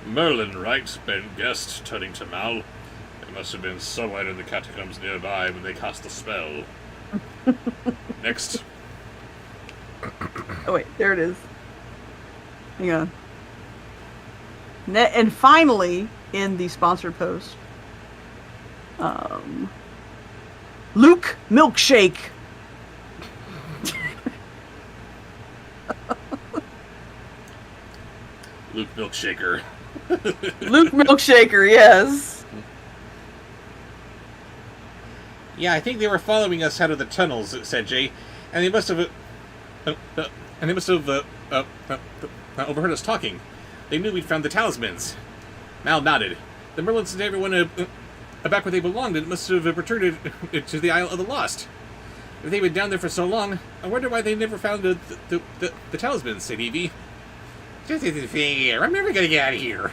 Merlin, right? Ben guessed, turning to Mal. There must have been someone in the catacombs nearby when they cast the spell. Next. Oh wait, there it is. Hang on. And finally, in the sponsored post, Luke Milkshake. Luke Milkshaker. Luke Milkshaker, yes. Yeah, I think they were following us out of the tunnels, said Jay, and they must have overheard us talking. They knew we'd found the talismans. Mal nodded. The Merlins and everyone back where they belonged, and must have returned to the Isle of the Lost. If they've been down there for so long, I wonder why they never found the talismans, said Evie. Just isn't fair. I'm never gonna get out of here.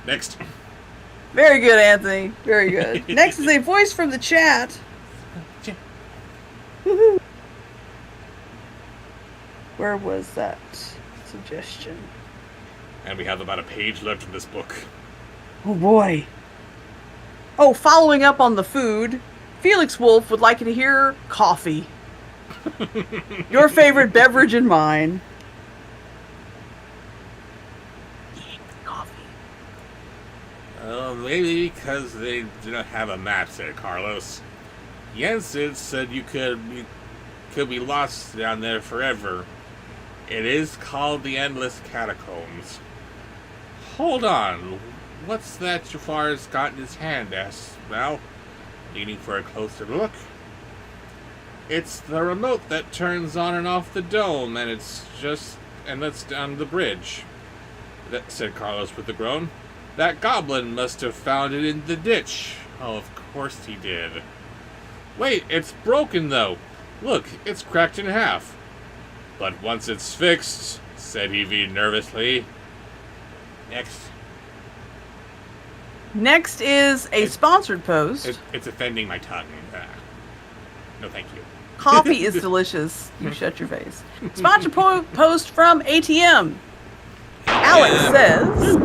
Next. Very good, Anthony. Very good. Next is a voice from the chat. Where was that suggestion? And we have about a page left in this book. Oh boy. Oh, following up on the food, Felix Wolf would like you to hear coffee. Your favorite beverage and mine. Maybe because they do not have a map, said Carlos. Jensen said you could be lost down there forever. It is called the Endless Catacombs. Hold on. What's that Jafar's got in his hand? Asked Mal, leaning for a closer look. It's the remote that turns on and off the dome, and that's down the bridge. That said Carlos with a groan. That goblin must have found it in the ditch. Oh, of course he did. Wait, it's broken though. Look, it's cracked in half. But once it's fixed, said Evie nervously. Next. Next is a sponsored post. It's offending my tongue. No, thank you. Coffee is delicious. You shut your face. Sponsored post from ATM. Alex says,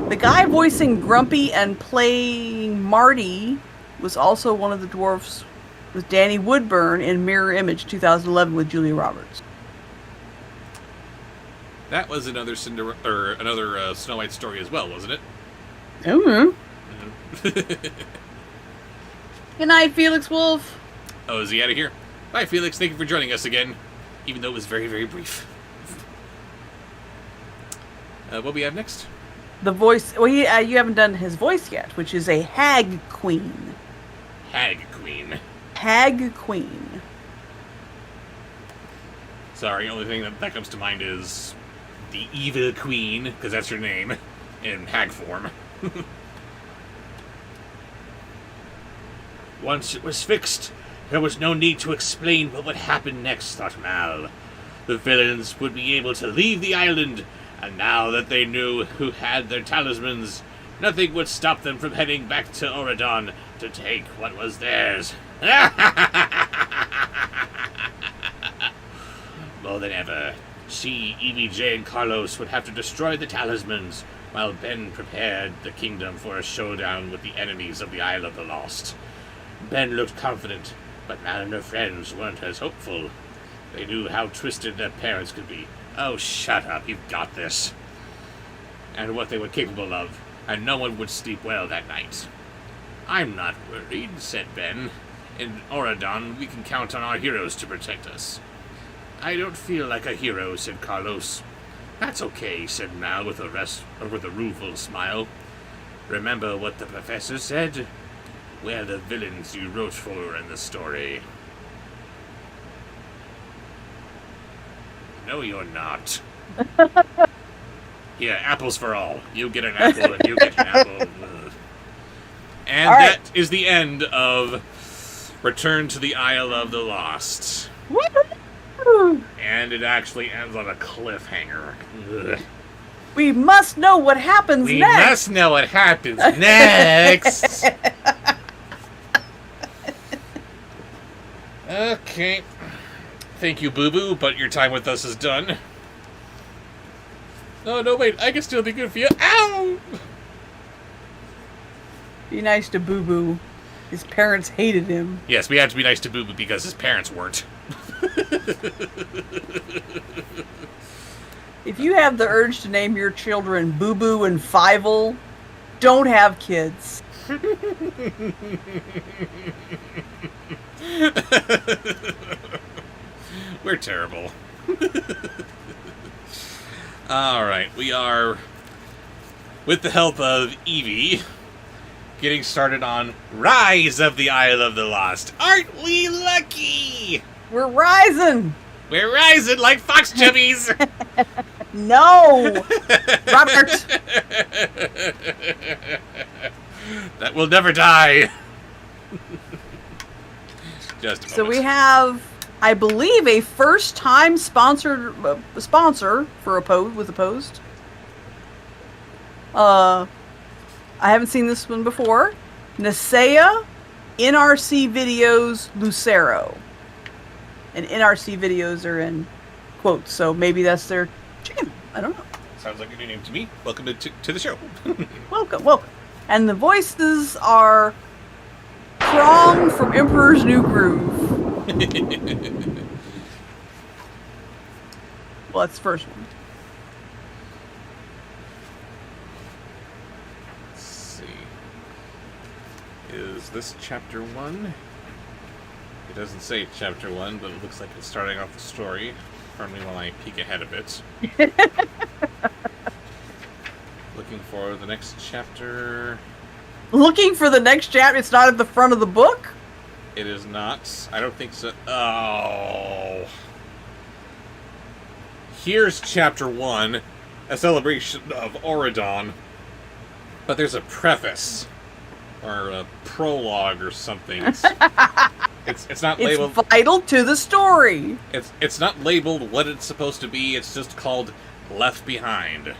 the guy voicing Grumpy and playing Marty was also one of the dwarfs with Danny Woodburn in Mirror Image 2011 with Julia Roberts. That was another Snow White story as well, wasn't it? Mm-hmm. Good night, Felix Wolf. Oh, is he out of here? Bye, Felix. Thank you for joining us again, even though it was very, very brief. What we have next? The voice. Well, you haven't done his voice yet, which is a hag queen. Hag Queen. Hag Queen. Sorry, only thing that comes to mind is the Evil Queen, because that's her name, in hag form. Once it was fixed, there was no need to explain what would happen next, thought Mal. The villains would be able to leave the island, and now that they knew who had their talismans, nothing would stop them from heading back to Oradon to take what was theirs. More than ever, she, Evie, J, and Carlos would have to destroy the talismans, while Ben prepared the kingdom for a showdown with the enemies of the Isle of the Lost. Ben looked confident, but Mal and her friends weren't as hopeful. They knew how twisted their parents could be. Oh, shut up, you've got this. And what they were capable of, and no one would sleep well that night. I'm not worried, said Ben. In Oradon, we can count on our heroes to protect us. I don't feel like a hero, said Carlos. That's okay, said Mal with a rueful smile. Remember what the professor said? We're the villains you wrote for in the story. No, you're not. Here, apples for all. You get an apple and you get an apple. And all right. That is the end of Return to the Isle of the Lost. Woo-hoo! And it actually ends on a cliffhanger. Ugh. We must know what happens We next. must know what happens next. Okay. Thank you, Boo Boo, but your time with us is done. Oh, no, wait. I can still be good for you. Ow! Be nice to Boo Boo. His parents hated him. Yes, we had to be nice to Boo Boo because his parents weren't. If you have the urge to name your children Boo Boo and Fievel, don't have kids. We're terrible. Alright, we are, with the help of Evie, getting started on Rise of the Isle of the Lost. Aren't we lucky? We're rising. We're rising like fox chubbies. No, Robert. That will never die. Just a So we moment. have, I believe, a first-time sponsor for a post with a post. I haven't seen this one before. Nisea, NRC Videos, Lucero. And NRC Videos are in quotes, so maybe that's their channel. I don't know. Sounds like a new name to me. Welcome to the show. Welcome. And the voices are Krong from Emperor's New Groove. Well, that's the first one. Let's see. Is this chapter 1? It doesn't say chapter 1, but it looks like it's starting off the story. Pardon me while I peek ahead a bit. Looking for the next chapter. Looking for the next chapter. It's not at the front of the book. It is not. I don't think so. Oh. Here's chapter 1, a celebration of Oradon. But there's a preface. Or a prologue or something. It's not labeled. It's vital to the story. It's not labeled what it's supposed to be. It's just called Left Behind.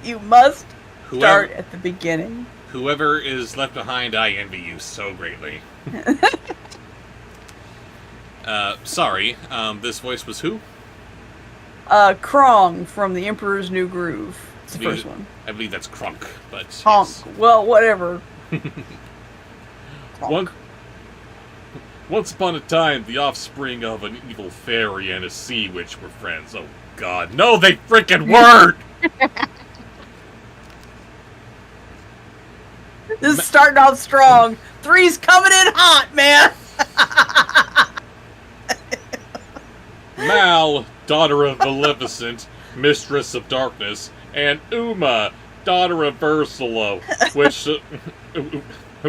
You must Whoever, start at the beginning. whoever is left behind, I envy you so greatly. Sorry, this voice was who? Krong from The Emperor's New Groove. It's the first one. I believe that's Krunk, but Honk. yes. Well, whatever. Once upon a time, the offspring of an evil fairy and a sea witch were friends. Oh, God. No, they freaking weren't! This is starting out strong. 3's coming in hot, man. Mal, daughter of Maleficent, mistress of darkness, and Uma, daughter of Ursula, which...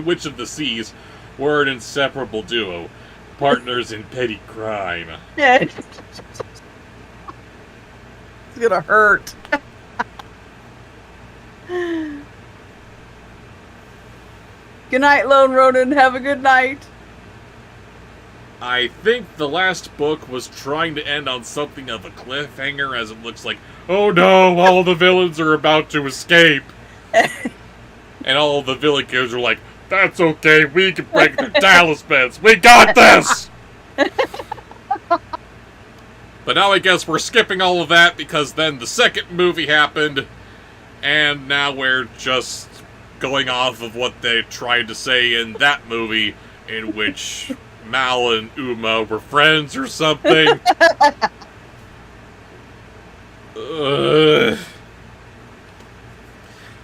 Witch of the Seas were an inseparable duo, partners in petty crime. Yeah. It's gonna hurt. Good night, Lone Ronin. Have a good night. I think the last book was trying to end on something of a cliffhanger, as it looks like, oh no, all the villains are about to escape. And all the villagers are like, that's okay, we can break their talismans. We got this! But now I guess we're skipping all of that because then the second movie happened, and now we're just going off of what they tried to say in that movie, in which Mal and Uma were friends or something.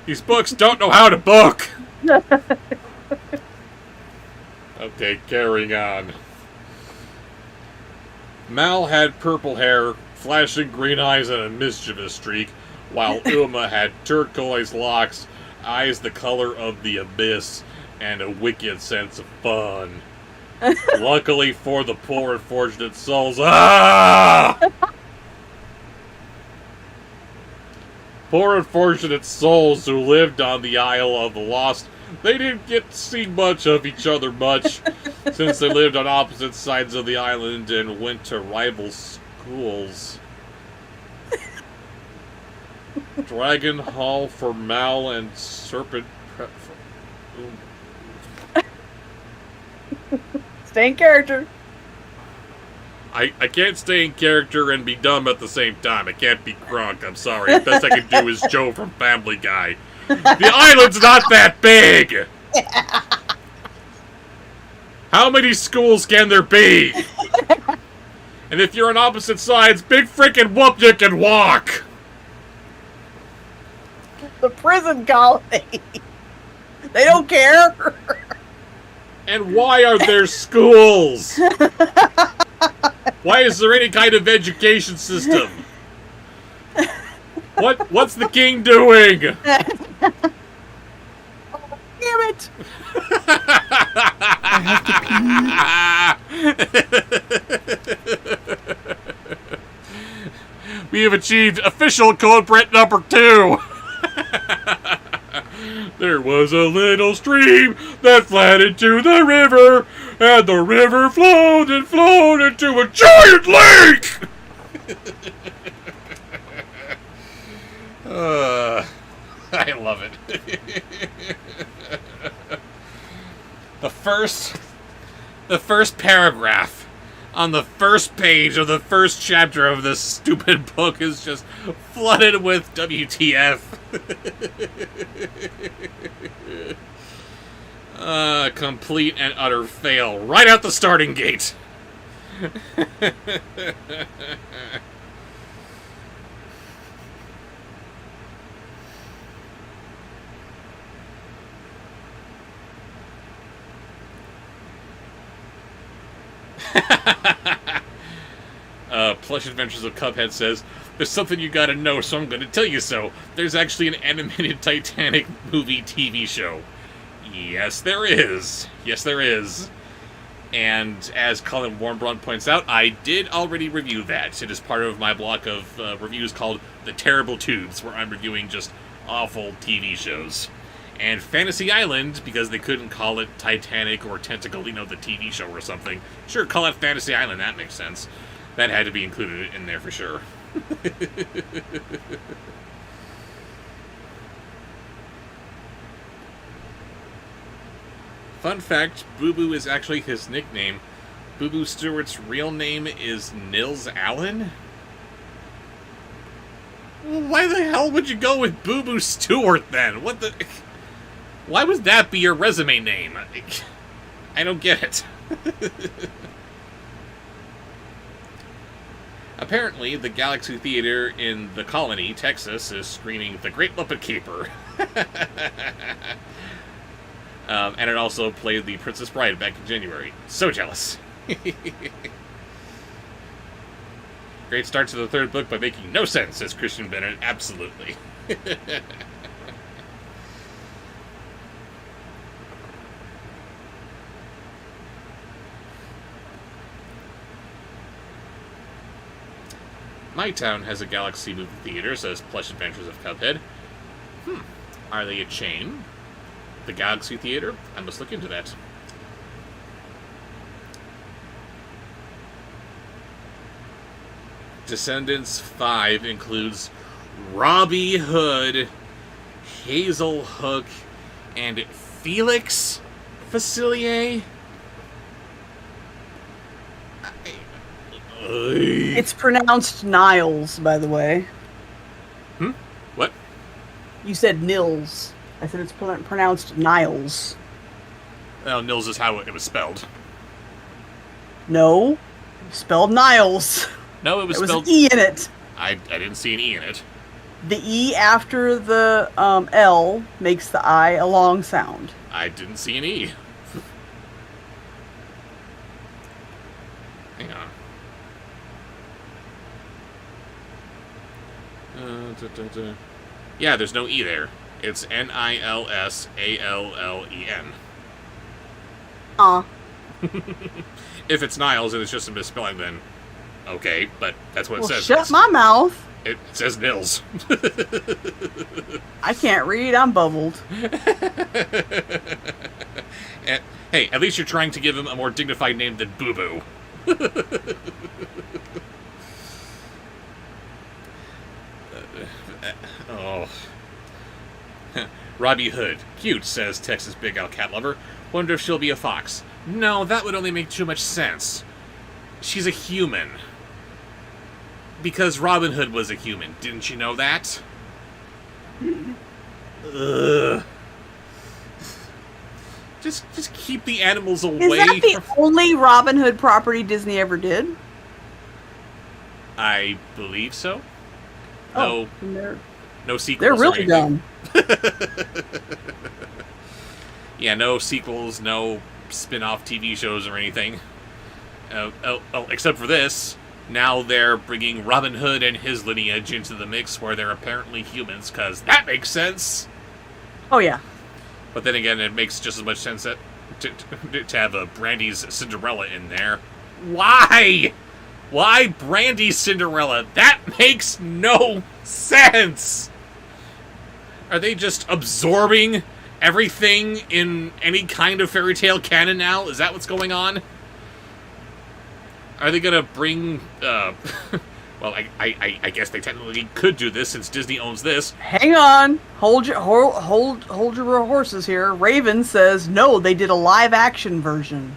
These books don't know how to book! Okay, carrying on. Mal had purple hair, flashing green eyes, and a mischievous streak, while Uma had turquoise locks, eyes the color of the abyss, and a wicked sense of fun. Luckily for the poor unfortunate souls, poor unfortunate souls who lived on the Isle of the Lost, they didn't get to see much of each other since they lived on opposite sides of the island and went to rival schools. Dragon Hall for Mal and Serpent Prep for... Stay in character. I can't stay in character and be dumb at the same time. I can't be Gronk, I'm sorry. The best I can do is Joe from Family Guy. The island's not that big! How many schools can there be? And if you're on opposite sides, big frickin' whoop you can walk! The prison colony. They don't care. And why are there schools? Why is there any kind of education system? What's the king doing? Damn it! We have achieved official code print number 2. There was a little stream that flowed into the river, and the river flowed and flowed into a giant lake! I love it. The first paragraph on the first page of the first chapter of this stupid book is just flooded with WTF. Complete and utter fail right out the starting gate. Plush Adventures of Cuphead says, there's something you gotta know, so I'm gonna tell you so. There's actually an animated Titanic movie TV show. Yes, there is. Yes, there is. And as Colin Warmbront points out, I did already review that. It is part of my block of reviews called The Terrible Tubes, where I'm reviewing just awful TV shows. And Fantasy Island, because they couldn't call it Titanic or Tentacolino the TV show or something. Sure, call it Fantasy Island, that makes sense. That had to be included in there for sure. Fun fact, Boo Boo is actually his nickname. Boo Boo Stewart's real name is Nils Allen? Why the hell would you go with Boo Boo Stewart then? What the... Why would that be your resume name? I don't get it. Apparently, the Galaxy Theater in the Colony, Texas, is screening The Great Muppet Caper. And it also played The Princess Bride back in January. So jealous. Great start to the third book by making no sense, says Christian Bennett. Absolutely. My town has a Galaxy movie theater, says Plush Adventures of Cuphead. Are they a chain? The Galaxy Theater? I must look into that. Descendants 5 includes Robbie Hood, Hazel Hook, and Felix Facilier. It's pronounced Niles, by the way. What? You said Nils. I said it's pronounced Niles. Well, Nils is how it was spelled. No. Spelled Niles. No, it was There was spelled... an E in it. I didn't see an E in it. The E after the L makes the I a long sound. I didn't see an E. Hang on. Yeah, there's no E there. It's Nilsalen. If it's Niles and it's just a misspelling, then okay, but that's what it says. Shut my mouth. It says Nils. I can't read. I'm bubbled. And, hey, at least you're trying to give him a more dignified name than Boo Boo. Oh. Robbie Hood. Cute, says Texas Big Al Cat Lover. Wonder if she'll be a fox. No, that would only make too much sense. She's a human. Because Robin Hood was a human. Didn't you know that? Ugh. Just keep the animals away. Is that the only Robin Hood property Disney ever did? I believe so. Oh, No sequels. they're or really anything. dumb. Yeah, no sequels, no spin-off TV shows or anything. Except for this. Now they're bringing Robin Hood and his lineage into the mix where they're apparently humans, because that makes sense. Oh, yeah. But then again, it makes just as much sense that to have a Brandy's Cinderella in there. Why? Why Brandy's Cinderella? That makes no sense! Are they just absorbing everything in any kind of fairy tale canon now? Is that what's going on? Are they gonna bring, well, I guess they technically could do this since Disney owns this. Hang on. Hold your horses here. Raven says, no, they did a live-action version.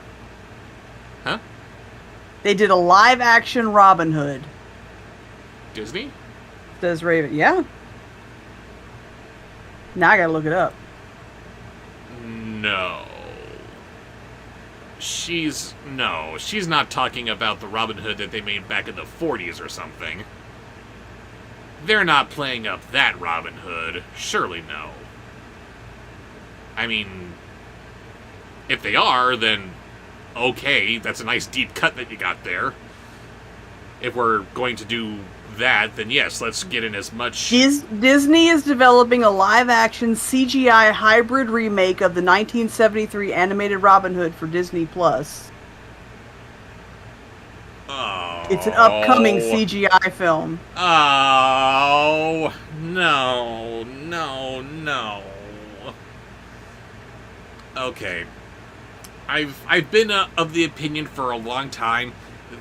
Huh? They did a live-action Robin Hood. Disney? Says Raven. Yeah. Now I gotta look it up. No. She's not talking about the Robin Hood that they made back in the 40s or something. They're not playing up that Robin Hood. Surely no. I mean, if they are, then okay, that's a nice deep cut that you got there. If we're going to do that, then yes, let's get in as much... Disney is developing a live-action CGI hybrid remake of the 1973 animated Robin Hood for Disney+. Plus. Oh. It's an upcoming CGI film. Oh, no. Okay. I've been of the opinion for a long time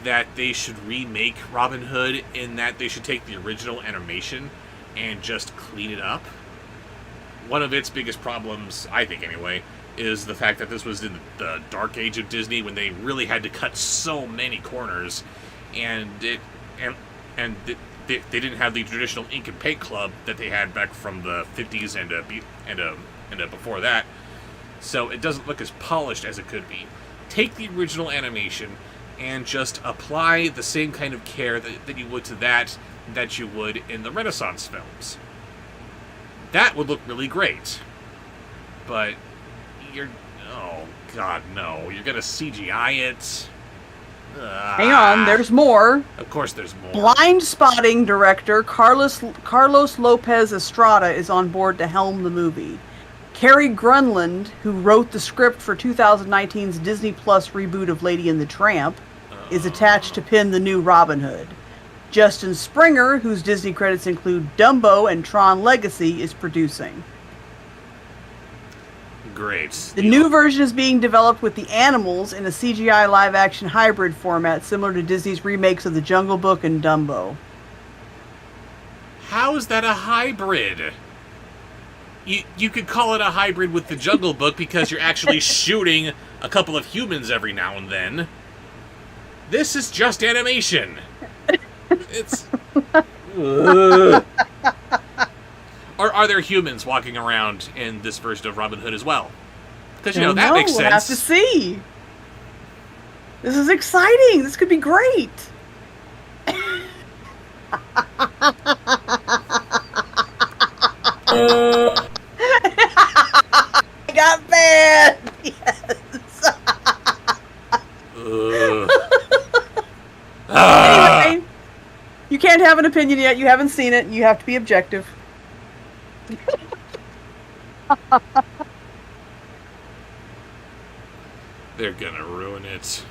that they should remake Robin Hood, in that they should take the original animation and just clean it up. One of its biggest problems, I think anyway, is the fact that this was in the dark age of Disney when they really had to cut so many corners, and they didn't have the traditional ink and paint club that they had back from the 50s and before that. So it doesn't look as polished as it could be. Take the original animation and just apply the same kind of care that you would to that you would in the Renaissance films. That would look really great. But oh god, no. You're gonna CGI it? Hang on, there's more. Of course there's more. Blind Spotting director Carlos Lopez Estrada is on board to helm the movie. Carrie Grunland, who wrote the script for 2019's Disney Plus reboot of Lady and the Tramp, is attached to pen the new Robin Hood. Justin Springer, whose Disney credits include Dumbo and Tron Legacy, is producing. Great. The new version is being developed with the animals in a CGI live-action hybrid format similar to Disney's remakes of The Jungle Book and Dumbo. How is that a hybrid? You could call it a hybrid with The Jungle Book because you're actually shooting a couple of humans every now and then. This is just animation. It's... Or are there humans walking around in this version of Robin Hood as well? Because, that makes sense. We'll have to see. This is exciting. This could be great. I got banned. Yes. Anyway, you can't have an opinion yet. You haven't seen it. You have to be objective. They're gonna ruin it.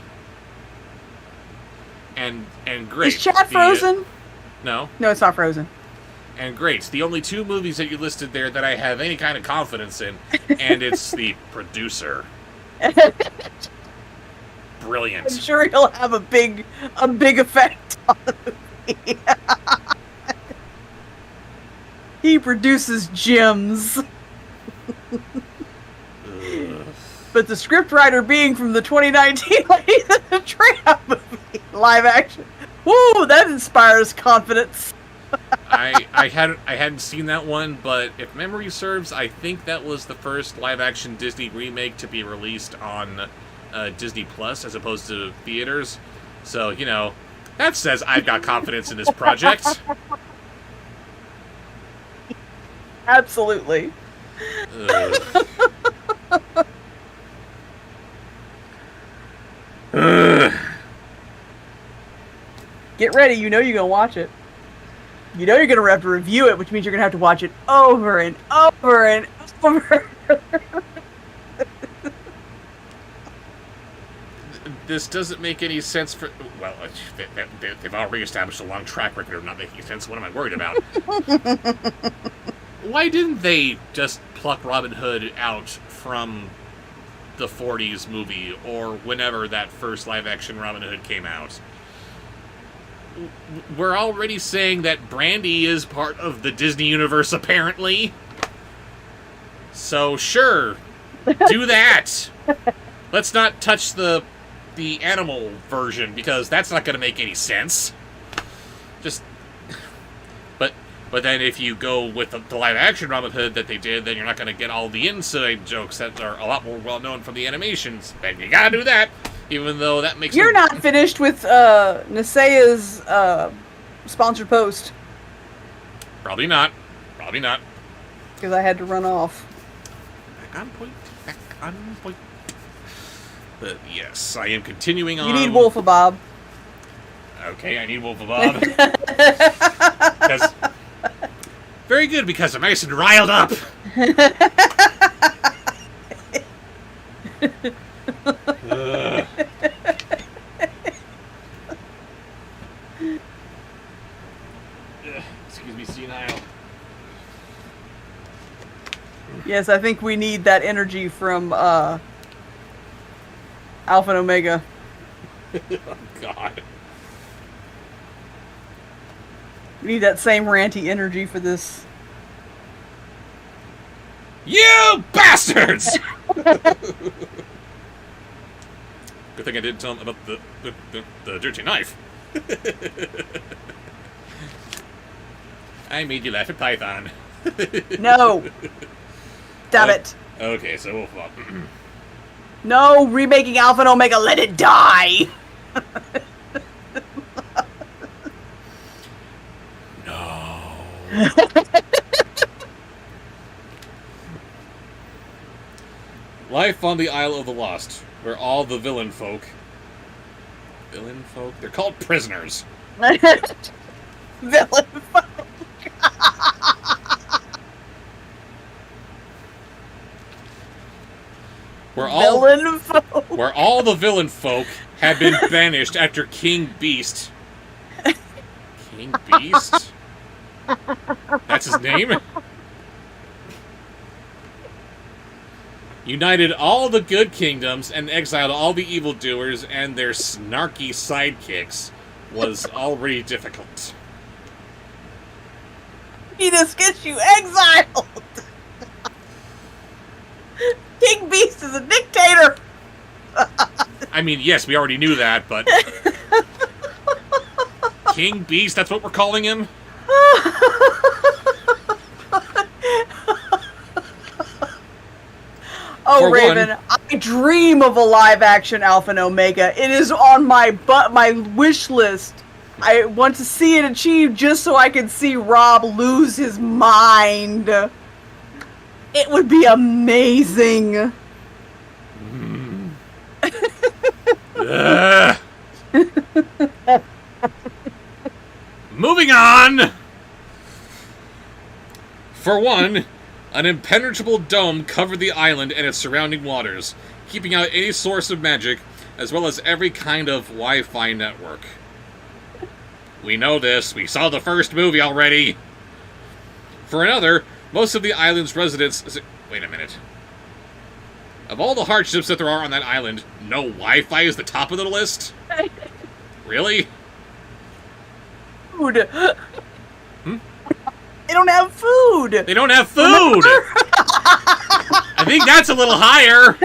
And great. Is chat frozen? No. No, it's not frozen. And great. The only two movies that you listed there that I have any kind of confidence in, and it's the producer. Brilliant. I'm sure he'll have a big effect on the movie. He produces gems. But the scriptwriter being from the 2019 Lady the Tramp movie, live action. Woo, that inspires confidence. I hadn't seen that one, but if memory serves, I think that was the first live action Disney remake to be released on Disney Plus as opposed to theaters. So, that says I've got confidence in this project. Absolutely. Get ready, you're going to watch it. You're going to have to review it, which means you're going to have to watch it over and over and over. This doesn't make any sense for... Well, they've already established a long track record of not making sense. What am I worried about? Why didn't they just pluck Robin Hood out from the 40s movie or whenever that first live-action Robin Hood came out? We're already saying that Brandy is part of the Disney universe, apparently. So, sure. Do that. Let's not touch the animal version, because that's not going to make any sense. But then if you go with the live-action Robin Hood that they did, then you're not going to get all the inside jokes that are a lot more well-known from the animations. And you gotta do that, even though that makes... You're not finished with Nasea's sponsored post. Probably not. Because I had to run off. Back on point. But yes, I am continuing on... You need Wolf-a-Bob. Okay, I need Wolf-a-Bob. Very good, because I'm nice and riled up. Excuse me, senile. Yes, I think we need that energy from Alpha and Omega. Oh, God. We need that same ranty energy for this. You bastards! Good thing I didn't tell him about the dirty knife. I made you laugh at Python. No! Stop it. Okay, so we'll flop. No, remaking Alpha and Omega, let it die! Life on the Isle of the Lost, where all the villain folk... Villain folk? They're called prisoners. Villain folk. Where all the villain folk have been banished after King Beast... Beast? That's his name? United all the good kingdoms and exiled all the evildoers and their snarky sidekicks was already difficult. He just gets you exiled. King Beast is a dictator. I mean, yes, we already knew that, but... King Beast, that's what we're calling him? Oh, For Raven, one- I dream of a live-action Alpha and Omega. It is on my wish list. I want to see it achieved just so I can see Rob lose his mind. It would be amazing. Ugh. Moving on! For one, an impenetrable dome covered the island and its surrounding waters, keeping out any source of magic, as well as every kind of Wi-Fi network. We know this. We saw the first movie already. For another, most of the island's residents... Wait a minute. Of all the hardships that there are on that island, no Wi-Fi is the top of the list? Really? Food. They don't have food. They don't have food! I think that's a little higher.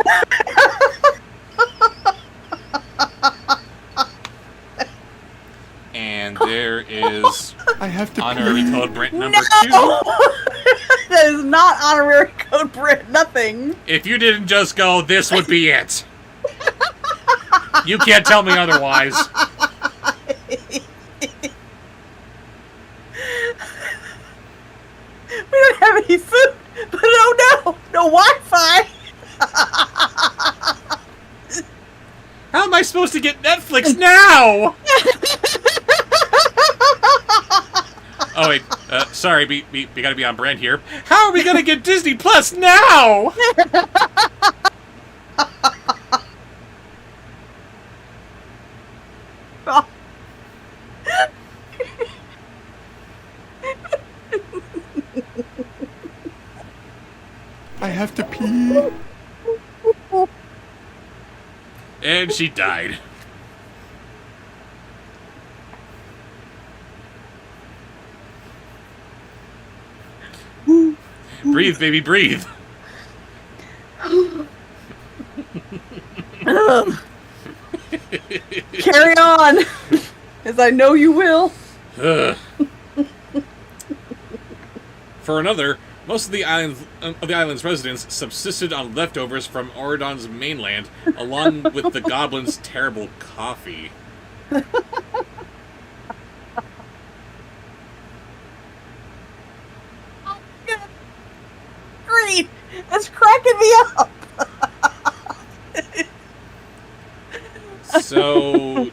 And there is I have to honorary pee. code Brent number 2. That is not honorary code Brit. Nothing. If you didn't just go, this would be it. You can't tell me otherwise. We don't have any food, but oh no Wi-Fi. How am I supposed to get Netflix now? Oh wait, sorry, we gotta be on brand here. How are we gonna get Disney Plus now? I have to pee. And she died. Breathe, baby, breathe. Carry on, as I know you will. Ugh. For another, most of the island's residents subsisted on leftovers from Oridon's mainland, along with the goblins' terrible coffee. Great, that's cracking me up. So,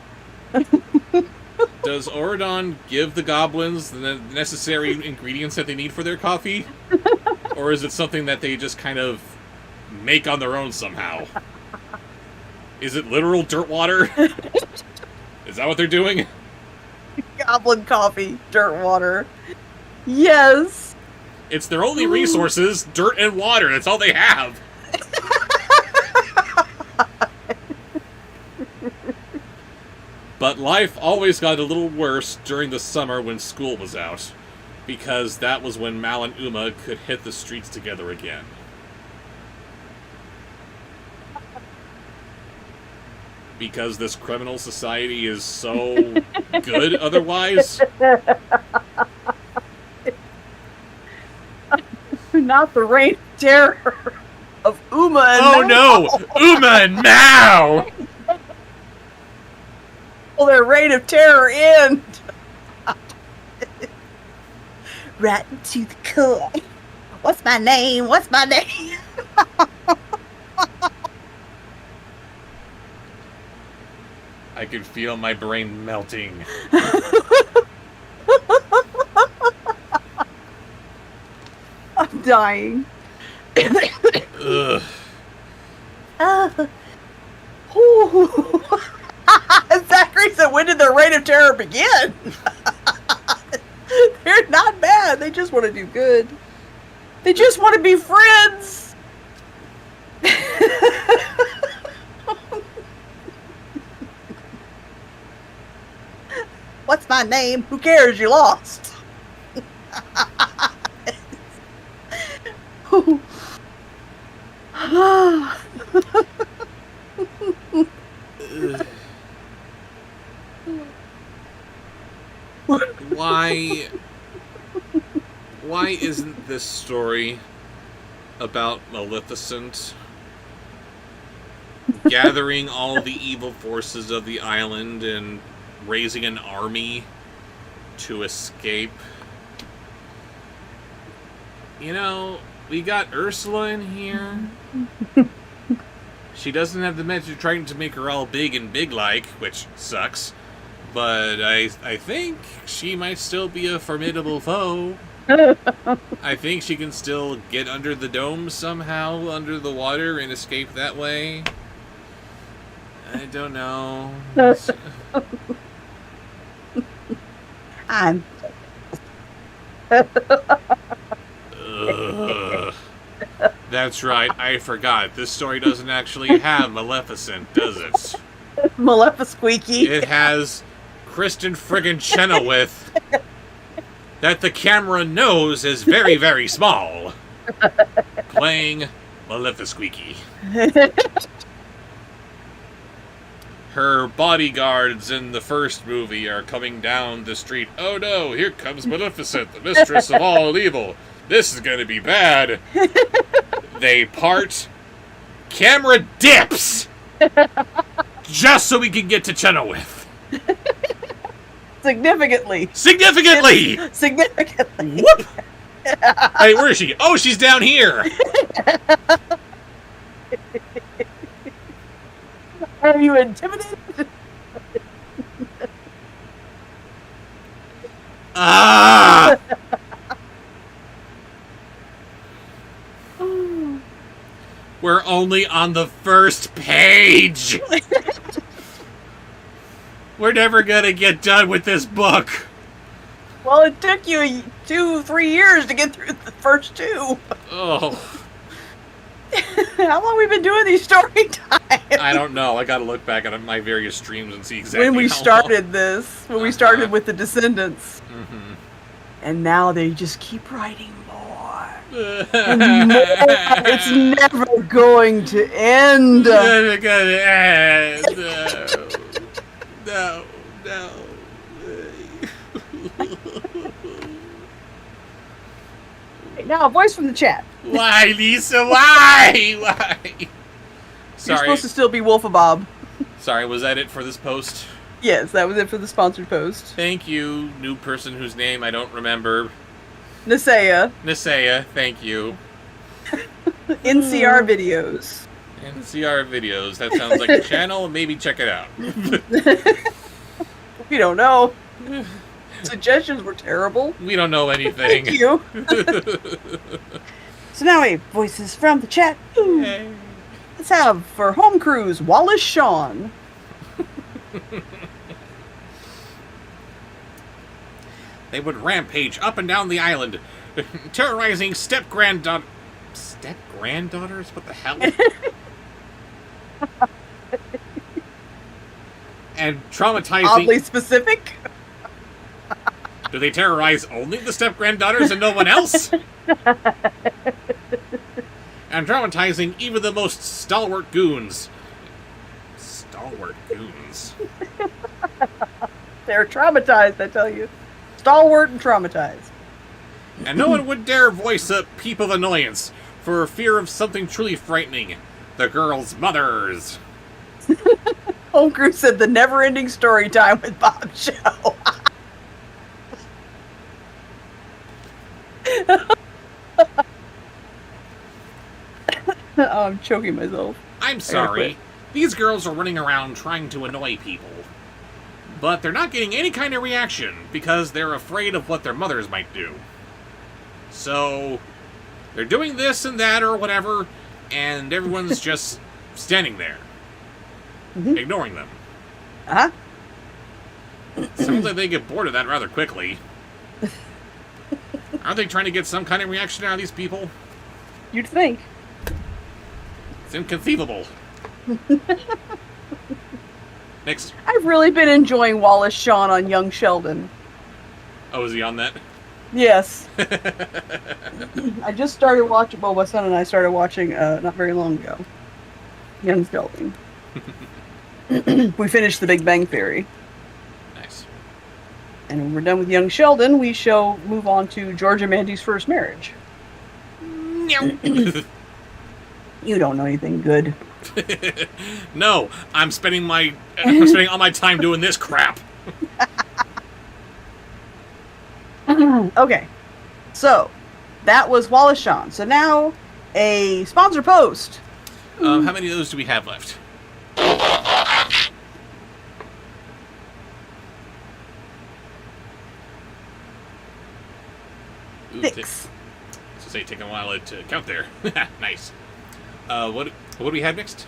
does Oridon give the goblins the necessary ingredients that they need for their coffee? Or is it something that they just kind of make on their own somehow? Is it literal dirt water? Is that what they're doing? Goblin coffee, dirt water. Yes. It's their only resources, dirt and water. That's all they have. But life always got a little worse during the summer when school was out, because that was when Mal and Uma could hit the streets together again. Because this criminal society is so good otherwise? Not the reign of terror of Uma and Oh Mal. no! Uma and Mao! Will their reign of terror end? Right into the core. What's my name? What's my name? I can feel my brain melting. I'm dying. Ugh. Zachary said, when did the reign of terror begin? They're not bad. They just want to do good. They just want to be friends. What's my name? Who cares? You lost. Why isn't this story about Maleficent gathering all the evil forces of the island and raising an army to escape? You know, we got Ursula in here. She doesn't have the magic trident to make her all big and big-like, which sucks. But I think she might still be a formidable foe. I think she can still get under the dome somehow, under the water, and escape that way. I don't know. I'm... That's right, I forgot. This story doesn't actually have Maleficent, does it? Maleficent. It has Kristen friggin' Chenoweth that the camera knows is very, very small, playing Maleficent. Her bodyguards in the first movie are coming down the street. Oh no, here comes Maleficent, the mistress of all evil. This is gonna be bad. They part. Camera dips! Just so we can get to Chenoweth. Significantly. Significantly! Significantly. Whoop! Hey, where is she? Oh, she's down here! Are you intimidated? Ah! We're only on the first page! We're never gonna get done with this book! Well, it took you 2-3 years to get through the first two. Oh. How long have we been doing these story times? I don't know. I gotta look back at my various streams and see exactly when we how started this. When we started with the Descendants. Mm-hmm. And now they just keep writing more. And more. It's never going to end. Never gonna end. No. Now, a voice from the chat. Why, Lisa? Why? You're Sorry. supposed to still be Wolfabob. Sorry, was that it for this post? Yes, that was it for the sponsored post. Thank you, new person whose name I don't remember. Nisea. Nisea, thank you. NCR videos. NCR videos. That sounds like a channel. Maybe check it out. We don't know. Suggestions were terrible. We don't know anything. Thank you. So now we have voices from the chat. Hey. Let's have for home cruise Wallace Shawn. They would rampage up and down the island, terrorizing step-granddaughters. Step-granddaughters? What the hell? And traumatizing... Oddly specific. Do they terrorize only the step-granddaughters and no one else? And traumatizing even the most stalwart goons. Stalwart goons. They're traumatized, I tell you. Stalwart and traumatized. And no one would dare voice a peep of annoyance for fear of something truly frightening. The girls' mothers. Home crew said the never-ending story time with Bobsheaux. Oh, I'm choking myself. I'm sorry. These girls are running around trying to annoy people. But they're not getting any kind of reaction because they're afraid of what their mothers might do. So, they're doing this and that or whatever, and everyone's just standing there, ignoring them. Uh-huh. Sounds like they get bored of that rather quickly. Aren't they trying to get some kind of reaction out of these people? You'd think. It's inconceivable. Next. I've really been enjoying Wallace Shawn on Young Sheldon. Oh, is he on that? Yes. I just started watching, well, my son and I started watching not very long ago. Young Sheldon. We finished The Big Bang Theory. Nice. And when we're done with Young Sheldon, we shall move on to George and Mandy's First Marriage. You don't know anything good. No, I'm spending all my time doing this crap. Okay, so that was Wallace Shawn. So now a sponsor post. How many of those do we have left? Ooh, 6. So say taking a while to count there. Nice. What do we have next?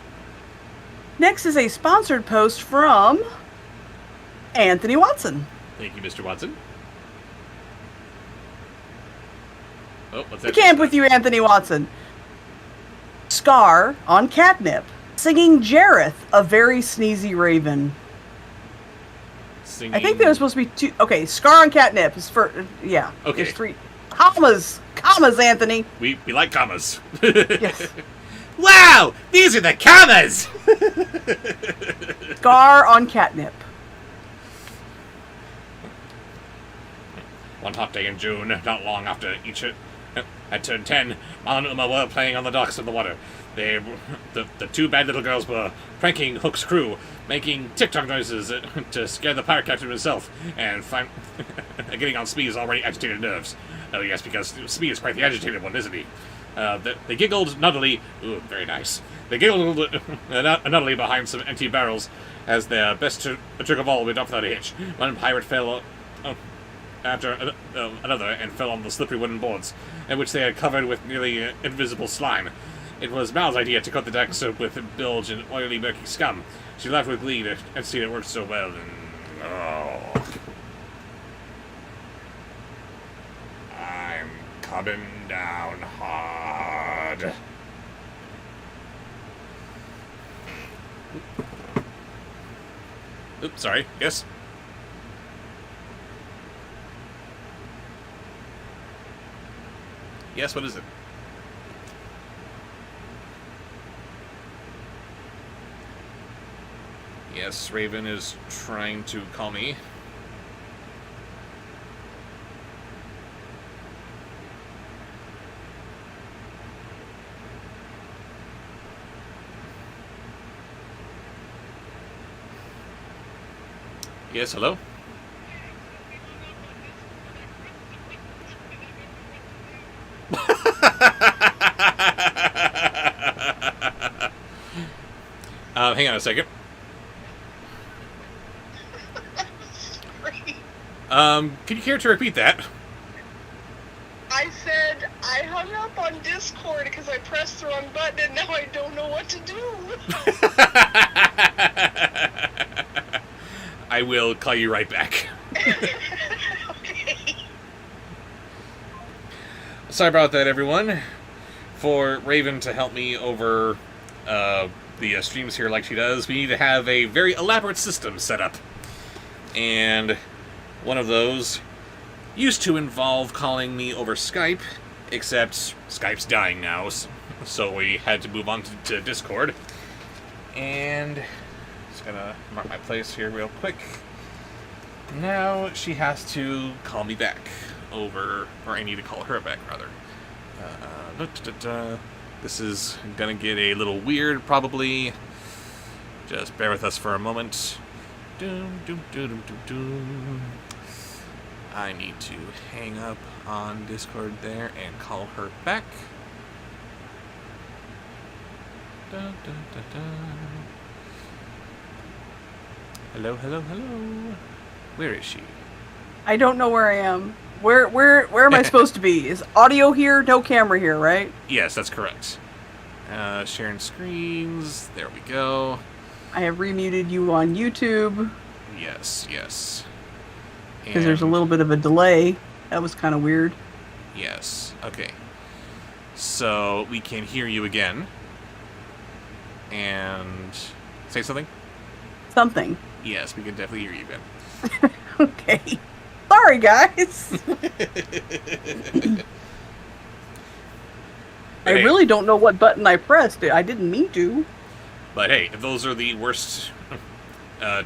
Next is a sponsored post from Anthony Watson. Thank you, Mr. Watson. Oh, what's I that? camp with you, Anthony Watson. Scar on Catnip, singing Jareth, a very sneezy raven. Singing... I think there was supposed to be 2. Okay, Scar on Catnip is for, yeah. Okay. There's 3. Commas, Anthony. We like commas. Yes. Wow, these are the commas. Scar on Catnip. One hot day in June, not long after each had turned 10, Mal and Uma were playing on the docks of the water. The two bad little girls were pranking Hook's crew, making TikTok noises to scare the pirate captain himself, and getting on Smee's already agitated nerves. Oh yes, because Smee is quite the agitated one, isn't he? They giggled nuttily. Ooh, very nice. They giggled nuttily behind some empty barrels as their best trick of all went off without a hitch. One pirate fell after another and fell on the slippery wooden boards, in which they had covered with nearly invisible slime. It was Mal's idea to coat the deck soap with bilge and oily, murky scum. She laughed with glee and seen it worked so well, and... Oh... I'm coming down hard. Oops, sorry. Yes? Yes, what is it? Yes, Raven is trying to call me. Yes, hello? Hang on a second. Could you care to repeat that? I said I hung up on Discord because I pressed the wrong button and now I don't know what to do. I will call you right back. Okay. Sorry about that, everyone. For Raven to help me over the streams here like she does, we need to have a very elaborate system set up. And one of those used to involve calling me over Skype, except Skype's dying now, so we had to move on to Discord. And just gonna mark my place here real quick. Now she has to call me back over, or I need to call her back rather. This is gonna get a little weird probably. Just bear with us for a moment. I need to hang up on Discord there and call her back. Hello, hello, hello. Where is she? I don't know where I am. Where am I supposed to be? Is audio here? No camera here, right? Yes, that's correct. Sharing screens. There we go. I have remuted you on YouTube Yes, yes. because there's a little bit of a delay. That was kind of weird. Yes. Okay. So we can hear you again. And say something? Something. Yes, we can definitely hear you again. Okay. Sorry, guys. I Hey. really don't know what button I pressed. I didn't mean to. But hey, if those are the worst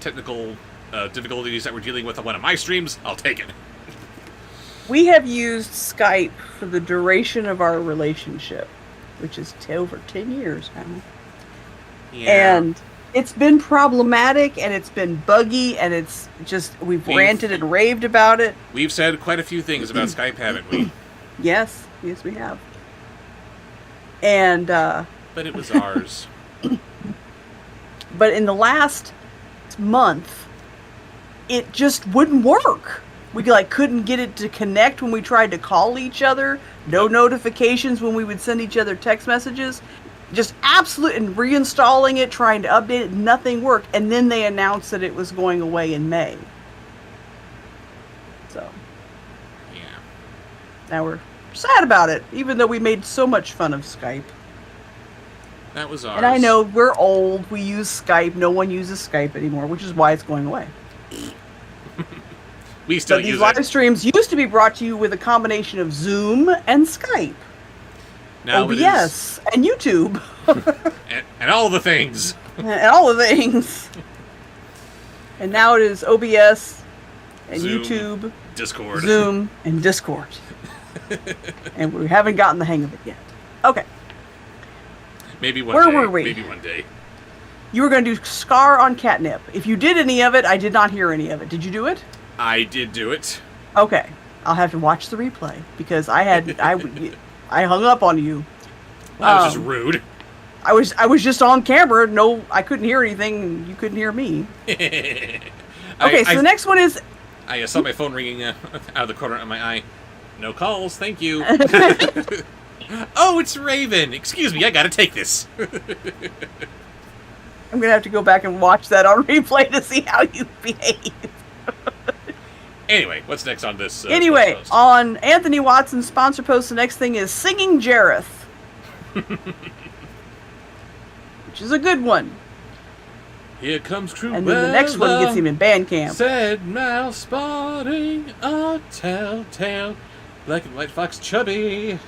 technical difficulties that we're dealing with on one of my streams, I'll take it. We have used Skype for the duration of our relationship, which is over 10 years now. Yeah. And it's been problematic, and it's been buggy, and it's just, we've ranted and raved about it. We've said quite a few things about Skype, haven't we? Yes, we have. And, But it was ours. but in the last month, it just wouldn't work. We couldn't get it to connect when we tried to call each other. No notifications when we would send each other text messages. Just absolute, and reinstalling it, trying to update it, nothing worked. And then they announced that it was going away in May. So Yeah. now we're sad about it, even though we made so much fun of Skype. That was ours. And I know we're old. We use Skype. No one uses Skype anymore, which is why it's going away. We still But these use live it. streams used to be brought to you with a combination of Zoom and Skype, Now it is- OBS and YouTube, and all the things. and all the things. And now it is OBS and Zoom, YouTube, Discord. Zoom, and Discord. And we haven't gotten the hang of it yet. Okay, Maybe one Where day. were we? Maybe one day. you were going to do Scar on Catnip. If you did any of it, I did not hear any of it. Did you do it? I did do it. Okay, I'll have to watch the replay because I hung up on you. That was just rude. I was just on camera. No, I couldn't hear anything, and you couldn't hear me. Okay, so the next one is I saw my phone ringing out of the corner of my eye. No calls, thank you. Oh, it's Raven. Excuse me, I gotta take this. I'm gonna have to go back and watch that on replay to see how you behave. Anyway, what's next on this? Anyway, post? on Anthony Watson's sponsor post, the next thing is Singing Jareth, which is a good one. Here comes Cruella. And then the next one gets him in Bandcamp. Said mouse spotting a telltale black and white fox chubby.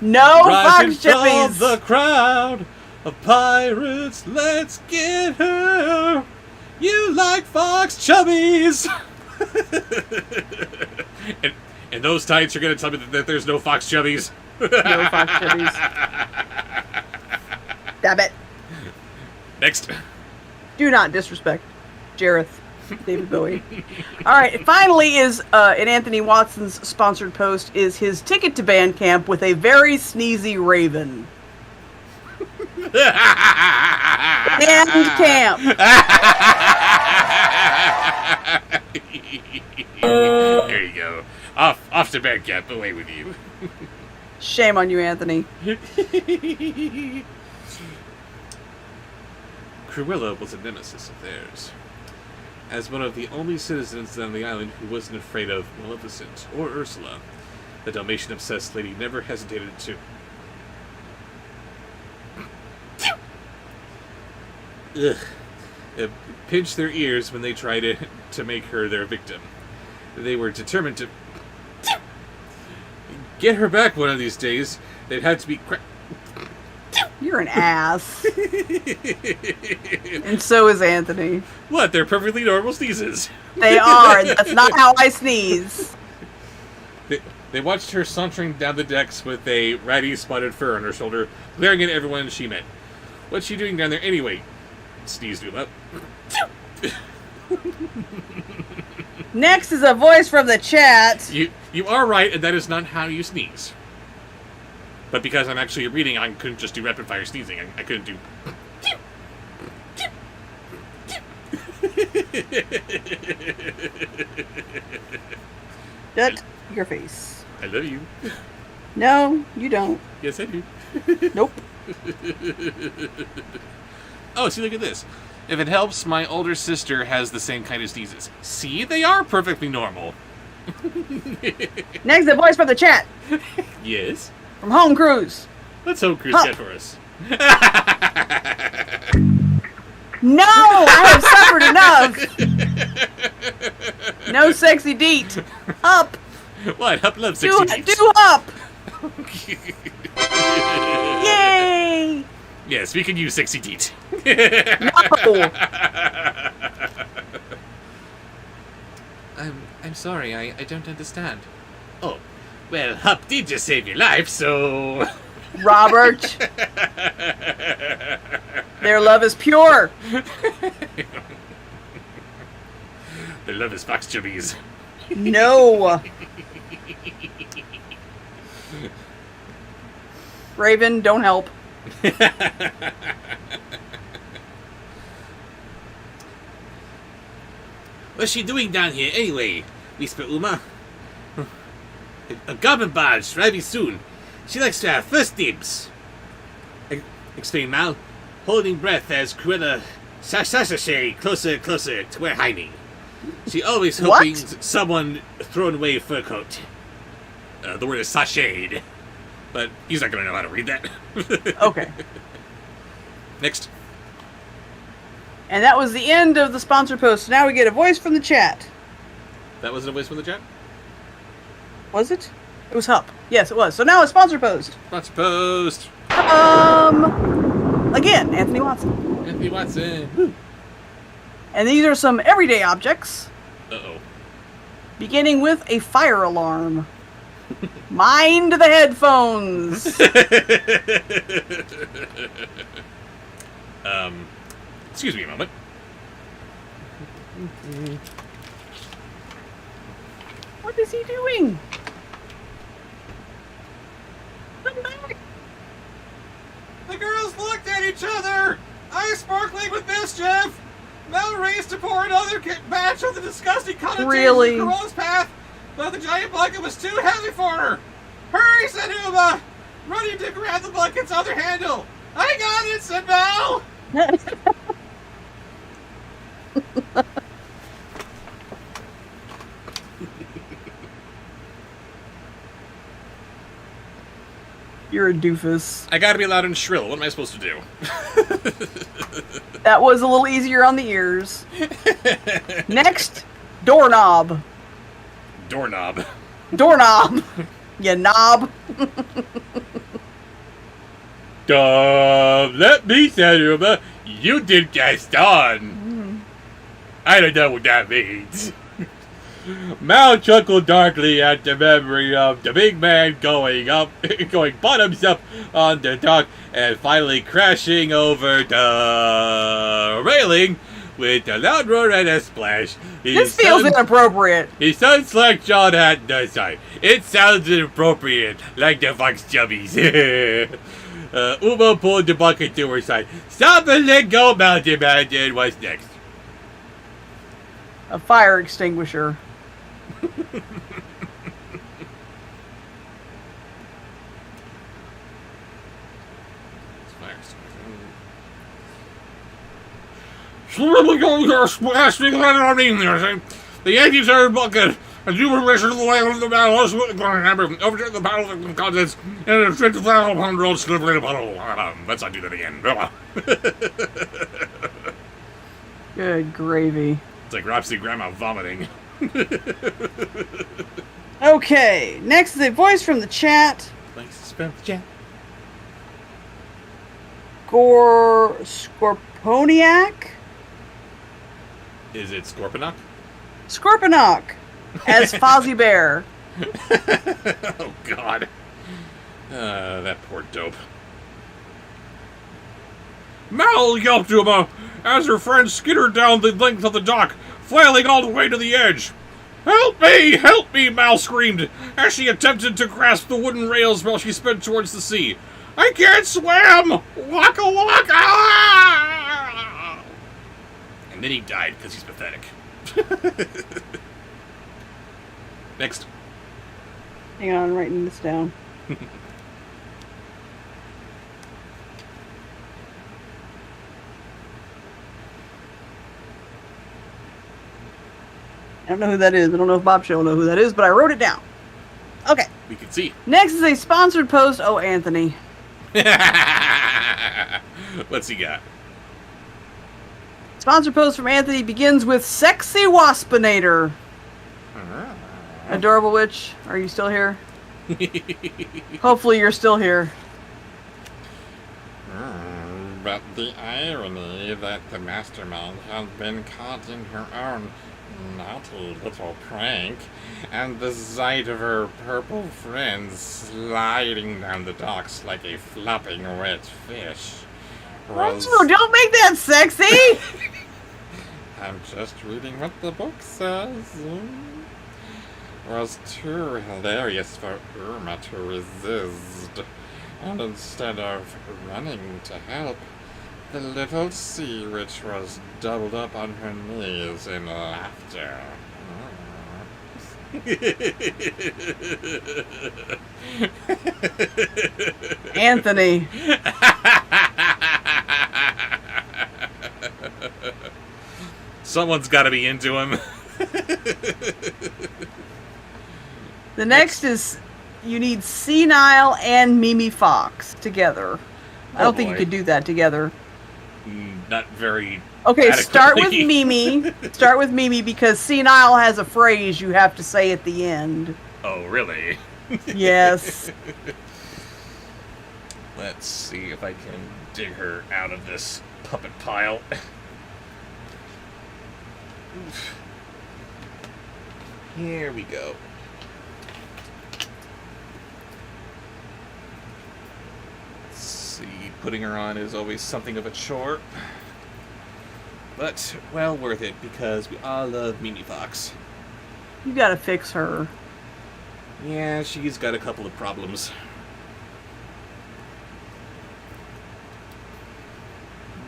No Rising Fox from Chippies. the crowd of pirates, let's get her. You like fox chubbies. and those tights are going to tell me that there's no fox chubbies. No Fox Chippies. Damn it. Next. Do not disrespect Jareth, David Bowie. All right, finally is in Anthony Watson's sponsored post is his ticket to Bandcamp with a very sneezy raven. Bandcamp. There you go. Off to bed, Cap. Away with you. Shame on you, Anthony. Cruella was a nemesis of theirs. As one of the only citizens on the island who wasn't afraid of Maleficent or Ursula, the Dalmatian-obsessed lady never hesitated to... pinch their ears when they tried to make her their victim. They were determined to get her back one of these days. They'd have to be... You're an ass. And so is Anthony. What? They're perfectly normal sneezes. They are, and that's not how I sneeze. They watched her sauntering down the decks with a ratty spotted fur on her shoulder, glaring at everyone she met. What's she doing down there anyway? Sneezed him up. Next is a voice from the chat. You are right, and that is not how you sneeze. But because I'm actually reading, I couldn't just do rapid fire sneezing. I couldn't do... Shut your face. I love you. No, you don't. Yes, I do. Nope. Oh, see, look at this. If it helps, my older sister has the same kind of sneezes. See, they are perfectly normal. Next, the voice from the chat. Yes. From Home Cruise. Let's hope Chris Huh. get for us. No, I have suffered enough. No sexy deet. Up. What? Up love Do 60 up. Yay. Yes, we can use 60 deet. No. I'm sorry, I don't understand. Oh, well, Hup did just save your life, so... Robert. Their love is pure. Their love is fox chubbies. No. Raven, don't help. What's she doing down here anyway, Whisper Uma? A goblin barge arriving soon. She likes to have first dibs. Explained Mal, holding breath as Cruella sashay closer and closer to where hiding. She always hoping someone thrown away a fur coat. The word is sashayed, but he's not going to know how to read that. Okay. Next. And that was the end of the sponsor post. Now we get a voice from the chat. That wasn't a voice from the chat? Was it? It was Hup. Yes, it was. So now a sponsor post. Sponsor post. Again, Anthony Watson. Anthony Watson. Woo. And these are some everyday objects, Uh-oh. beginning with a fire alarm. Mind the headphones. Excuse me a moment. What is he doing? Come back. The girls looked at each other, eyes sparkling with mischief. Mel raced to pour another batch of the disgusting connotations Really? of Corolla's path, but the giant bucket was too heavy for her. Hurry, said Uma, running to grab the bucket's other handle. I got it, said Mel. You're a doofus. I gotta be loud and shrill. What am I supposed to do? That was a little easier on the ears. Next, doorknob. Doorknob. Doorknob. You knob. Let me tell you, Uma, you did Gaston. I don't know what that means. Mal chuckled darkly at the memory of the big man going bottoms up on the dock and finally crashing over the railing with a loud roar and a splash. This feels inappropriate. He sounds like John Hatton does say. It sounds inappropriate, like the Fox Chubbies. Uma pulled the bucket to her side. Stop and let go, Mountain Man. And what's next? A fire extinguisher. The Yankees are in bucket. A human mission of the way of the battle. Overturn the battle of the contents and a 50,000-pound slippery bottle. Let's not do that again. Good gravy. It's like Ropsy Grandma vomiting. Okay, next is a voice from the chat. Scorponiac? Is it Scorponok? Scorponok as Fozzie Bear. Oh, God. That poor dope. Mal yelped to him as her friend skittered down the length of the dock, flailing all the way to the edge. Help me, Mal screamed, as she attempted to grasp the wooden rails while she sped towards the sea. I can't swim! Waka waka! And then he died because he's pathetic. Next. Hang on, I'm writing this down. I don't know who that is. I don't know if Bobsheaux will know who that is, but I wrote it down. Okay. We can see. Next is a sponsored post. Oh, Anthony. What's he got? Sponsored post from Anthony begins with Sexy Waspinator. Adorable Witch, are you still here? Hopefully you're still here. But the irony that the mastermind has been caught in her own naughty little prank, and the sight of her purple friends sliding down the docks like a flopping wet fish was... Oh, don't make that sexy! I'm just reading what the book says. Was too hilarious for Irma to resist, and instead of running to help, the little sea witch was doubled up on her knees in laughter. Anthony. Someone's got to be into him. The next is you need Senile and Mimi Fox together. I don't think you boy. could do that together. Not very. Okay, start with adequately. Mimi. Start with Mimi because Senile has a phrase you have to say at the end. Oh, really? Yes. Let's see if I can dig her out of this puppet pile. Oof. Here we go. Let's see, putting her on is always something of a chore. But, well worth it, because we all love Mimi Fox. You gotta fix her. Yeah, she's got a couple of problems.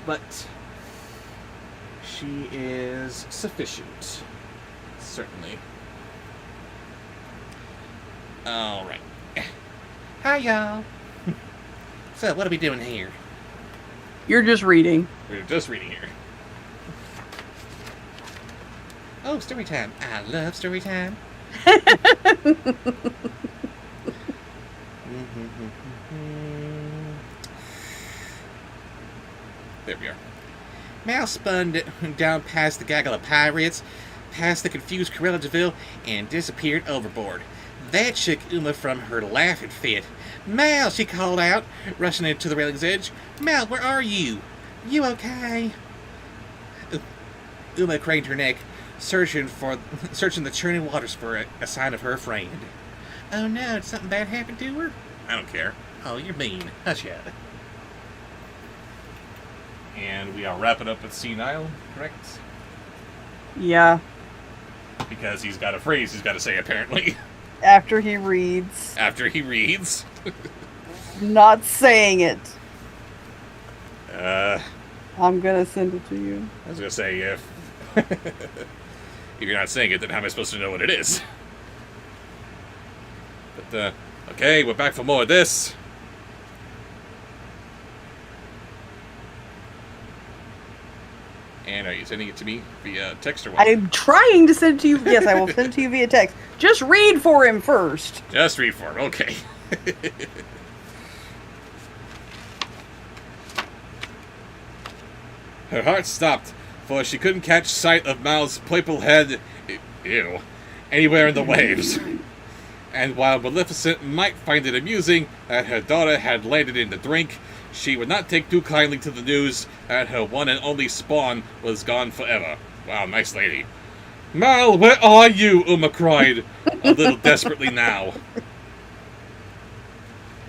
But she is sufficient. Certainly. Alright. Hi, y'all. So, what are we doing here? You're just reading. We're just reading here. Oh, story time. I love story time. There we are. Mal spun down past the gaggle of pirates, past the confused Corella DeVille, and disappeared overboard. That shook Uma from her laughing fit. Mal, she called out, rushing into the railing's edge. Mal, where are you? You okay? Uma craned her neck, searching the churning waters for a sign of her friend. Oh no, did something bad happen to her? I don't care. Oh, you're mean. Hush ya. And we are wrapping up with Senile, correct? Yeah. Because he's got a phrase he's got to say, apparently. After he reads. After he reads. Not saying it. I I'm gonna send it to you. was going to say, if you're not saying it, then how am I supposed to know what it is? But, okay, we're back for more of this. And are you sending it to me via text or what? I'm trying to send it to you. Yes, I will send it to you via text. Just read for him first. Just read for him, okay. Her heart stopped, for she couldn't catch sight of Mal's purple head, ew, anywhere in the waves. And while Maleficent might find it amusing that her daughter had landed in the drink, she would not take too kindly to the news that her one and only spawn was gone forever. Wow, nice lady. Mal, where are you? Uma cried, a little desperately now.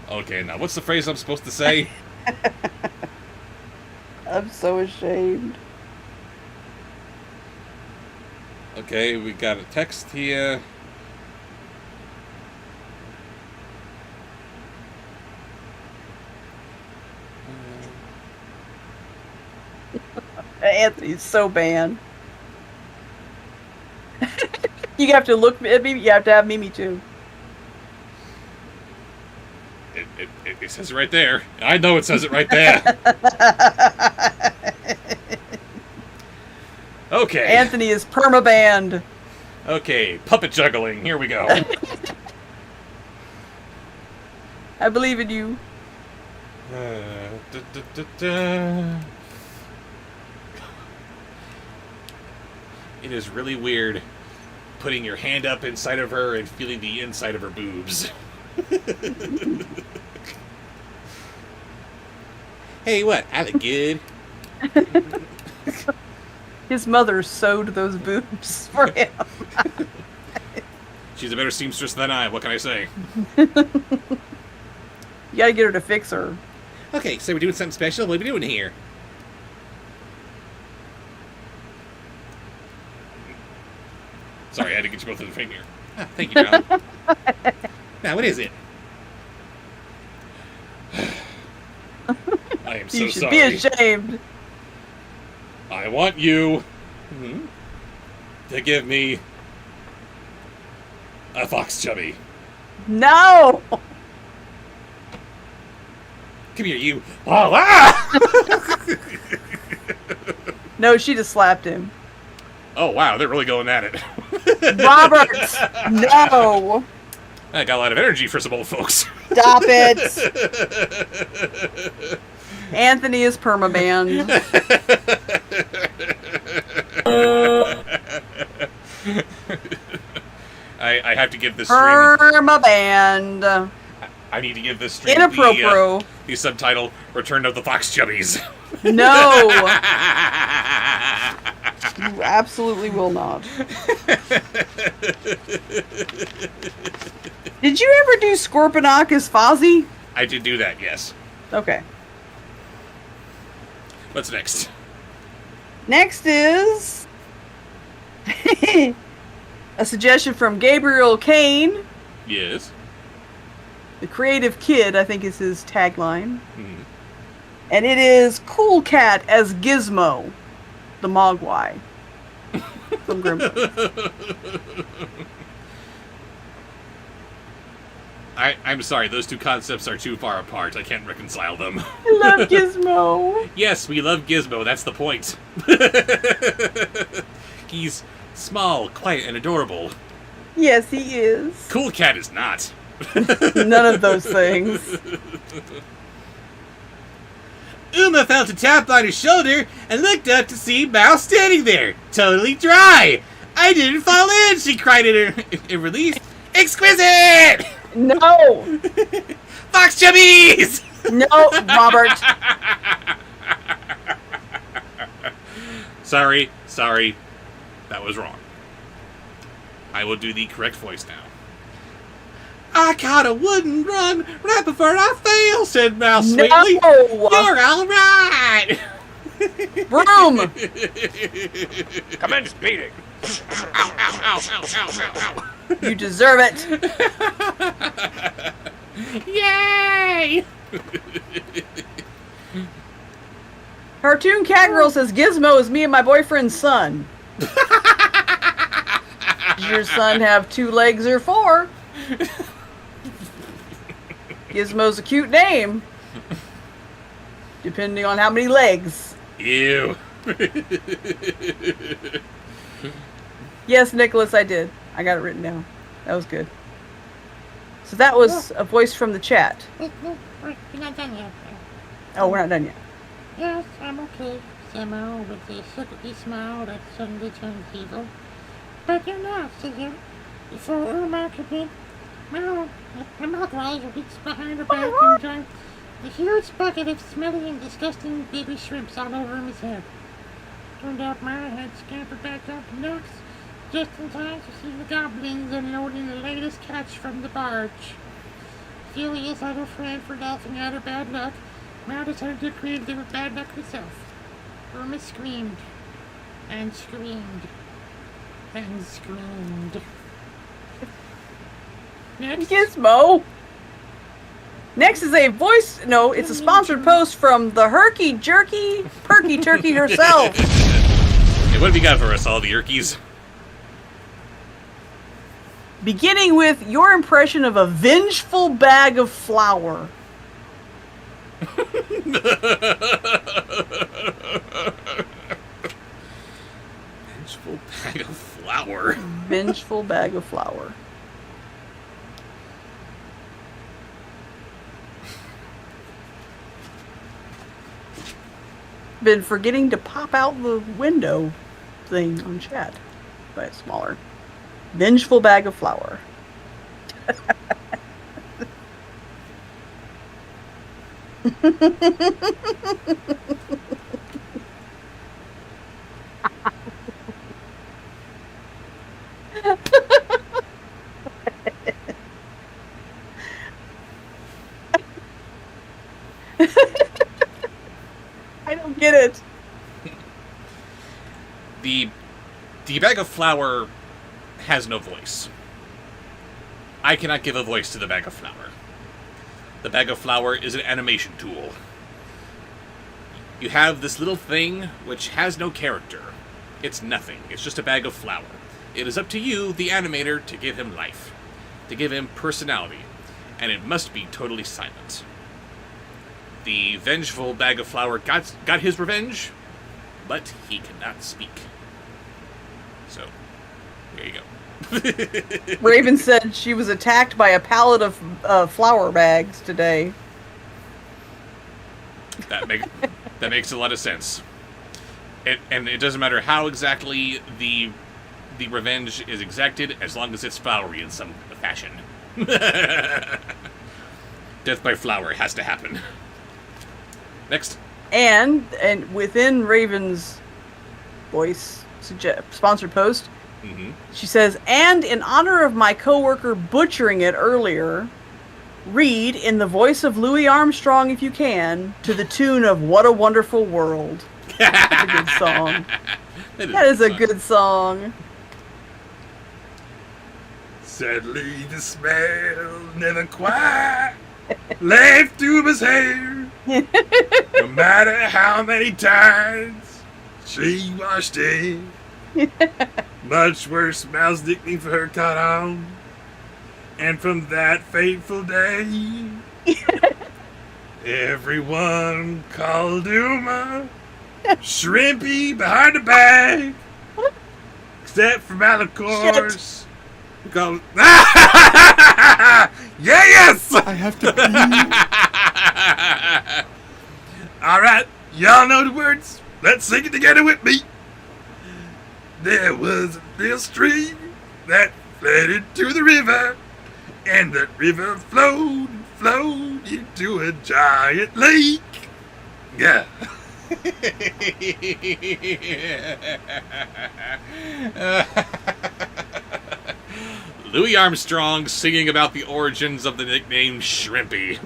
Okay, now what's the phrase I'm supposed to say? I'm so ashamed. Okay, we got a text here. Anthony's so banned. You have to look at Mimi. You have to have Mimi too. It says it right there. I know it says it right there. Okay. Anthony is permabanned. Okay, puppet juggling. Here we go. I believe in you. Da, da, da, da. It is really weird putting your hand up inside of her and feeling the inside of her boobs. Hey, what? I look good. His mother sewed those boobs for him. She's a better seamstress than I. What can I say? You gotta get her to fix her. Okay, so we're doing something special. What are we doing here? Sorry, I had to get you both in the finger. Ah, thank you, John. Now, what is it? I am so You should sorry. be ashamed. I want you to give me a fox chubby. No! Come here, you. Oh, ah! No, she just slapped him. Oh, wow, they're really going at it. Robert! No! I got a lot of energy for some old folks. Stop it! Anthony is permabanned. I have to give this stream. Permabanned. I need to give this stream Inappropriate. the subtitle Return of the Fox Chubbies. No! You absolutely will not. Did you ever do Scorponok as Fozzie? I did do that, yes. Okay. What's next? Next is a suggestion from Gabriel Kane. Yes. The creative kid, I think is his tagline. Hmm. And it is Cool Cat as Gizmo, the Mogwai. From Grimm's. I'm sorry, those two concepts are too far apart. I can't reconcile them. I love Gizmo. Yes, we love Gizmo, that's the point. He's small, quiet, and adorable. Yes, he is. Cool Cat is not. None of those things. Uma felt a tap on her shoulder and looked up to see Mouse standing there, totally dry. I didn't fall in, she cried in relief. Exquisite! No! Fox Chubbies! No, Robert. Sorry. That was wrong. I will do the correct voice now. I caught a wooden run right before I fell, said Mouse sweetly. No! You're all right. Broom! Commence beating. Ow, ow, ow, ow, ow, ow, You deserve it. ow. Yay! Cartoon Cat Girl says Gizmo is me and my boyfriend's son. Does your son have 2 legs or 4? Gizmo's a cute name. Depending on how many legs. Ew. Yes, Nicholas, I did. I got it written down. That was good. So that was a voice from the chat. We're not done yet. Oh, we're not done yet. Yes, I'm okay. Samo with a secretly smile that suddenly turns evil. But you're not, so before Uma could be, well, the Mogwai reached behind her back and dumped a huge bucket of smelly and disgusting baby shrimps all over his head. Turned out Ma had scampered back up the docks just in time to see the goblins unloading the latest catch from the barge. Furious at her friend for laughing at her bad luck, Ma decided to create their bad luck herself. Irma screamed, and screamed, and screamed. Next, Gizmo. Next is a voice. No, it's a sponsored post from the Herky Jerky Perky Turkey herself. Hey, what have you got for us, all the Yerkies? Beginning with your impression of a vengeful bag of flour. Vengeful bag of flour. vengeful bag of flour. Been forgetting to pop out the window thing on chat. But it's smaller. Vengeful bag of flour. I don't get it. The bag of flour has no voice. I cannot give a voice to the bag of flour. The bag of flour is an animation tool. You have this little thing which has no character. It's nothing. It's just a bag of flour. It is up to you, the animator, to give him life, to give him personality, and it must be totally silent. The vengeful bag of flour got his revenge, but he cannot speak. So, there you go. Raven said she was attacked by a pallet of flour bags today. That makes a lot of sense. And it doesn't matter how exactly the revenge is exacted, as long as it's flowery in some fashion. Death by flour has to happen. Next. And within Raven's voice sponsored post, she says, and in honor of my coworker butchering it earlier, read in the voice of Louis Armstrong, if you can, to the tune of What a Wonderful World. That's a good song. That is a good song. Sadly, the smell never quite left Tuba's hair. No matter how many times she washed it. Much worse smells dicking for her caught on. And from that fateful day, everyone called Uma Shrimpy behind the bag. Except for Malachors. Because yes! I have to pee. Alright, y'all know the words. Let's sing it together with me. There was a little stream that flowed into the river, and that river flowed into a giant lake. Yeah. Louis Armstrong singing about the origins of the nickname Shrimpy.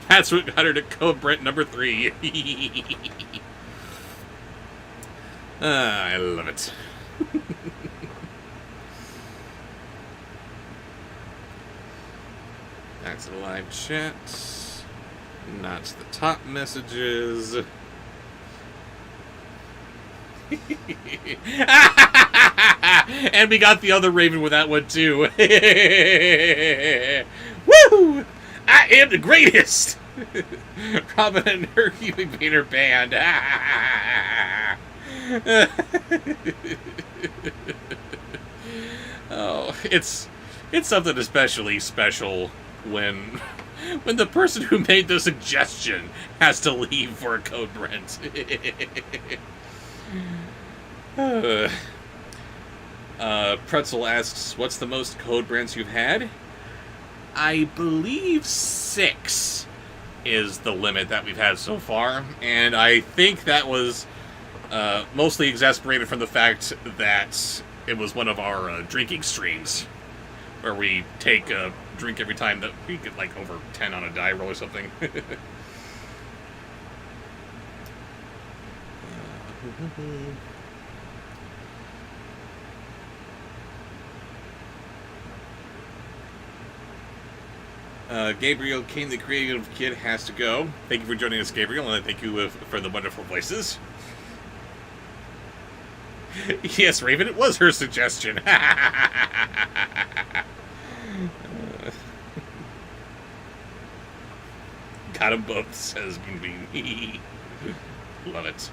That's what got her to Code Brent number 3. I love it. That's the live chat. Not the top messages. And we got the other Raven with that one too. Woo! I am the greatest! Robin and her Human Painter Band. Oh, it's something especially special when the person who made the suggestion has to leave for a Code Brent. Pretzel asks, what's the most Code Brents you've had? I believe 6 is the limit that we've had so far, and I think that was mostly exasperated from the fact that it was one of our drinking streams, where we take a drink every time that we get like over 10 on a die roll or something. Gabriel Kane, the creative kid, has to go. Thank you for joining us, Gabriel, and thank you for the wonderful voices. Yes, Raven, it was her suggestion. Got them both, says Moonbeam. Love it.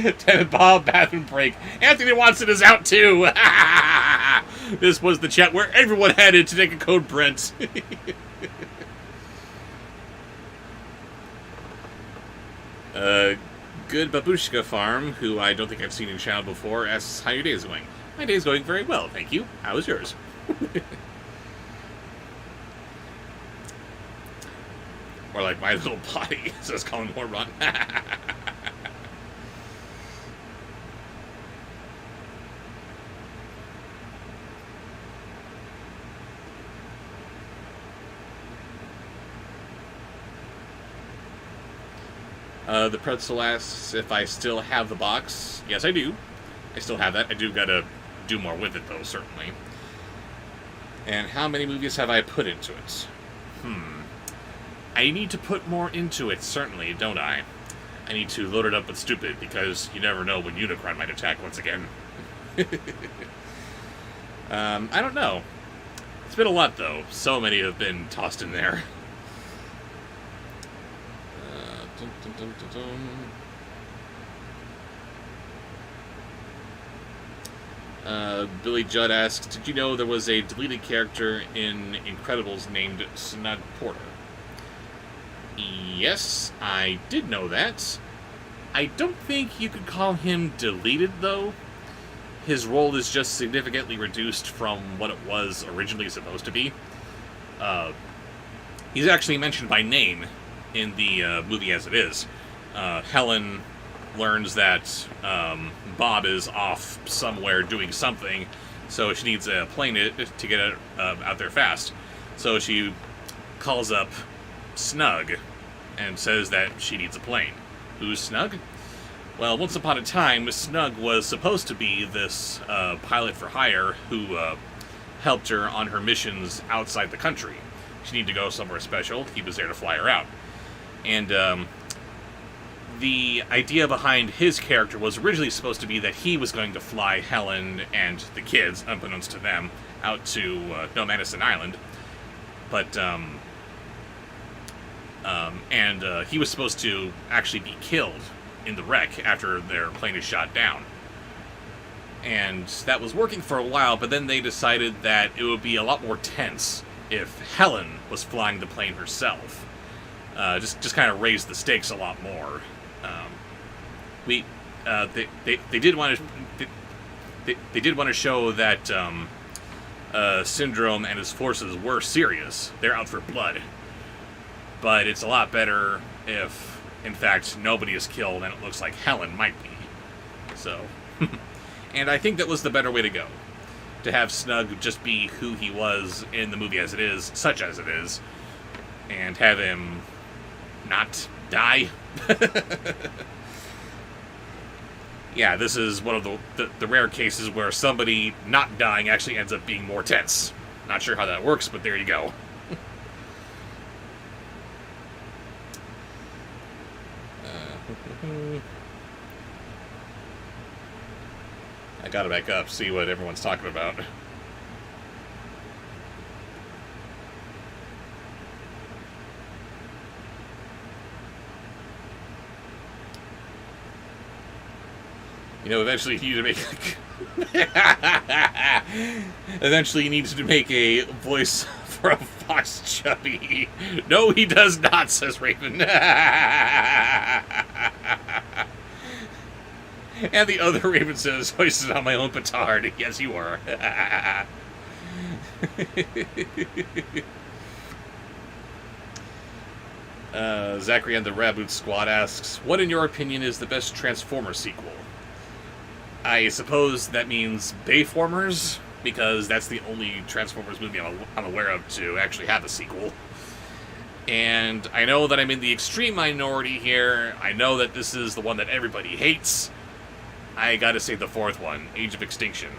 David Bob, bathroom break. Anthony Watson is out too. This was the chat where everyone headed to take a code Brent. Good Babushka Farm, who I don't think I've seen in channel before, asks how your day is going. My day is going very well, thank you. How is yours? Or like My Little Body, says Colin Morbon. The pretzel asks if I still have the box. Yes, I do. I still have that. I do gotta do more with it, though, certainly. And how many movies have I put into it? I need to put more into it, certainly, don't I? I need to load it up with stupid, because you never know when Unicron might attack once again. I don't know. It's been a lot, though. So many have been tossed in there. Billy Judd asks, did you know there was a deleted character in Incredibles named Snug Porter? Yes, I did know that. I don't think you could call him deleted, though. His role is just significantly reduced from what it was originally supposed to be. He's actually mentioned by name in the movie as it is. Helen learns that Bob is off somewhere doing something, so she needs a plane to get out there fast. So she calls up Snug and says that she needs a plane. Who's Snug? Well, once upon a time, Snug was supposed to be this pilot for hire who helped her on her missions outside the country. She needed to go somewhere special. He was there to fly her out. And the idea behind his character was originally supposed to be that he was going to fly Helen and the kids, unbeknownst to them, out to No Madison Island. But, he was supposed to actually be killed in the wreck after their plane is shot down. And that was working for a while, but then they decided that it would be a lot more tense if Helen was flying the plane herself. Just kind of raised the stakes a lot more. They did want to they did want to show that Syndrome and his forces were serious. They're out for blood. But it's a lot better if, in fact, nobody is killed and it looks like Helen might be. So, and I think that was the better way to go. To have Snug just be who he was in the movie as it is, such as it is, and have him not die. Yeah, this is one of the rare cases where somebody not dying actually ends up being more tense. Not sure how that works, but there you go. I gotta back up, see what everyone's talking about. You know, eventually you need to make... Eventually he needs to make a voice for a Fox Chubby. No, he does not, says Raven. And the other Raven says, hoisted on my own petard. Yes, you are. Zachary and the Raboot Squad asks, what in your opinion is the best Transformers sequel? I suppose that means Bayformers, because that's the only Transformers movie I'm aware of to actually have a sequel. And I know that I'm in the extreme minority here. I know that this is the one that everybody hates. I gotta say the fourth one, Age of Extinction.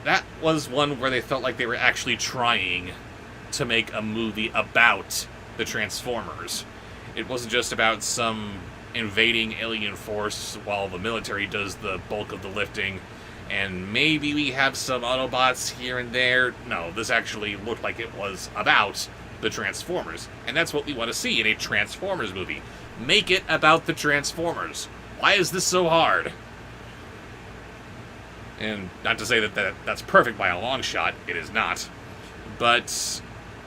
That was one where they felt like they were actually trying to make a movie about the Transformers. It wasn't just about some invading alien force while the military does the bulk of the lifting, and maybe we have some Autobots here and there. No, this actually looked like it was about the Transformers, and that's what we want to see in a Transformers movie. Make it about the Transformers. Why is this so hard? And not to say that's perfect by a long shot, it is not. But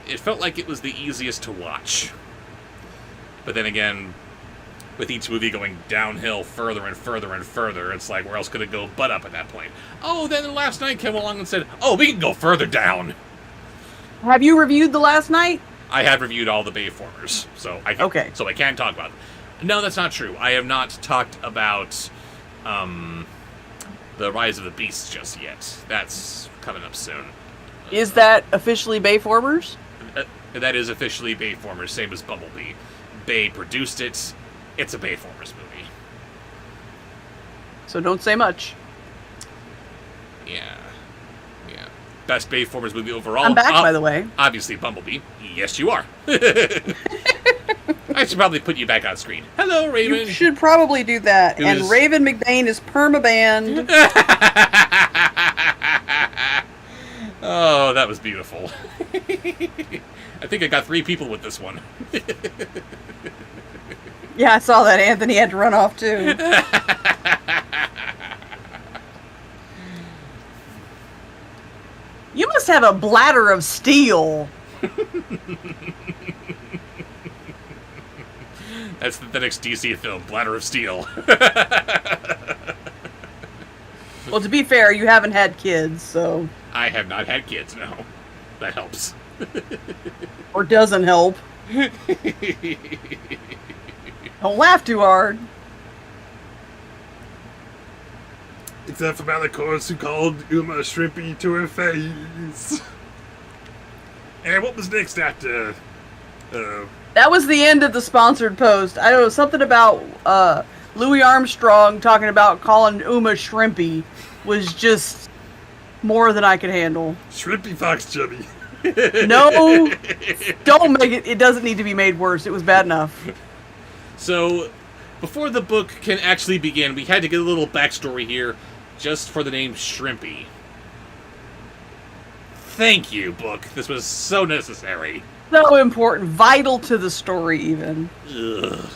it felt like it was the easiest to watch. But then again, with each movie going downhill further and further and further, it's like, where else could it go but up at that point? Oh, then last night came along and said, oh, we can go further down. Have you reviewed The Last Night? I have reviewed all the Bayformers, so I can talk about them. No, that's not true. I have not talked about the Rise of the Beasts just yet. That's coming up soon. Is that officially Bayformers? That is officially Bayformers, same as Bumblebee. Bay produced it. It's a Bayformers movie. So don't say much. Yeah. Best Bayformers movie overall. I'm back, by the way. Obviously, Bumblebee. Yes, you are. I should probably put you back on screen. Hello, Raven. You should probably do that. And Raven McBain is permabanned. Oh, that was beautiful. I think I got 3 people with this one. Yeah, I saw that. Anthony had to run off, too. You must have a bladder of steel. That's the next DC film, Bladder of Steel. Well, to be fair, you haven't had kids, so... I have not had kids, no. That helps. Or doesn't help. Don't laugh too hard. Except for Malachorus, who called Uma Shrimpy to her face. And what was next after... That was the end of the sponsored post. I don't know, something about Louis Armstrong talking about calling Uma Shrimpy was just more than I could handle. Shrimpy Fox Chubby. No, don't make it. It doesn't need to be made worse. It was bad enough. So, before the book can actually begin, we had to get a little backstory here, just for the name Shrimpy. Thank you, book. This was so necessary. So important, vital to the story, even. Ugh.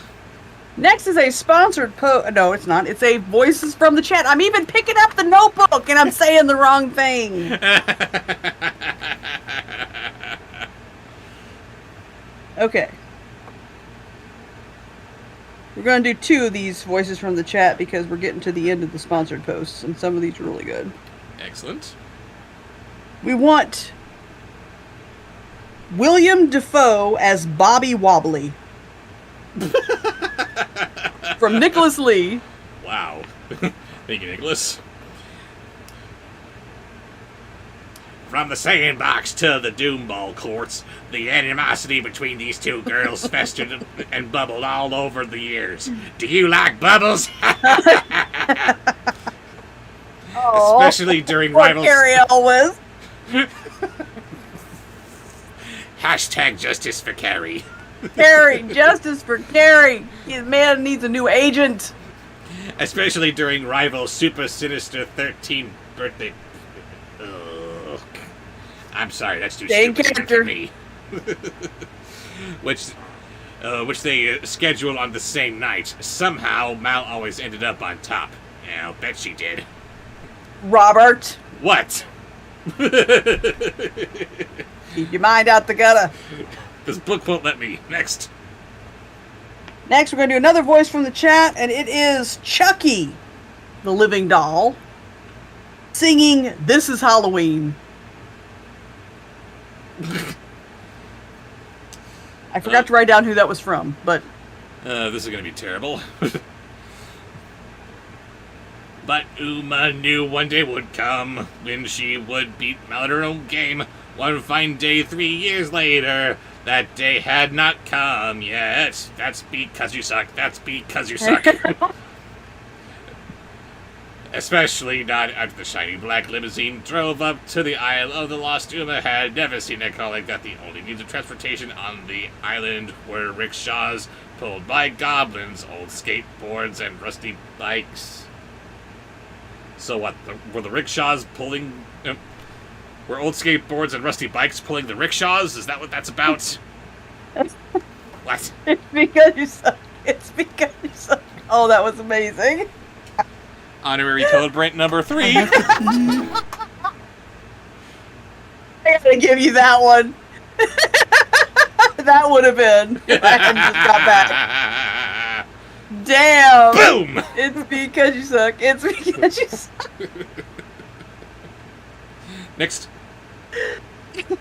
Next is a sponsored post. No, it's not. It's a voices from the chat. I'm even picking up the notebook, and I'm saying the wrong thing. Okay. We're going to do 2 of these voices from the chat because we're getting to the end of the sponsored posts, and some of these are really good. Excellent. We want William Defoe as Bobby Wobbly. From Nicholas Lee. Wow. Thank you, Nicholas. From the sandbox to the Doomball courts, the animosity between these 2 girls festered and bubbled all over the years. Do you like bubbles? Especially during rivals. Carrie Elwes. Hashtag justice for Carrie. Carrie, justice for Carrie. His man needs a new agent. Especially during rival Super Sinister 13 birthday. Ugh. I'm sorry, that's too Same stupid character. for me. which they scheduled on the same night. Somehow, Mal always ended up on top. Yeah, I'll bet she did. Robert. What? Keep your mind out the gutter. This book won't let me. Next. Next, we're going to do another voice from the chat, and it is Chucky, the living doll, singing This Is Halloween. I forgot to write down who that was from, but... This is going to be terrible. But Uma knew one day would come when she would beat Mal at her own game. One fine day 3 years later, that day had not come yet. That's because you suck. That's because you suck. Especially not after the shiny black limousine drove up to the Isle of the Lost. Uma had never seen a car like that. The only means of transportation on the island were rickshaws pulled by goblins, old skateboards, and rusty bikes. So what? Were the rickshaws pulling... were old skateboards and rusty bikes pulling the rickshaws? Is that what that's about? What? It's because you suck. It's because you suck. Oh, that was amazing. Honorary code Brent number 3. I gotta give you that one. That would have been if I hadn't just got back. Damn. Boom! It's because you suck. It's because you suck. Next.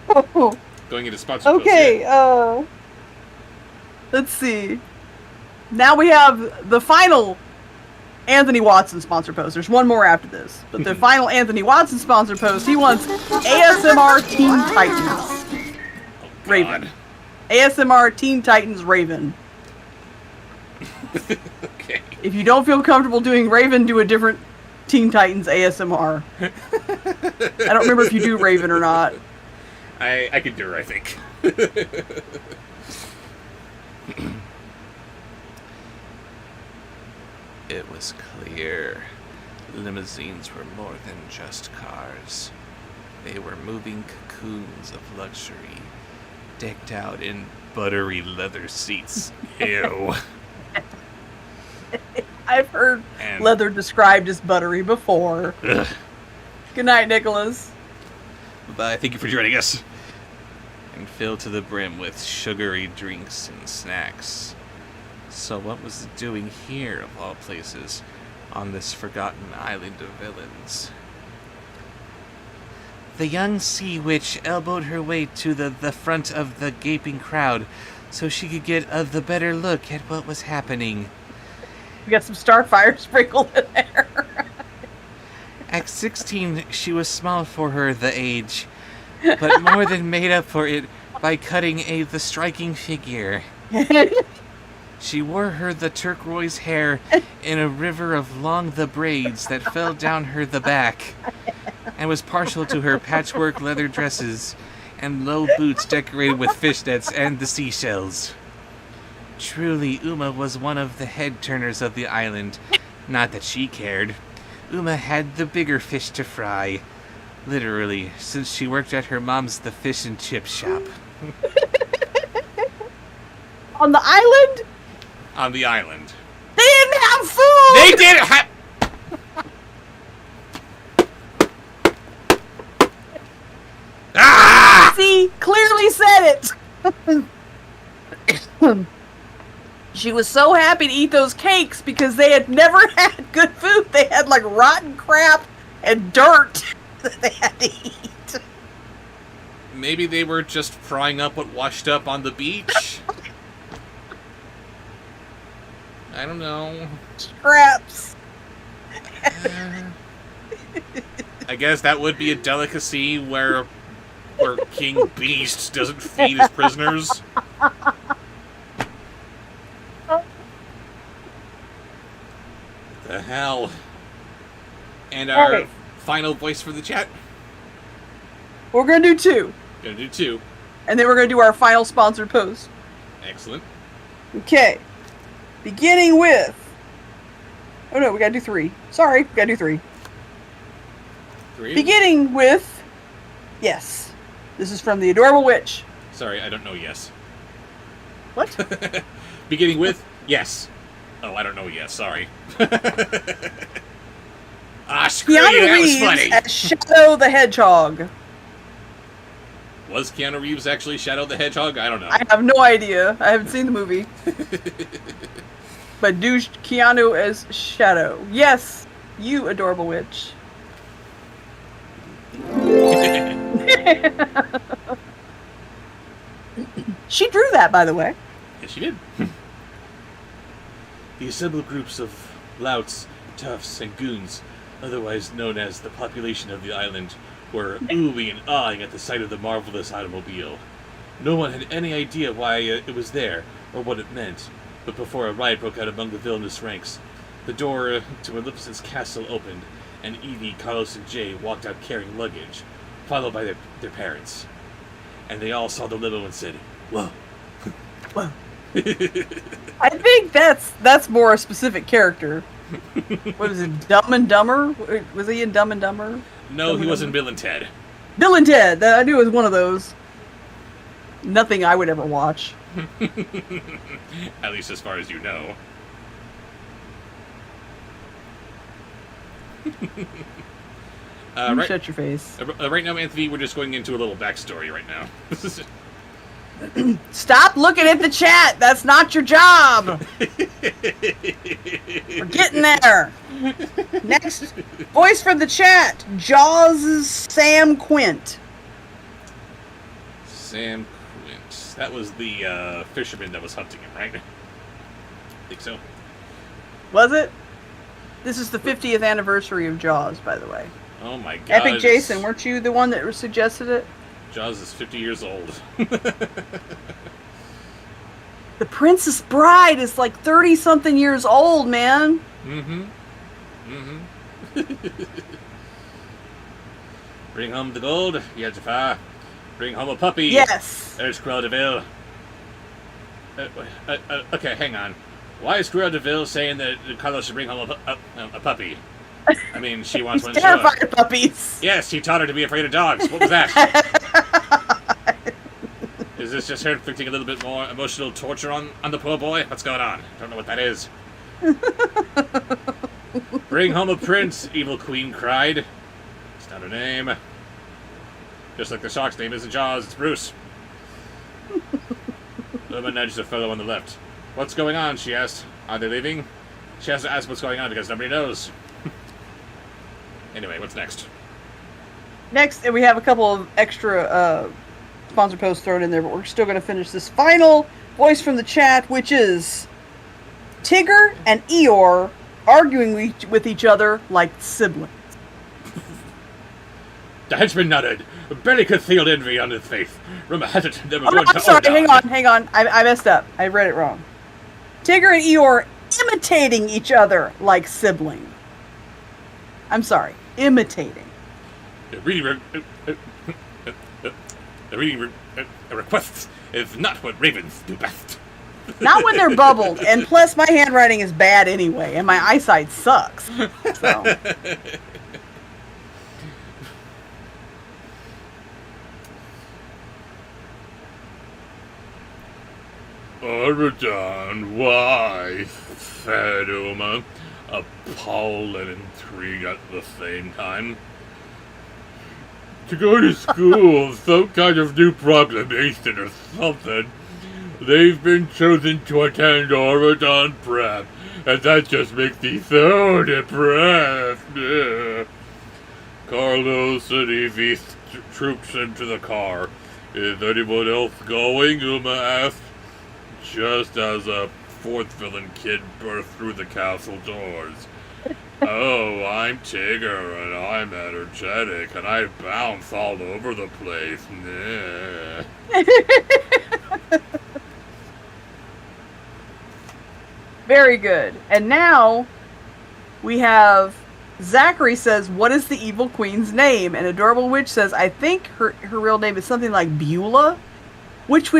Oh. Going into sponsor post Okay, here. let's see. Now we have the final Anthony Watson sponsor post. There's one more after this. But the final Anthony Watson sponsor post, he wants ASMR Teen Titans. Raven. God. ASMR Teen Titans Raven. Okay. If you don't feel comfortable doing Raven, do a different Teen Titans ASMR. I don't remember if you do Raven or not. I could do her, I think. It was clear. Limousines were more than just cars. They were moving cocoons of luxury, decked out in buttery leather seats. Ew. I've heard And- leather described as buttery before. Ugh. Good night, Nicholas. Bye, thank you for joining us. And filled to the brim with sugary drinks and snacks. So what was it doing here, of all places, on this forgotten island of villains? The young sea witch elbowed her way to the front of the gaping crowd so she could get the better look at what was happening. We got some Starfire sprinkled in there. At 16, she was small for her the age, but more than made up for it by cutting the striking figure. She wore the turquoise hair in a river of long the braids that fell down the back, and was partial to her patchwork leather dresses and low boots decorated with fishnets and the seashells. Truly, Uma was one of the head turners of the island. Not that she cared. Uma had the bigger fish to fry. Literally, since she worked at her mom's the fish and chip shop. On the island? On the island. They didn't have food! They didn't have... Ah! See, clearly said it. She was so happy to eat those cakes because they had never had good food. They had like rotten crap and dirt that they had to eat. Maybe they were just frying up what washed up on the beach? I don't know. Scraps. I guess that would be a delicacy where King Beast doesn't feed his prisoners. What the hell? And our Alright. final voice for the chat. We're going to do 2. Gonna do 2. And then we're going to do our final sponsored post. Excellent. Okay. Beginning with... Oh no, we got to do 3. Sorry, we got to do 3. 3? Beginning with... Yes. This is from the Adorable Witch. Sorry, I don't know yes. What? Beginning with yes. Oh, I don't know yes, sorry. Screw you, Keanu that was Reeves funny. as Shadow the Hedgehog. Was Keanu Reeves actually Shadow the Hedgehog? I don't know. I have no idea. I haven't seen the movie. But do Keanu as Shadow. Yes, you Adorable Witch. She drew that, by the way. Yes, she did. The assembled groups of louts, toughs, and goons, otherwise known as the population of the island, were oohing and ahhing at the sight of the marvelous automobile. No one had any idea why it was there, or what it meant, but before a riot broke out among the villainous ranks, the door to Maleficent's castle opened, and Evie, Carlos, and Jay walked out carrying luggage, followed by their parents. And they all saw the limo and said, "Whoa." Whoa. I think that's more a specific character. What was it, Dumb and Dumber? Was he in Dumb and Dumber? No, he wasn't Bill and Ted. Bill and Ted. I knew it was one of those. Nothing I would ever watch. At least as far as you know. You shut your face. Right now, Anthony, we're just going into a little backstory right now. Stop looking at the chat. That's not your job. We're getting there. Next, voice from the chat. Jaws' Sam Quint. Sam Quint. That was the fisherman that was hunting him, right? I think so. Was it? This is the 50th anniversary of Jaws, by the way. Oh my god. Epic Jason, weren't you the one that suggested it? Jaws is 50 years old. The Princess Bride is like 30-something years old, man. Mm-hmm. Bring home the gold, Jafar. Bring home a puppy. Yes. There's Cruella de Vil. Okay, hang on. Why is Cruella de Vil saying that Carlos should bring home a puppy? I mean, she wants one. He's terrified of puppies. Yes, he taught her to be afraid of dogs. What was that? Is this just her inflicting a little bit more emotional torture on the poor boy? What's going on? Don't know what that is. Bring home a prince, evil queen cried. It's not her name. Just like the shark's name isn't Jaws, it's Bruce. Luma nudged the fellow on the left. What's going on, she asked. Are they leaving? She has to ask what's going on because nobody knows. Anyway, what's next? Next, we have a couple of extra sponsor posts thrown in there, but we're still going to finish this final voice from the chat, which is Tigger and Eeyore arguing with each other like siblings. The henchman nodded. Barely concealed envy on his face. Rumor has it they were Oh, no, going to I'm sorry. Oregon. Hang on. I messed up. I read it wrong. Tigger and Eeyore imitating each other like siblings. I'm sorry. Imitating. Reading requests is not what ravens do best. Not when they're bubbled. And plus, my handwriting is bad anyway, and my eyesight sucks. So. Oregon, why? Said Uma, appalled and intrigued at the same time. To go to school, some kind of new proclamation or something. They've been chosen to attend Oregon Prep, and that just makes me so depressed. Yeah. Carlos and Evie troops into the car. Is anyone else going? Uma asked. Just as a fourth villain kid burst through the castle doors. Oh, I'm Tigger, and I'm energetic, and I bounce all over the place. Nah. Very good. And now we have Zachary says, "What is the evil queen's name?" And Adorable Witch says, "I think her real name is something like Beulah," which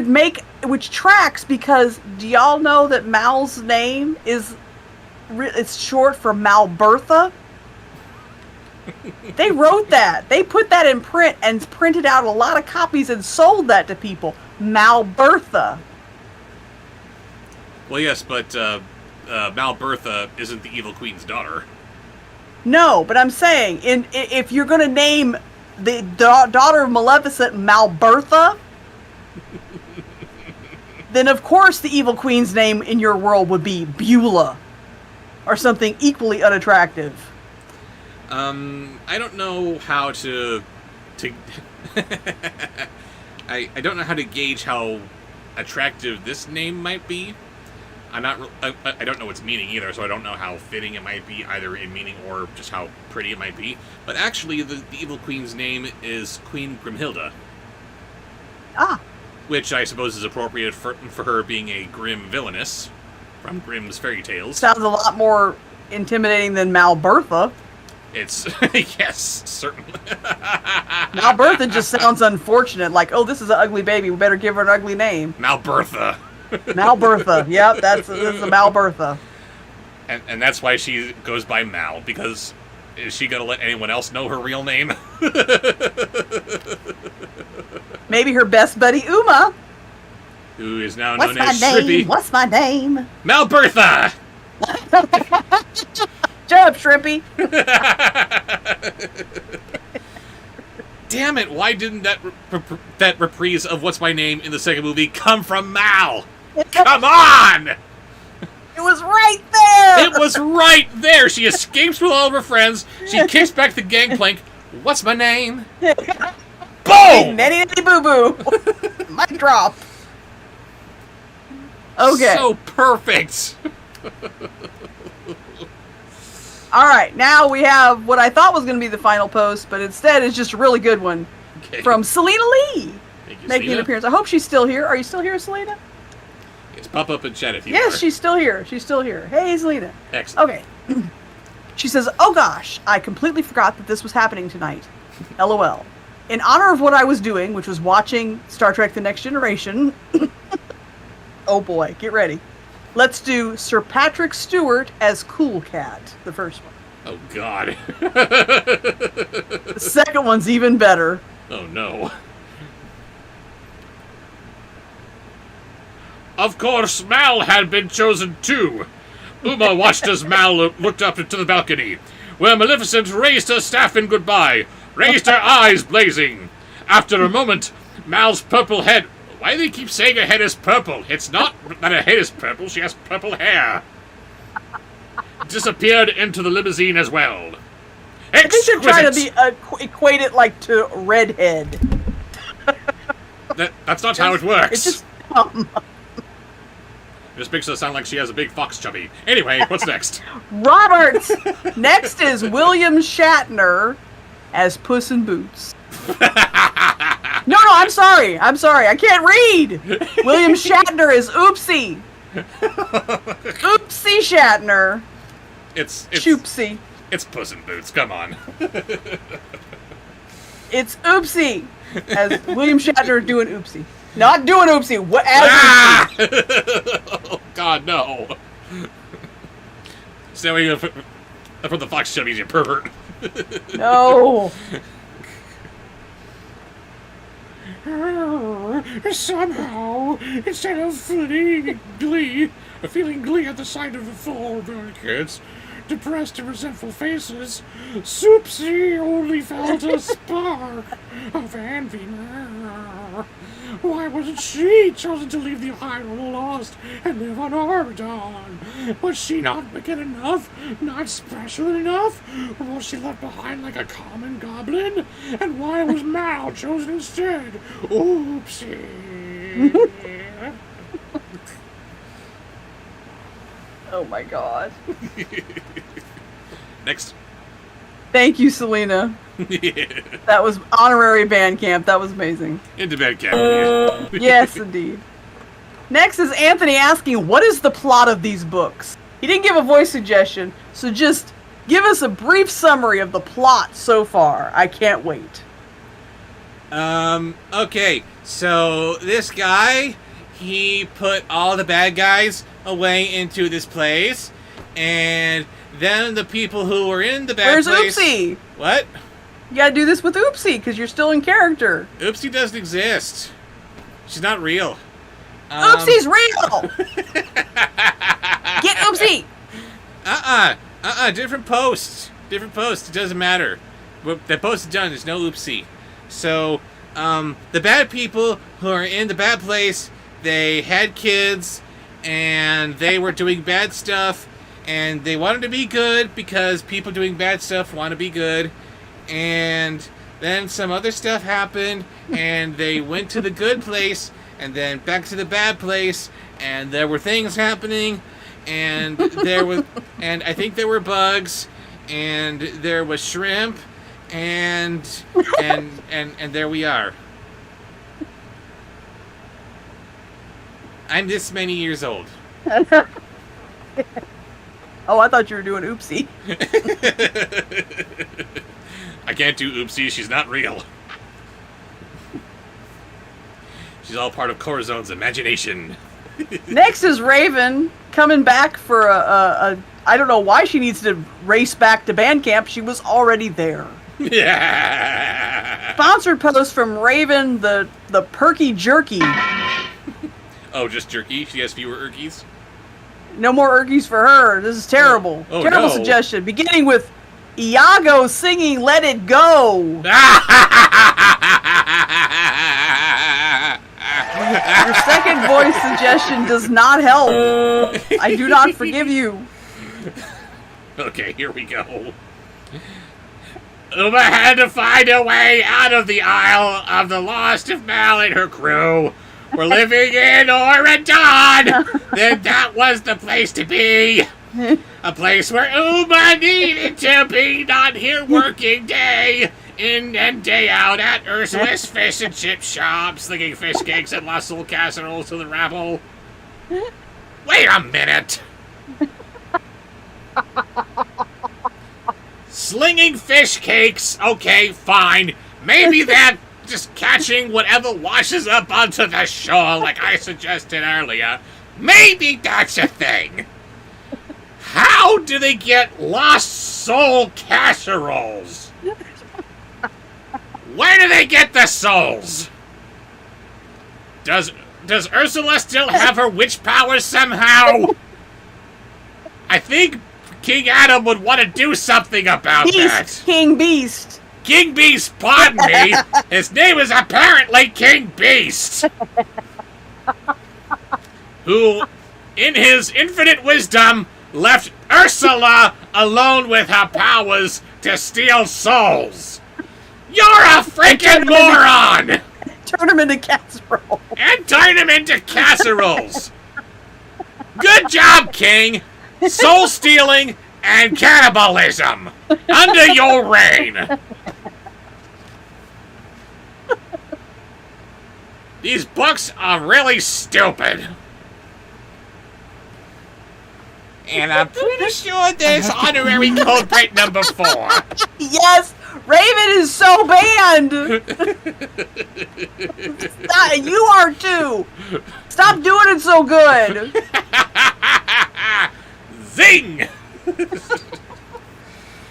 tracks because do y'all know that Mal's name is it's short for Malbertha? They wrote that. They put that in print and printed out a lot of copies and sold that to people. Malbertha. Well, yes, but Malbertha isn't the evil queen's daughter. No, but I'm saying, if you're going to name the daughter of Maleficent Malbertha, then of course the evil queen's name in your world would be Beulah, or something equally unattractive. I don't know how to I don't know how to gauge how attractive this name might be. I don't know its meaning either, so I don't know how fitting it might be, either in meaning or just how pretty it might be. But actually, the evil queen's name is Queen Grimhilda. Ah. Which I suppose is appropriate for her being a grim villainess from Grimm's fairy tales. Sounds a lot more intimidating than Malbertha. It's, yes, certainly. Malbertha just sounds unfortunate, like, oh, this is an ugly baby, we better give her an ugly name. Malbertha. Malbertha, yep, this is a Malbertha. And that's why she goes by Mal, because is she going to let anyone else know her real name? Maybe her best buddy Uma. Who is now What's known my as name? Shrimpy. What's my name? Malbertha! Shut up, Shrimpy. Damn it! Why didn't that reprise of What's My Name in the second movie come from Mal? Come on! It was right there. It was right there. She escapes with all of her friends. She kicks back the gangplank. What's my name? Boom! Netty boo boo. Mic drop. Okay. So perfect. All right. Now we have what I thought was going to be the final post, but instead it's just a really good one Okay. from Selena Lee Thank you, making Selena. an appearance. I hope she's still here. Are you still here, Selena? Yes, pop up in chat if you Yes, are. she's still here. She's still here. Hey, Selena. Excellent. Okay. She says, "Oh gosh, I completely forgot that this was happening tonight. LOL. In honor of what I was doing, which was watching Star Trek The Next Generation." Oh boy, get ready. Let's do Sir Patrick Stewart as Cool Cat, the first one. Oh, God. The second one's even better. Oh, no. Of course, Mal had been chosen too. Uma watched as Mal looked up into the balcony, where Maleficent raised her staff in goodbye, raised her eyes blazing. After a moment, Mal's purple head... Why do they keep saying her head is purple? It's not that her head is purple, she has purple hair. Disappeared into the limousine as well. I think they're trying to Exquisite. be equate it like to redhead. That's not how it works. It's just dumb. This makes her sound like she has a big fox chubby. Anyway, what's next? Robert! Next is William Shatner as Puss in Boots. No, I'm sorry. I can't read. William Shatner is Oopsie. Oopsie Shatner. It's Choopsie. It's Puss in Boots. Come on. It's Oopsie as William Shatner doing Oopsie. Not doing Oopsie. What as Ah! Oh God, no! So we gonna put the fox chubbies, you pervert. Oopsie? No. Somehow, instead of feeling glee at the sight of the four kids, depressed and resentful faces, Soupsy only felt a spark of envy. Why wasn't she chosen to leave the island lost and live on Arbidon? Was she not wicked enough? Not special enough? Or was she left behind like a common goblin? And why was Mal chosen instead? Oopsie. Oh my god. Next. Thank you, Selena. That was honorary band camp. That was amazing. Into bed, cat. Yes, indeed. Next is Anthony asking, what is the plot of these books? He didn't give a voice suggestion, so just give us a brief summary of the plot so far. I can't wait. Okay, so this guy, he put all the bad guys away into this place, and then the people who were in the bad Where's place... Oopsie? What? You gotta do this with Oopsie, because you're still in character. Oopsie doesn't exist. She's not real. Oopsie's real! Get Oopsie! Different post. Different post. It doesn't matter. But the post is done. There's no Oopsie. So, the bad people who are in the bad place, they had kids, and they were doing bad stuff, and they wanted to be good because people doing bad stuff want to be good. And then some other stuff happened, and they went to the good place, and then back to the bad place, and there were things happening, and there was, and I think there were bugs, and there was shrimp, and there we are. I'm this many years old. Oh, I thought you were doing Oopsie. I can't do Oopsie, she's not real. She's all part of Corazone's imagination. Next is Raven coming back for a I don't know why she needs to race back to band camp. She was already there. Yeah. Sponsored post from Raven, the perky jerky. Oh, just jerky? She has fewer erkies? No more Urkies for her. This is terrible. Oh, Terrible no. suggestion. Beginning with Iago singing Let It Go. Your second voice suggestion does not help. I do not forgive you. Okay, here we go. Uma had to find a way out of the Isle of the Lost if Mal and her crew were living in Oregon. Then that was the place to be. A place where Uma needed to be, not here working day in and day out at Ursula's fish and chip shop, slinging fish cakes and mussel casseroles to the rabble. Wait a minute. Slinging fish cakes, okay, fine. Maybe that just catching whatever washes up onto the shore like I suggested earlier. Maybe that's a thing. How do they get lost soul casseroles? Where do they get the souls? Does Ursula still have her witch powers somehow? I think King Adam would want to do something about that. King Beast. King Beast, pardon me. His name is apparently King Beast. Who, in his infinite wisdom, left Ursula alone with her powers to steal souls. You're a freaking moron! Turn him into casserole. And turn him into casseroles. Good job, King. Soul stealing and cannibalism under your reign. These books are really stupid. And I'm pretty sure there's honorary culprit number 4. Yes, Raven is so banned. You are too. Stop doing it so good. Zing!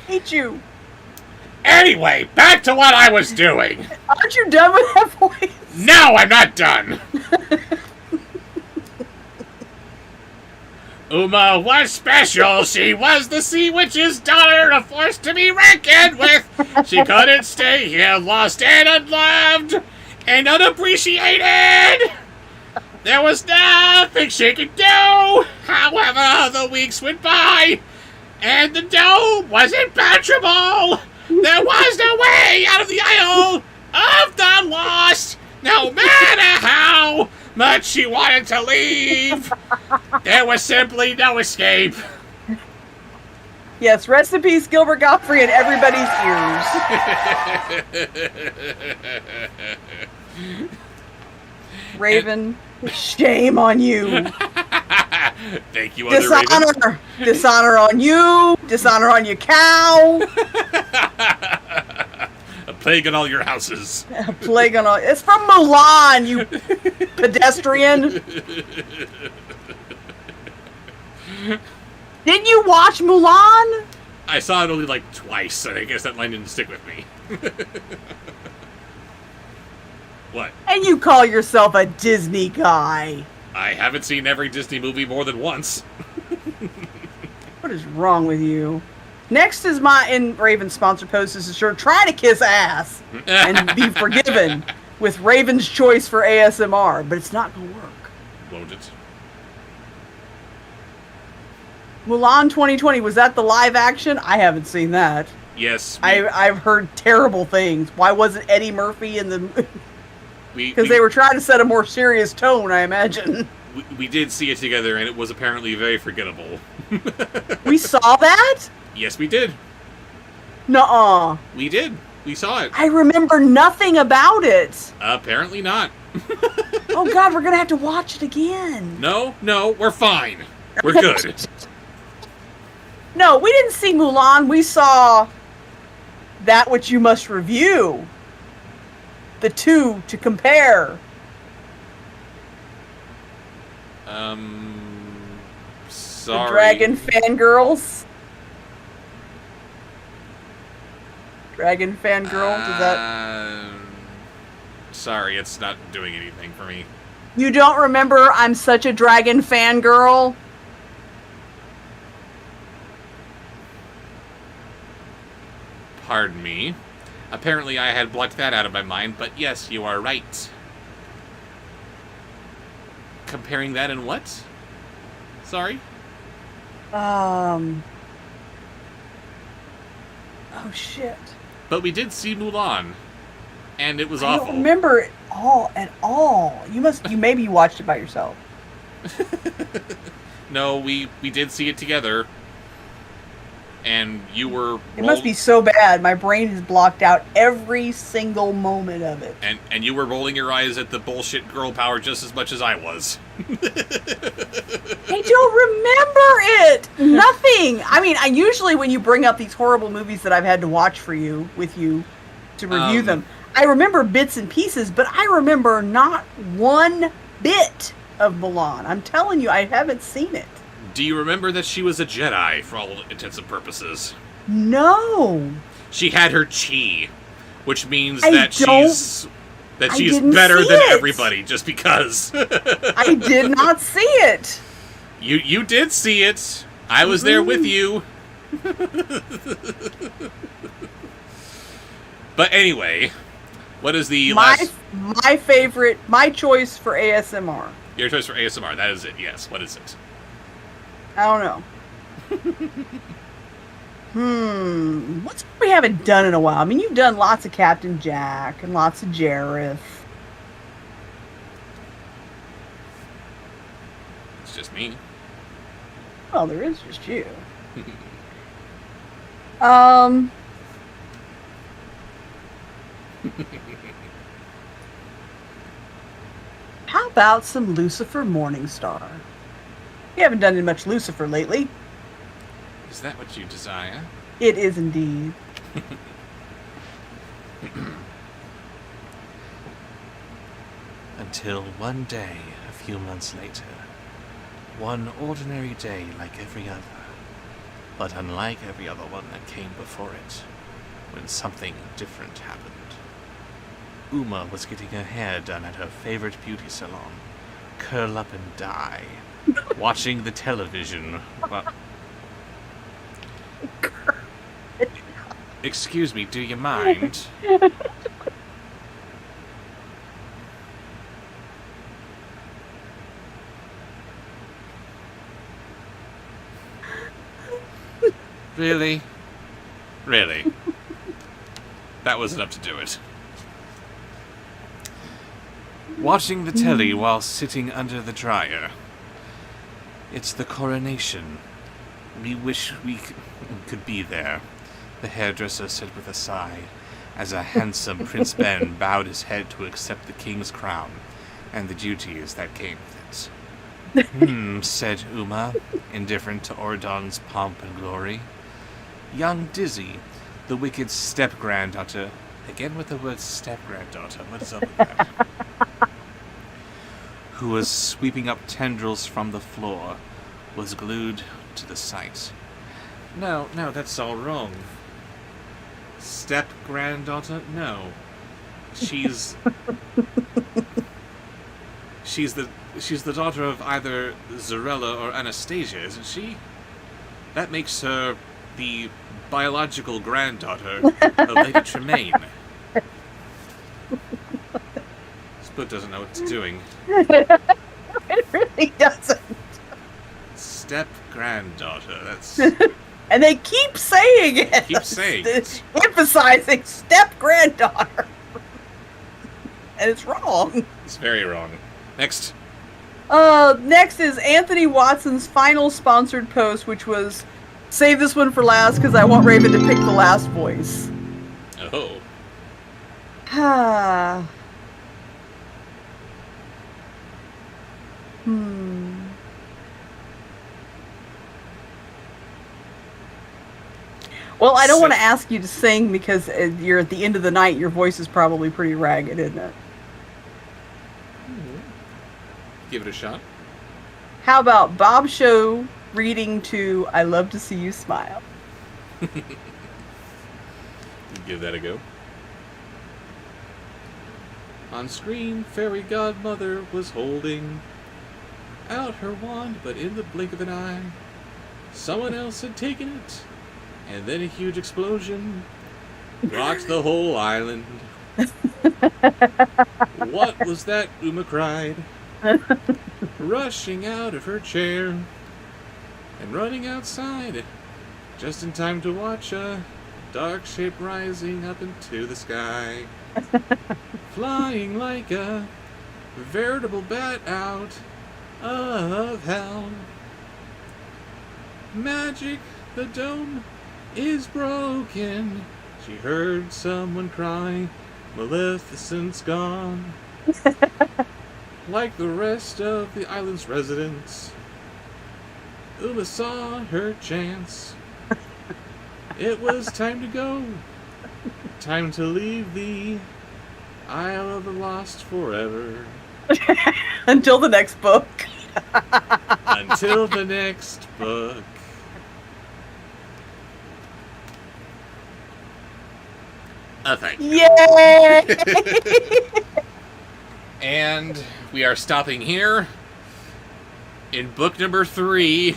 Hate you. Anyway, back to what I was doing. Aren't you done with that voice? No, I'm not done. Uma was special. She was the Sea Witch's daughter, a force to be reckoned with. She couldn't stay here, lost and unloved and unappreciated. There was nothing she could do. However, the weeks went by, and the dome was impenetrable. There was no way out of the Isle of the Lost, no matter how much she wanted to leave. There was simply no escape. Yes, rest in peace, Gilbert Gottfried and everybody's ears. Raven, shame on you. Thank you, other Raven. Dishonor. Dishonor on you. Dishonor on your cow. A plague on all your houses. A plague on all. It's from Mulan, you pedestrian. Didn't you watch Mulan? I saw it only like twice, and I guess that line didn't stick with me. What? And you call yourself a Disney guy. I haven't seen every Disney movie more than once. What is wrong with you? Next is my in Raven sponsored post. This is sure try to kiss ass and be forgiven with Raven's choice for ASMR, but it's not gonna work. Won't it? Mulan 2020, was that the live action? I haven't seen that. Yes. I've heard terrible things. Why wasn't Eddie Murphy in the... Because we they were trying to set a more serious tone, I imagine. we did see it together, and it was apparently very forgettable. We saw that? Yes, we did. Nuh-uh. We did. We saw it. I remember nothing about it. Apparently not. Oh God, we're gonna have to watch it again. No, we're fine. We're good. No, we didn't see Mulan. We saw That Which You Must Review. The two to compare. Sorry. The Dragon Fangirls. Dragon Fangirl, does that... Sorry, it's not doing anything for me. You don't remember I'm Such a Dragon Fangirl? Pardon me. Apparently I had blocked that out of my mind, but yes, you are right. Comparing that in what? Sorry? Oh shit. But we did see Mulan, and it was I awful. don't remember it all at all. You maybe watched it by yourself. No, we did see it together, and you were... It must be so bad. My brain has blocked out every single moment of it. And you were rolling your eyes at the bullshit girl power just as much as I was. I don't remember it. Nothing. I mean, I usually when you bring up these horrible movies that I've had to watch with you to review them, I remember bits and pieces, but I remember not one bit of Mulan. I'm telling you, I haven't seen it. Do you remember that she was a Jedi for all intents and purposes? No. She had her chi, which means I that she's didn't better see than it. everybody just because. I did not see it. You did see it. I was there with you. But anyway, what is the last... My choice for ASMR. Your choice for ASMR, that is it, yes. What is it? I don't know. What's we haven't done in a while? I mean, you've done lots of Captain Jack and lots of Jareth. It's just me. Well, there is just you. How about some Lucifer Morningstar? You haven't done much Lucifer lately. Is that what you desire? It is indeed. Until one day, a few months later, one ordinary day like every other, but unlike every other one that came before it, when something different happened. Uma was getting her hair done at her favorite beauty salon, curl up and die, watching the television. Excuse me, do you mind? Really? Really? That was enough to do it. Watching the telly while sitting under the dryer. It's the coronation. We wish we could be there, the hairdresser said with a sigh, as a handsome Prince Ben bowed his head to accept the king's crown and the duties that came with it. Said Uma, indifferent to Ordon's pomp and glory. Young Dizzy, the wicked step-granddaughter, again with the word step-granddaughter, what is up with that? Who was sweeping up tendrils from the floor, was glued to the sight. No, that's all wrong. Step-granddaughter? No. She's the daughter of either Zarella or Anastasia, isn't she? That makes her the biological granddaughter of Lady Tremaine. This book doesn't know what it's doing. It really doesn't. Step-granddaughter, that's... And they keep saying it. Keep saying it. Emphasizing step-granddaughter. And it's wrong. It's very wrong. Next. Next is Anthony Watson's final sponsored post, which was, save this one for last because I want Raven to pick the last voice. Oh. Well, I don't want to ask you to sing because you're at the end of the night. Your voice is probably pretty ragged, isn't it? Give it a shot. How about Bobsheaux reading to I Love to See You Smile? Give that a go. On screen, Fairy Godmother was holding out her wand, but in the blink of an eye, someone else had taken it. And then a huge explosion, rocks the whole island. What was that? Uma cried, rushing out of her chair and running outside, just in time to watch a dark shape rising up into the sky, flying like a veritable bat out of hell. Magic, the dome is broken. She heard someone cry, Maleficent's gone. Like the rest of the island's residents, Uma saw her chance. It was time to go. Time to leave the Isle of the Lost forever. Until the next book. Until the next book. Thank you. Yay! And we are stopping here in book number 3,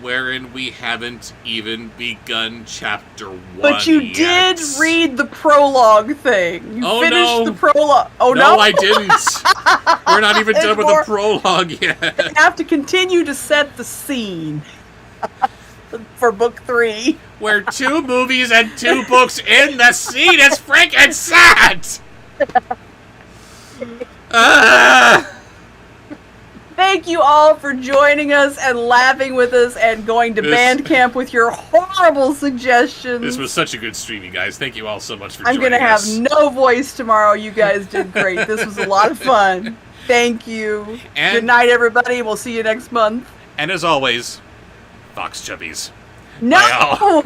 wherein we haven't even begun chapter 1. But you yet. did read the prologue thing. You finished the prologue. Oh, no? No, I didn't. We're not even There's done with more. the prologue yet. You have to continue to set the scene for book 3. We're 2 movies and 2 books in the scene. It's freaking sad. Thank you all for joining us and laughing with us and going to Bandcamp with your horrible suggestions. This was such a good stream, you guys. Thank you all so much for I'm joining going to have us. no voice tomorrow. You guys did great. This was a lot of fun. Thank you. And- Good night, everybody. We'll see you next month. And as always, Fox Chubbies. No!